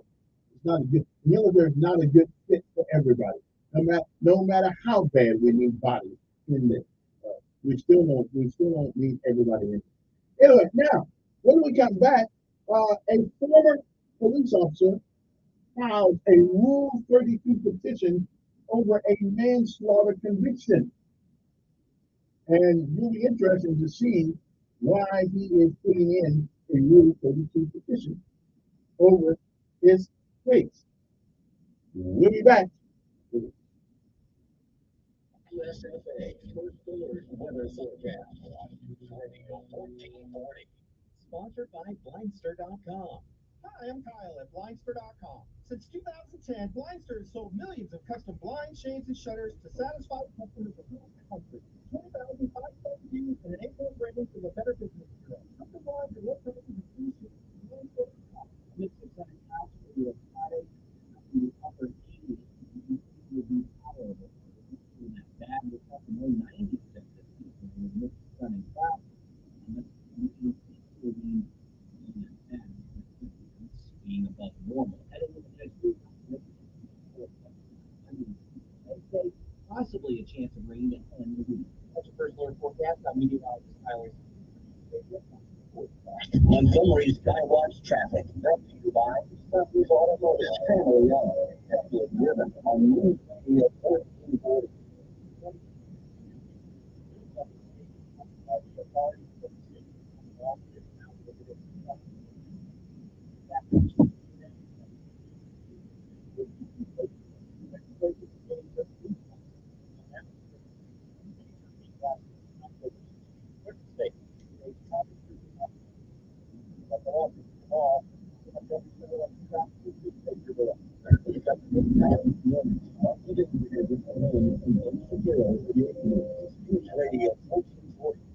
It's not a good. The military is not a good fit for everybody. No matter how bad we need bodies in there, we still don't need everybody in there. Anyway, now when we come back, a former police officer filed a Rule 32 petition over a manslaughter conviction. And it will be interesting to see why he is putting in a Rule 32 petition over his case. We'll be back. USFA First Alert Weather Forecast. Radio 1440. sponsored by Blindster.com. Hi, I'm Kyle at Blindster.com. Since 2010, Blindster has sold millions of custom blinds, shades, and shutters to satisfy customers across the country. 20,000 5-star reviews and an A4 rating from a Better Business Bureau. Custom blinds are low prices and free shipping. Blindster.com. Mid-600 pounds for your Friday. You offer 80. You will be tolerable. Bad with something more 90 cents. Mid-600 pounds. Being above normal. Heading into next week, possibly a chance of rain and the week. That's your first alert forecast. I'm meteorologist Tyler. Montgomery's Skywatch traffic brought to you by Southeast Automotive. Family owned and driven on Route 1440. Radio 1440.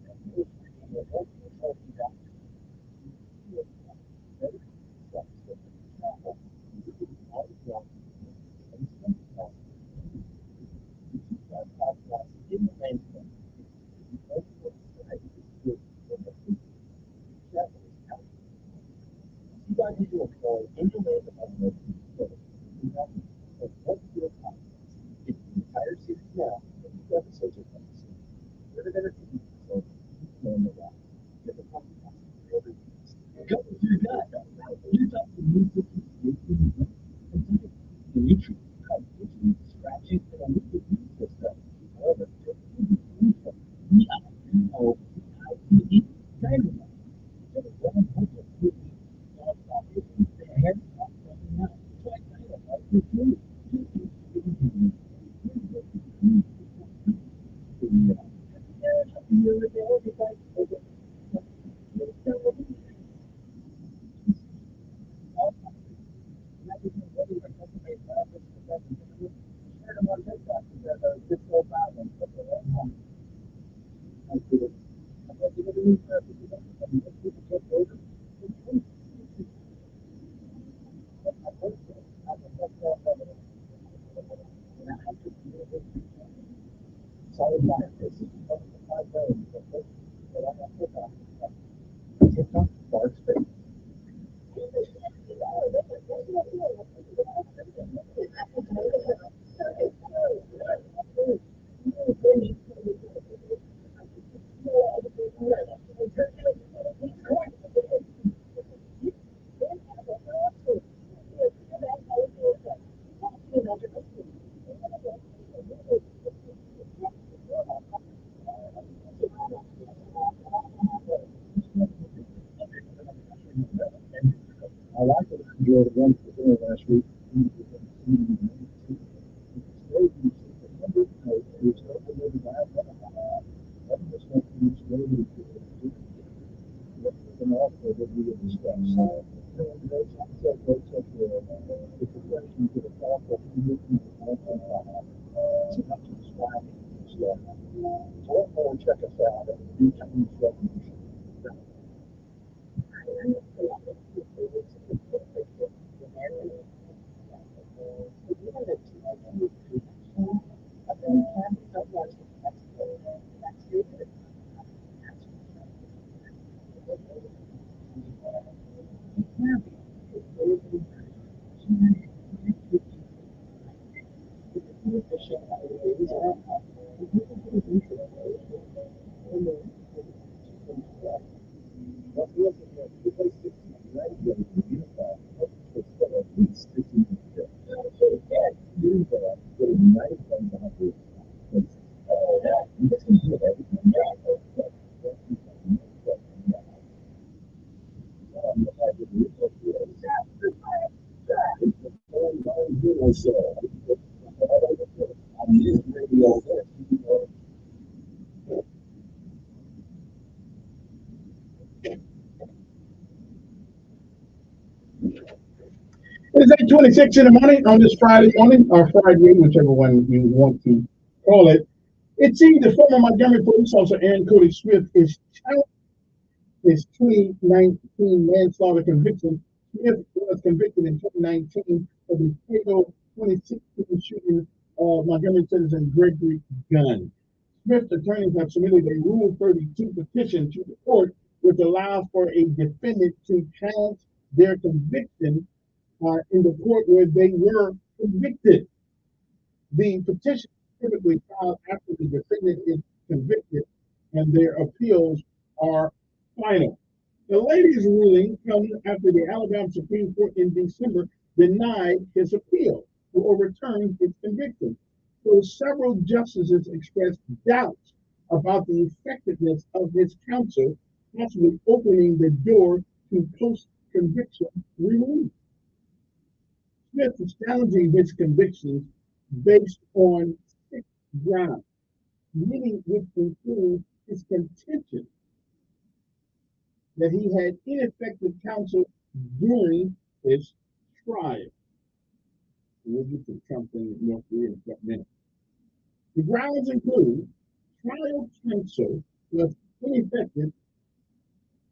I like it. I enjoyed the run for dinner last week. Check us out at UTV. is 8:26 in the morning on this Friday morning, or Friday, whichever one you want to call it. It seems the former Montgomery police officer Aaron Cody Smith is challenged his 2019 manslaughter conviction. Smith was convicted in 2019 of the fatal 2016 shooting of Montgomery citizen Gregory Gunn. Smith's attorneys have submitted a Rule 32 petition to the court, which allows for a defendant to challenge their conviction in the court where they were convicted. The petition typically filed after the defendant is convicted and their appeals are final. The latest ruling comes after the Alabama Supreme Court in December denied his appeal to overturn his conviction. So several justices expressed doubts about the effectiveness of his counsel, possibly opening the door to post-conviction relief. Smith is challenging his convictions based on 6 grounds, many which include his contention that he had ineffective counsel during his trial. We'll get to Trump in North Korea in a minute. The grounds include trial counsel was ineffective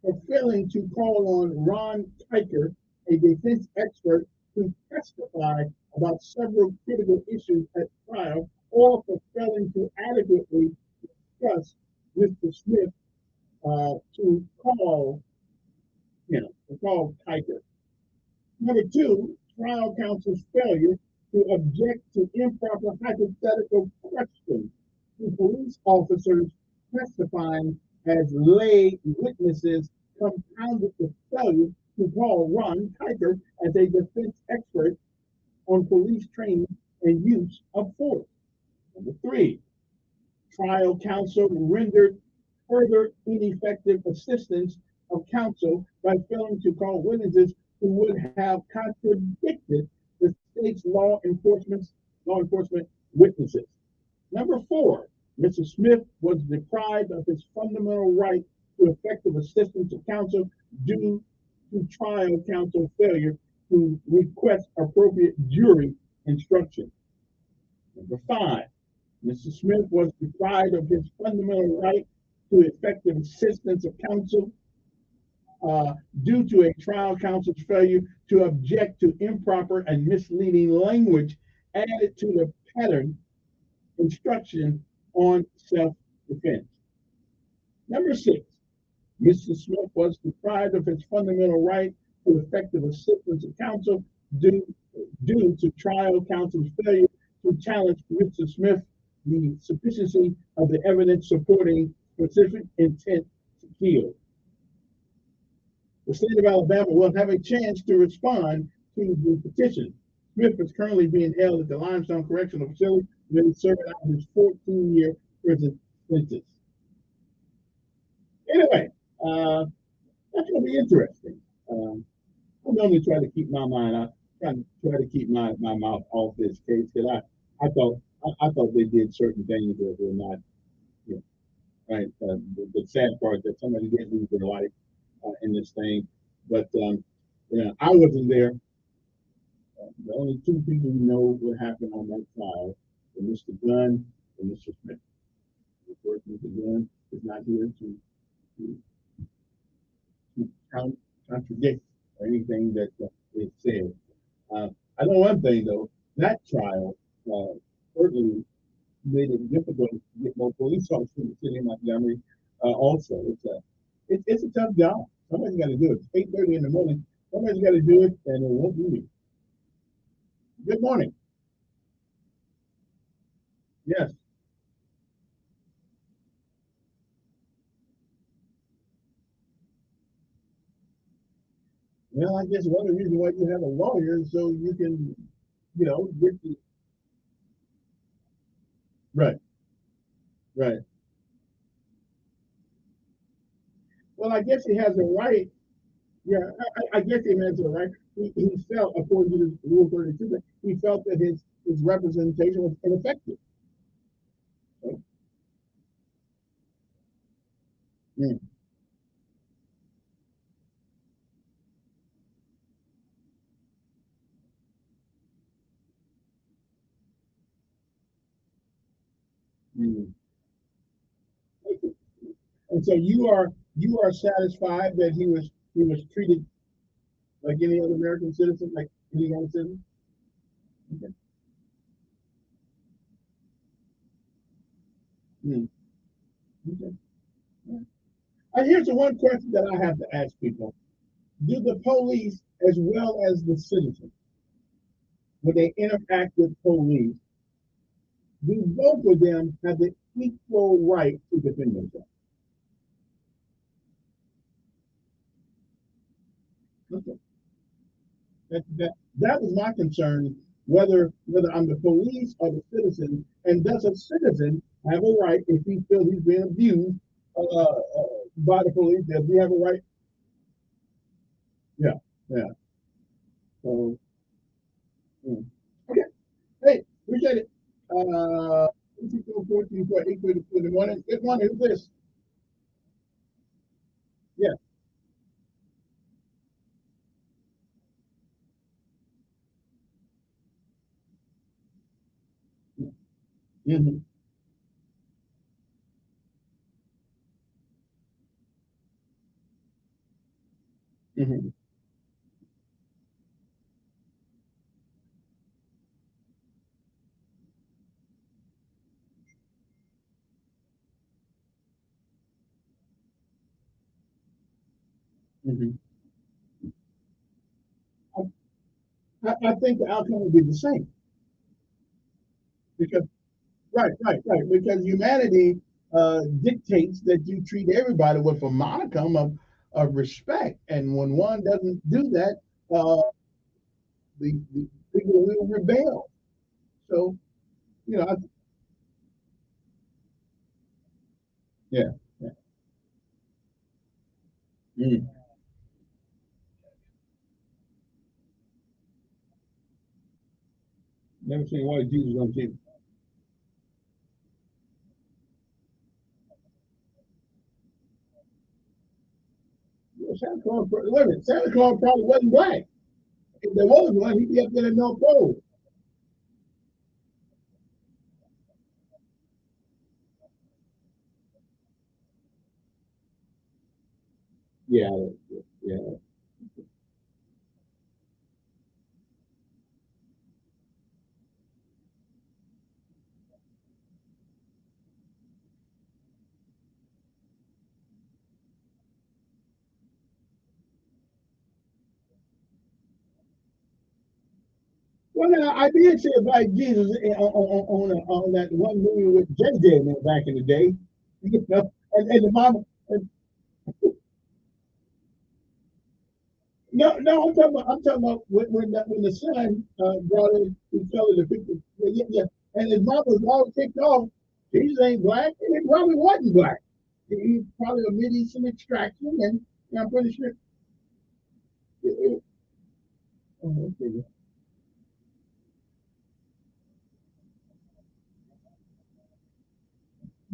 for failing to call on Ron Kiker, a defense expert, to testify about several critical issues at trial, or for failing to adequately discuss Mr. Smith to call Kiker. Number 2, trial counsel's failure to object to improper hypothetical questions to police officers testifying as lay witnesses, compounded the failure to call Ron Kiker as a defense expert on police training and use of force. Number 3, trial counsel rendered further ineffective assistance of counsel by failing to call witnesses who would have contradicted the state's law enforcement witnesses. Number 4, Mr. Smith was deprived of his fundamental right to effective assistance of counsel due to trial counsel failure to request appropriate jury instruction. Number 5, Mr. Smith was deprived of his fundamental right to effective assistance of counsel due to a trial counsel's failure to object to improper and misleading language added to the pattern instruction on self-defense. Number 6, Mr. Smith was deprived of his fundamental right to effective assistance of counsel due to trial counsel's failure to challenge Mr. Smith the sufficiency of the evidence supporting specific intent to kill. The state of Alabama will have a chance to respond to the petition. Smith is currently being held at the Limestone Correctional Facility where he's serving out his 14-year prison sentence. Anyway, that's going to be interesting. I normally try to keep my mind out, try to keep my mouth off this case because I thought they did certain things that were not, right. The sad part that somebody did lose their life in this thing, but I wasn't there. The only 2 people who know what happened on that trial were Mr. Gunn and Mr. Smith. Of course, Mr. Gunn is not here to contradict or anything that is said. I know one thing though, that trial certainly made it difficult to get more police officers in the city of Montgomery. Also, it's a tough job. Somebody's got to do it. It's 8:30 in the morning. Somebody's got to do it, and it won't be me. Good morning. Yes. Well, I guess one of the reasons why you have a lawyer is so you can, get the right. Well, I guess he has a right. Yeah, I guess he has a right. He felt, according to the Rule 32, that he felt that his representation was ineffective. So, Mm. And so you are satisfied that he was treated like any other American citizen, like any other citizen? Okay. Mm. Okay. Yeah. Here's the one question that I have to ask people. Do the police, as well as the citizens, when they interact with police, do both of them have the equal right to defend themselves? Okay. That was my concern, whether I'm the police or the citizen, and does a citizen have a right, if he feels he's being abused by the police, does he have a right? Yeah, yeah. So, mm. Okay. Hey, appreciate it. 14, 8 in the morning. Good morning. Who's this? Yeah. Mm-hmm. Mm-hmm. Mm-hmm. I think the outcome would be the same because right. Because humanity dictates that you treat everybody with a modicum of respect, and when one doesn't do that, uh, the people will rebel. So you know, yeah, yeah. Mm. Never seen white Jesus on TV. Santa Claus, wait a minute, Santa Claus probably wasn't black. If there was one, he'd be up there in no clothes. Yeah, yeah. Well, now, I did see about Jesus on that one movie with JJ in it back in the day. You know, and the mama. No, I'm talking about when the son brought in his fellow the picture. Yeah. And his mom was all kicked off. Jesus ain't black, and he probably wasn't black. He's probably a Mid Eastern extraction, and I'm pretty sure. Oh, okay.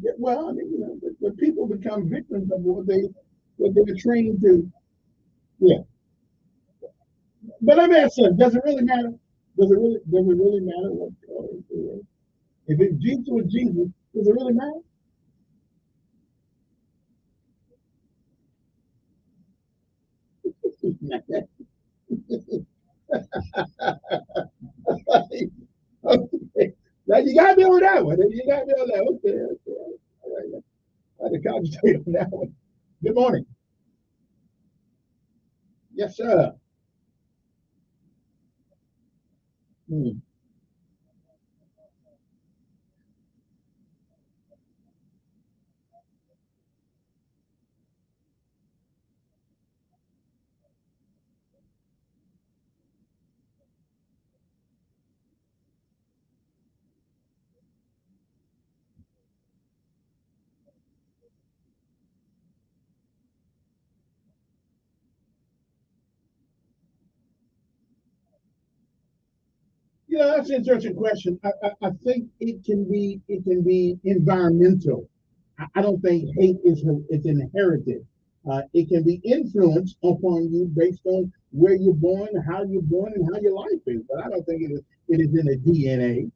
Yeah, well, I mean, but people become victims of what they're trained to. Yeah. But let me ask you, does it really matter? Does it really matter what color it is? If it's Jesus or Jesus, does it really matter? Okay. Now you got me on that one. You got me on that. Okay. All right. I had to concentrate on that one. Good morning. Yes, sir. Hmm. Yeah, that's an interesting question. I think it can be environmental. I don't think hate is inherited. It can be influenced upon you based on where you're born, how you're born, and how your life is. But I don't think it is in the DNA.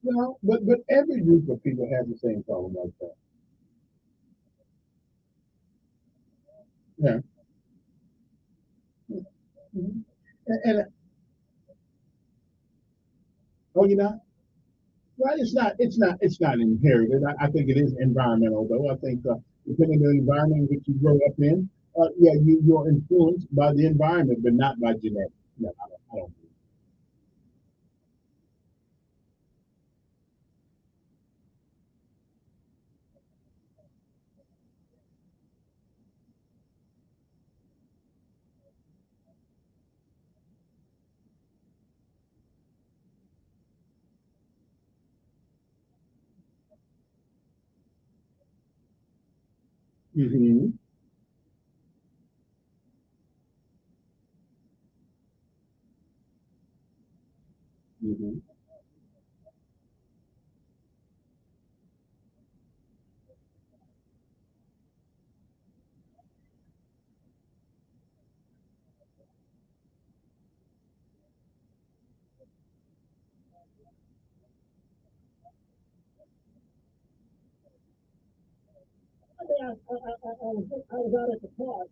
Well, but every group of people has the same problem like that. Yeah. Mhm. And oh, you know, well, it's not inherited. I think it is environmental, though. I think depending on the environment in which you grow up in, yeah, you're influenced by the environment, but not by genetics. No, I don't. Mm-hmm. Mm-hmm. I was out at the park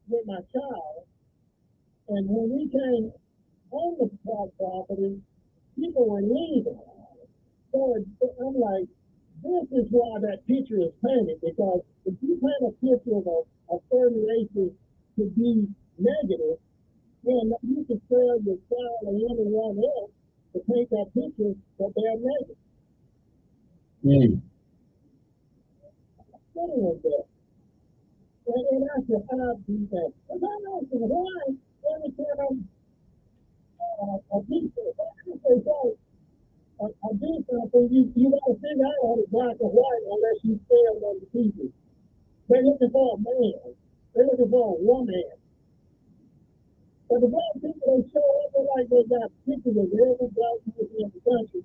with my child, and when we came on the park property, people were leaving. I'm like, this is why that picture is painted, because if you paint a picture of a certain races to be negative, then you can tell your child or anyone else to paint that picture that they're negative. Mm. Sitting in there. And I said, how do that? And I asked him, why every time a picture, I say, so, I do something, you got to figure out how to black or white unless you fail on the pieces. They're looking for a man. They're looking for a woman. But the black people, they show up, they're like they got pictures of every black person in the country.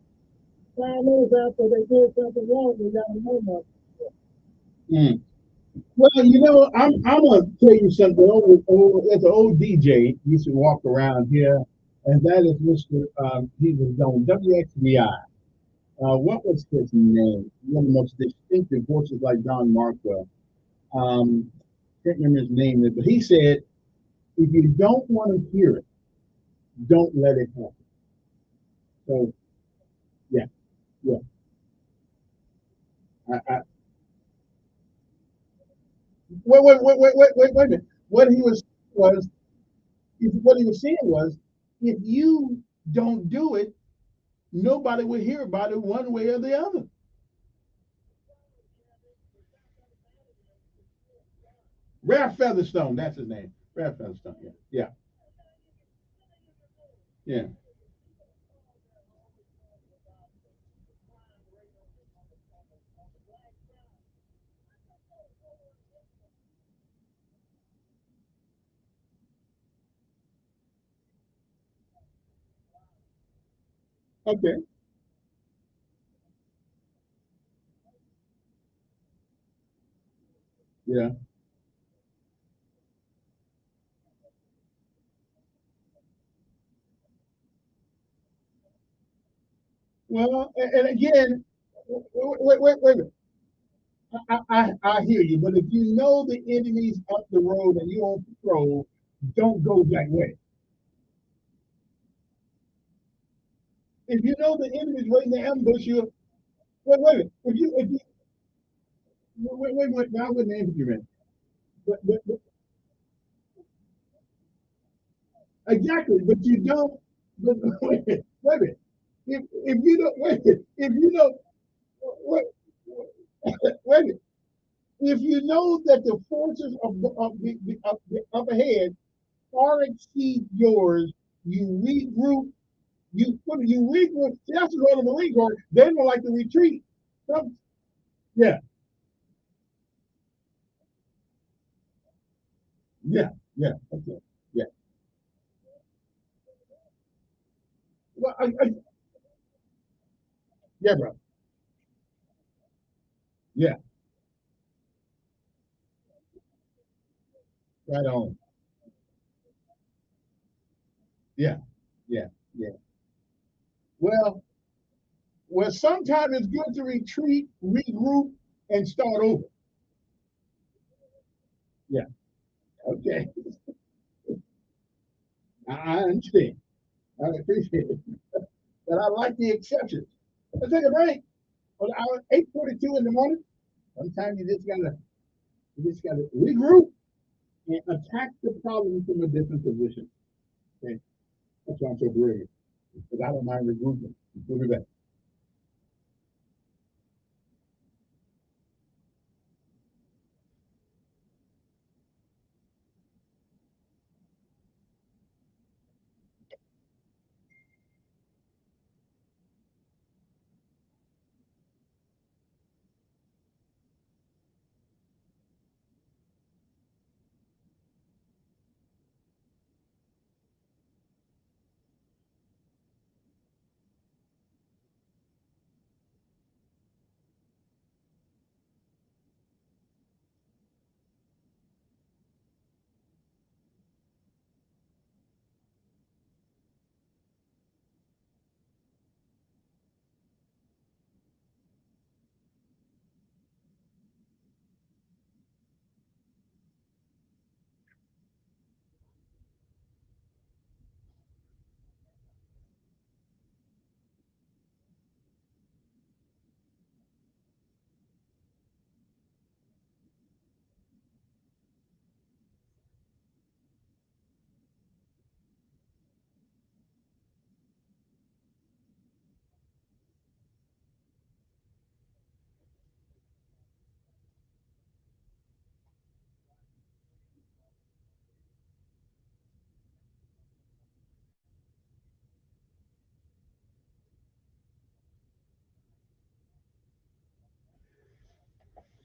5 minutes after they did something wrong, they got a number. Mm. Well, I'm gonna tell you something. There's an old DJ used to walk around here, and that is Mr. He was on WXBI. What was his name? One of the most distinctive voices, like Don Markwell. Can't remember his name, but he said, "If you don't want to hear it, don't let it happen." So, yeah, yeah. I, wait a minute. Was what he was saying was, if you don't do it, nobody will hear about it one way or the other. Ralph Featherstone, that's his name. Ralph Featherstone. Yeah, yeah, yeah. Okay, yeah. Well, and again, wait a minute. I hear you, but if you know the enemy's up the road and you're on patrol, don't go that way. If you know the enemy's waiting to ambush you, wait a minute. If you wait, now I wouldn't ambush you, man. But exactly, but you don't. But wait a minute. If you don't wait, if you don't wait, wait a minute. If you know that the forces up ahead far exceed yours, you regroup. You regroup. That's what the Marine Corps. They don't like to retreat. Some, yeah, yeah, yeah. Okay, yeah. Well, yeah, bro. Yeah, right on. Yeah, yeah, yeah. Well, Well, sometimes it's good to retreat, regroup, and start over. Yeah. Okay. I understand. I appreciate it. But I like the exceptions. Let's take a break. On hour 8:42 in the morning. Sometimes you just gotta regroup and attack the problem from a different position. Okay. That's why I'm so brilliant. Because I don't mind regrouping. We'll be back.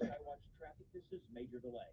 Skywatch traffic, this is major delay.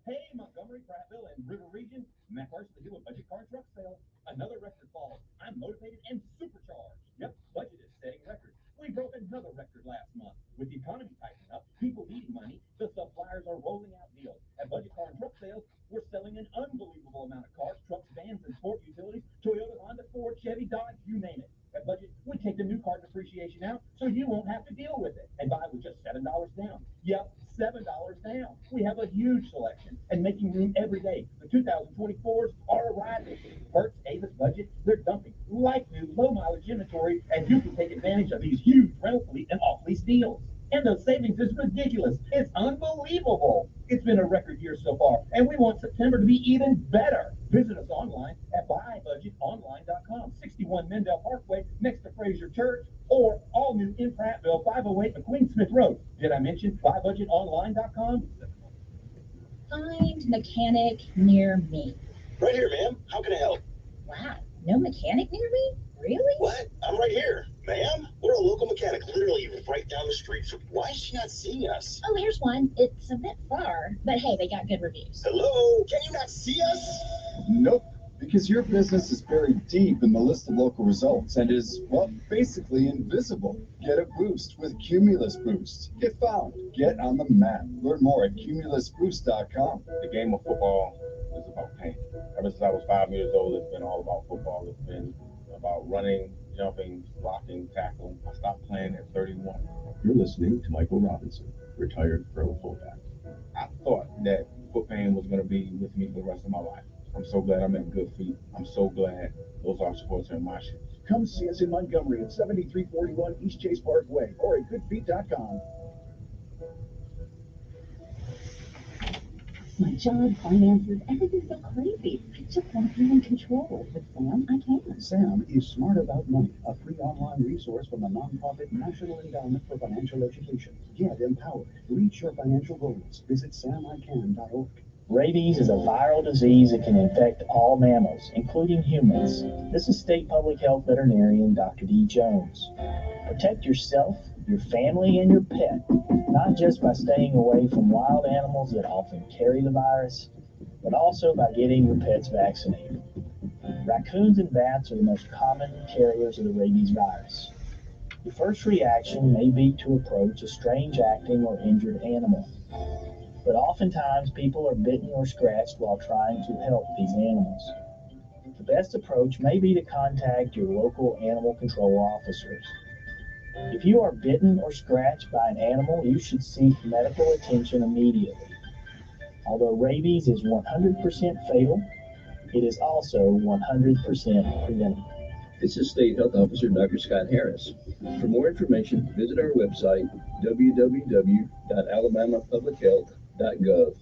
Hey, Montgomery, Prattville, and River Region, Matt Carson, the Hewlett Budget Car Truck Sale. Another record falls. I'm motivated and supercharged. Yep, budget is setting records. We broke another record last month. With the economy tightening up, people needing money, the suppliers are rolling out deals. At Budget Car and Truck Sales, we're selling an unbelievable amount of cars, trucks, vans, and sport utilities. Toyota, Honda, Ford, Chevy, Dodge, you name it. At Budget, we take the new car depreciation out so you won't have to deal with it and buy with just $7 down. Yep, $7 down. We have a huge selection and making room every day. The 2024s are arriving. Hertz, Avis, Budget, they're dumping like new low mileage inventory, and you can take advantage of these huge rental fleet and off lease deals. And the savings is ridiculous. It's unbelievable. It's been a record year so far, and we want September to be even better. Visit us online at buybudgetonline.com, 61 Mendel Parkway, next to Fraser Church, or all new in Prattville, 508 McQueen Smith Road. Did I mention buybudgetonline.com? Find mechanic near me. Right here, ma'am. How can I help? Wow, no mechanic near me? Really? What? I'm right here. Ma'am, we're a local mechanic, literally right down the street. So why is she not seeing us? Oh, here's one. It's a bit far, but hey, they got good reviews. Hello? Can you not see us? Nope, because your business is buried deep in the list of local results and is, well, basically invisible. Get a boost with Cumulus Boost. Get found. Get on the map. Learn more at cumulusboost.com. The game of football is about pain. Ever since I was 5 years old, it's been all about football. It's been about running, jumping, blocking, tackling. I stopped playing at 31. You're listening to Michael Robinson, retired pro fullback. I thought that foot pain was going to be with me for the rest of my life. I'm so glad I'm in good feet. I'm so glad those are sports are in my shoes. Come see us in Montgomery at 7341 East Chase Parkway or at goodfeet.com. My job, finances, everything's so crazy. I just want to be in control. With Sam, I can. Sam is Smart About Money, a free online resource from the nonprofit National Endowment for Financial Education. Get empowered. Reach your financial goals. Visit samican.org. Rabies is a viral disease that can infect all mammals, including humans. This is State Public Health Veterinarian Dr. D. Jones. Protect yourself, your family, and your pet, not just by staying away from wild animals that often carry the virus, but also by getting your pets vaccinated. Raccoons and bats are the most common carriers of the rabies virus. Your first reaction may be to approach a strange acting or injured animal. but oftentimes people are bitten or scratched while trying to help these animals. The best approach may be to contact your local animal control officers. If you are bitten or scratched by an animal, you should seek medical attention immediately. Although rabies is 100% fatal, it is also 100% preventable. This is State Health Officer Dr. Scott Harris. For more information, visit our website, www.alabamapublichealth.gov.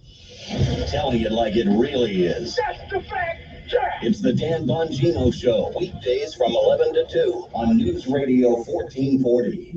Telling it like it really is. That's the fact check. It's the Dan Bongino Show, weekdays from 11 to 2 on News Radio 1440.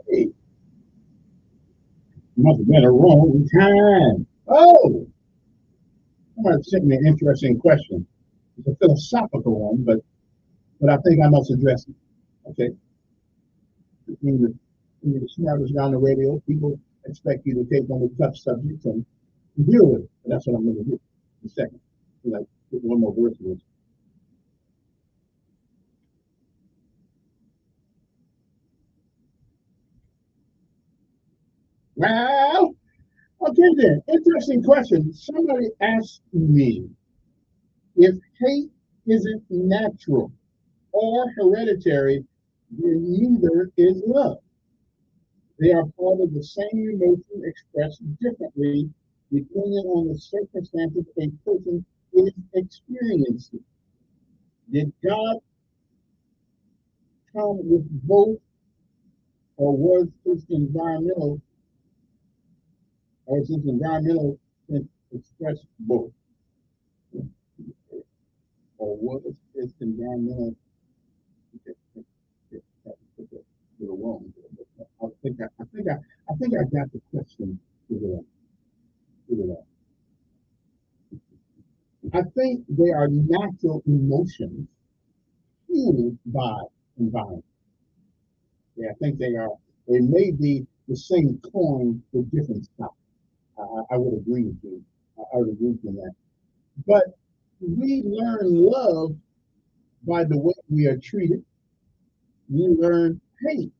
Hey, must have been a wrong time. Oh, somebody sent me an interesting question. It's a philosophical one, but I think I must address it. Okay. When you're the smartest on the radio, people expect you to take on the tough subjects and deal with it. And that's what I'm going to do in a second. Like, put one more verse in this. Well, okay then. Interesting question. Somebody asked me if hate isn't natural or hereditary, then neither is love. They are part of the same emotion expressed differently depending on the circumstances a person is experiencing. Did God come with both, or was his environmental express both? Or was his environmental wrong? I think I got the question figured out. I think they are natural emotions fueled by environment. Yeah, I think they are. They may be the same coin with different sides. I would agree with you. I would agree with that. But we learn love by the way we are treated. We learn hate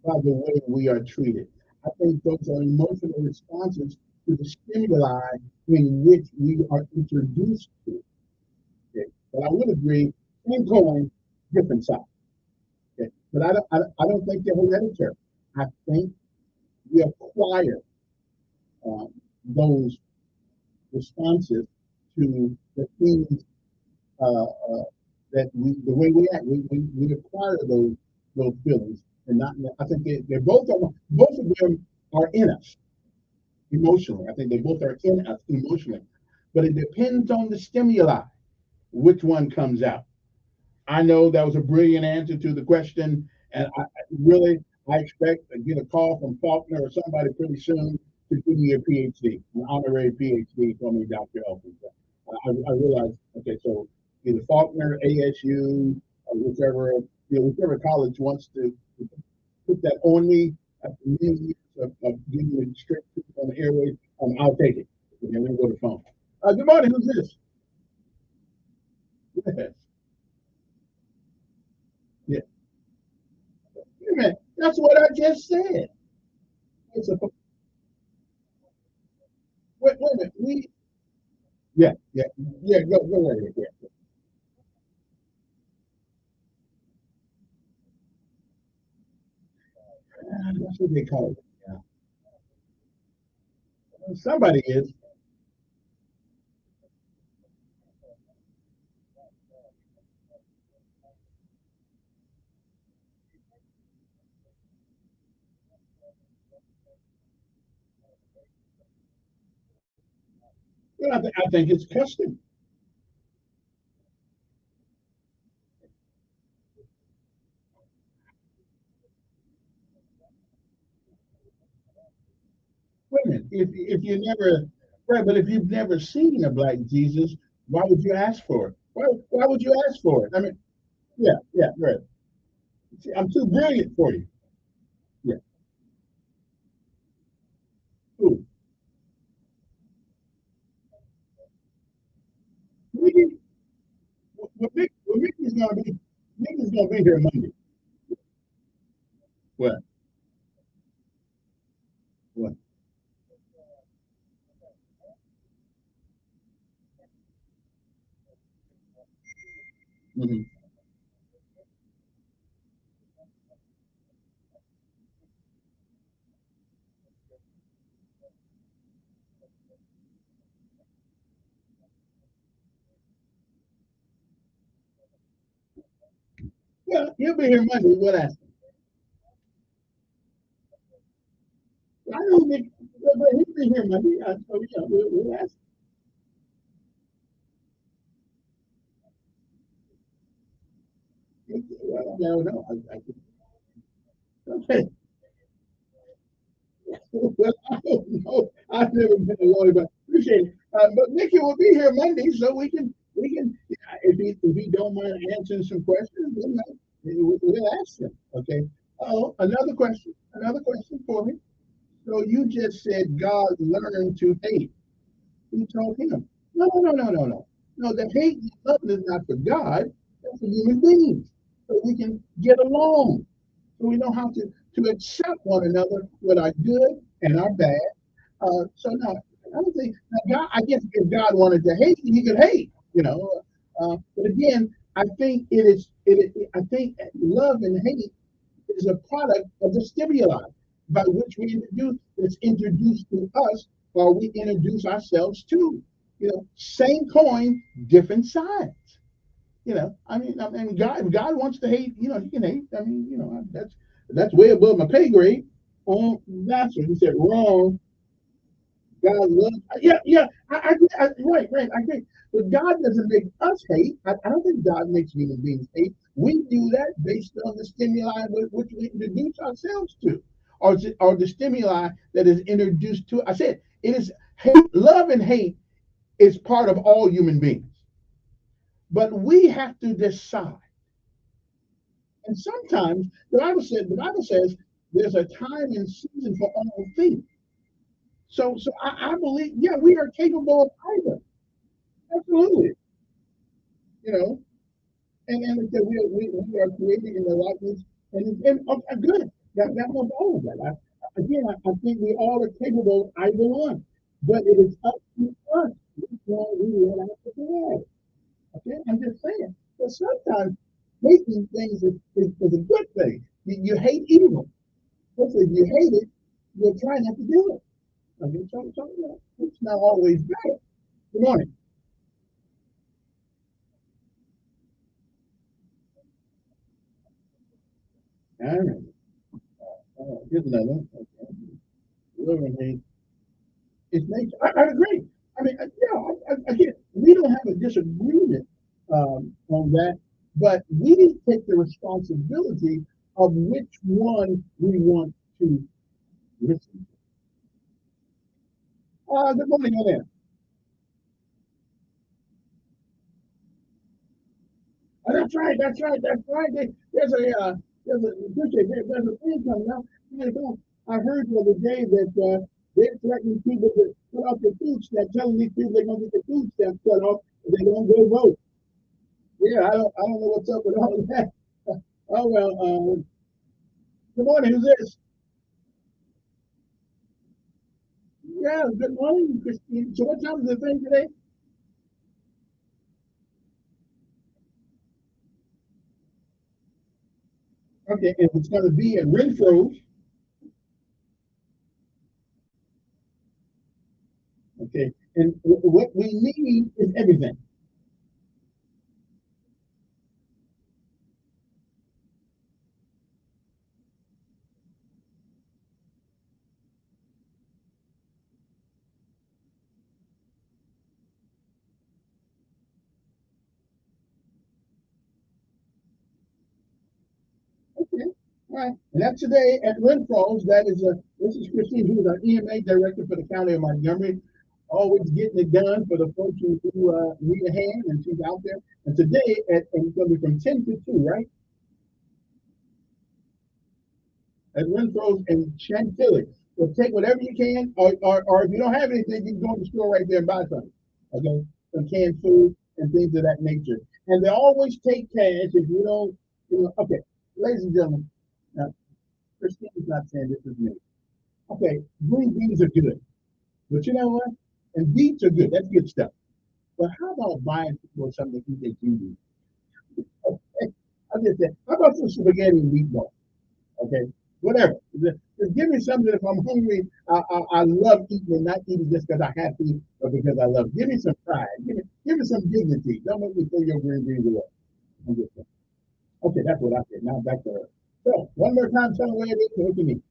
by the way we are treated. I think those are emotional responses to the stimuli in which we are introduced to. Okay. But I would agree, same coin, different side. Okay. But I don't think they're hereditary. I think we acquire those responses to the things that the way we act, we acquire those feelings, and not. I think they're both of them are in us emotionally. I think they both are in us emotionally, but it depends on the stimuli, which one comes out. I know that was a brilliant answer to the question, and I expect to get a call from Faulkner or somebody pretty soon to give me a PhD, an honorary PhD from me, Dr. Elkins. I realize, okay, so either Faulkner, ASU, or whichever college wants to put that on me after many years of giving me strict on the airways, I'll take it. Okay, let me go to the phone. Good morning, who's this? Yes. Yeah. Wait a minute, that's what I just said. It's a, wait a minute, yeah, go right ahead. Yeah. That's what they call it. Yeah. Somebody is. Well, I think it's custom. Wait a minute. If you never Right, but if you've never seen a black Jesus, why would you ask for it? Why would you ask for it? I mean, yeah, yeah, right. See, I'm too brilliant for you. Yeah. Ooh. Mickey, Mickey's gonna be here Monday. What? What? Hmm. Yeah, he'll be here Monday. What ask him? I don't think, but he'll be here Monday. So, yeah, we'll ask him. Well, no, no, okay. Well, I don't know. I've never been a lawyer, but appreciate it. But Mickey will be here Monday, so we can yeah, if he don't mind answering some questions, we'll ask him. Okay. Oh, another question for me. So you just said God learned to hate. Who told him? No, no, no, no, no, no. No, the hate and love is not for God. That's for human beings. So we can get along. So we know how to accept one another with our good and our bad. So no, I don't think now God. I guess if God wanted to hate, He could hate. But again, I think it is. I think love and hate is a product of the stimuli by which we introduce. It's introduced to us, or we introduce ourselves to. Same coin, different sides. I mean, God, if God wants to hate, He can hate. I mean, that's way above my pay grade. That's what He said. Wrong. God loves. Yeah, yeah. Right, right. I agree. But God doesn't make us hate. I don't think God makes human beings hate. We do that based on the stimuli with which we introduce ourselves to, or the stimuli that is introduced to. I said it is hate, love, and hate is part of all human beings. But we have to decide. And sometimes the Bible says there's a time and season for all things. So I believe, yeah, we are capable of either. Absolutely. You know, and like I said, we are created in the likeness and good. That no problem with that. I think we all are capable of either one. But it is up to us which one we let out the bag. Okay, I'm just saying. But sometimes hating things is a good thing. You hate evil. Listen, if you hate it, you'll try not to do it. Okay, it's not always better. Good morning. All right. Here's another one. Okay. Living hate. It's nature. I agree. I mean, again, we don't have a disagreement on that, but we take the responsibility of which one we want to listen to. Good morning, Ellen. That's right. That's right. That's right. There's a thing coming out. I heard the other day that they're threatening people to cut off their food stamps, telling these people they're going to get their food stamps cut off if they don't go vote. Yeah, I don't know what's up with all of that. Oh well. Good morning. Who's this? Yeah. Good morning, Christine. So what time is the thing today? Okay, and it's going to be at Renfro's. Okay, and what we need is everything. Okay. All right. And that's today at Renfro's. This is Christine, who's our EMA director for the county of Montgomery. always getting it done for the folks who need a hand, and she's out there. And today, and it's going to be from 10 to 2, right? At Renfro's and Chantilly. So take whatever you can, or if you don't have anything, you can go to the store right there and buy something. Okay? Some canned food and things of that nature. And they always take cash if you don't, okay. Ladies and gentlemen, now, Christine's not saying this is me. Okay, green beans are good. But you know what? And beets are good. That's good stuff. But how about buying people something that you need? Okay. I'm just saying, how about some spaghetti and meatballs? Okay, whatever. Just give me something. If I'm hungry, I love eating and not eating just because I have to, but because I love it. Give me some pride. Give me some dignity. Don't make me throw your green beans away. I'm just saying. Okay, that's what I said. Now back to her. So one more time, tell me where it is and what you need.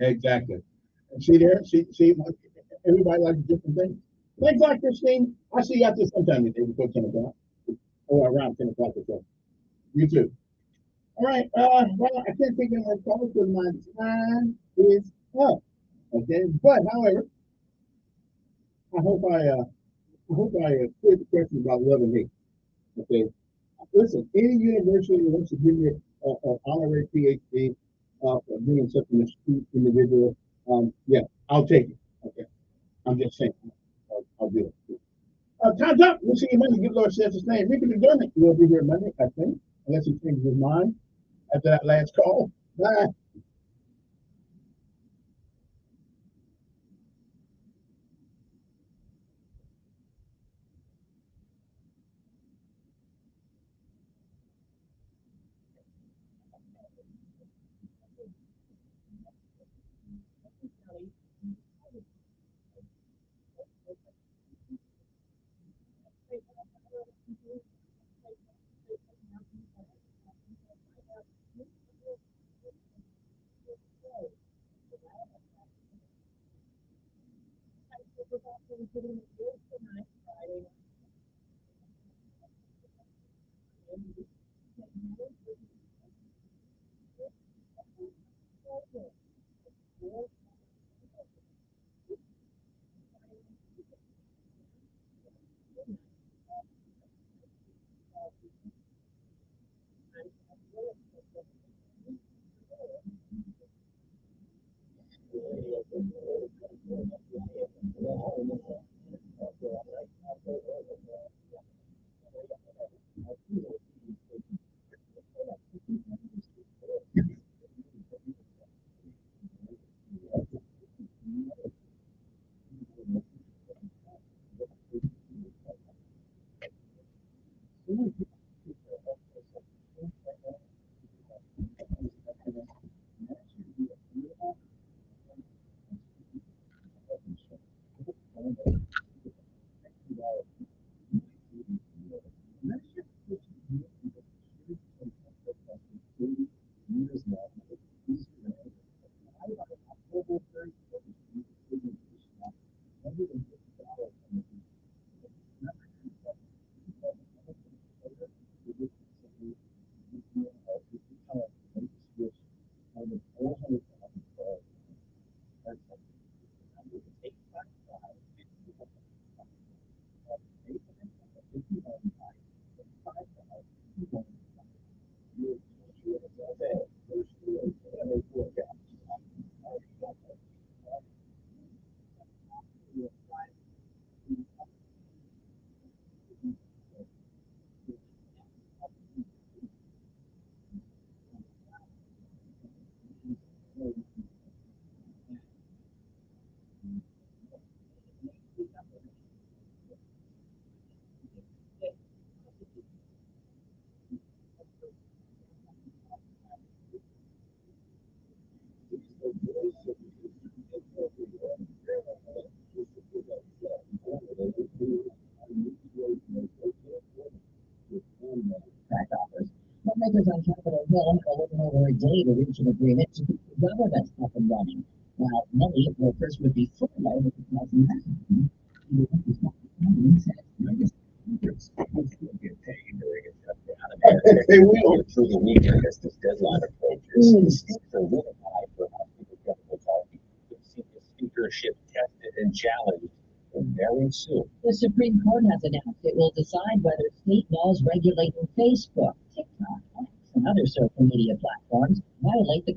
Exactly. And see there, see, everybody likes different things. Thanks a lot, Christine. I see you out there sometime today before 10 o'clock. Or around 10 o'clock or so. You too. All right. Well, I can't take any more calls because my time is up. Okay. But however, I hope I cleared the question about love and hate. Okay. Listen, any university that wants to give you an honorary PhD for being such an astute individual, yeah, I'll take it. Okay. I'm just saying. I'll do it. Time's up. We'll see you Monday. Good Lord says his name. Ricky McDermott will be here Monday, I think, unless he changes his mind after that last call. Bye. Lawmakers on Capitol Hill have a little over a day to reach an agreement to keep the government up and running. While many workers would be furloughed if it wasn't happening, Get paid during a shutdown. They will through the weekend as this deadline approaches. Stakes are really high for House Speaker Kevin Elkins. We'll see his speakership tested and challenged very soon. The Supreme Court has announced it will decide whether state laws regulating Facebook, TikTok, X, and other social media platforms violate the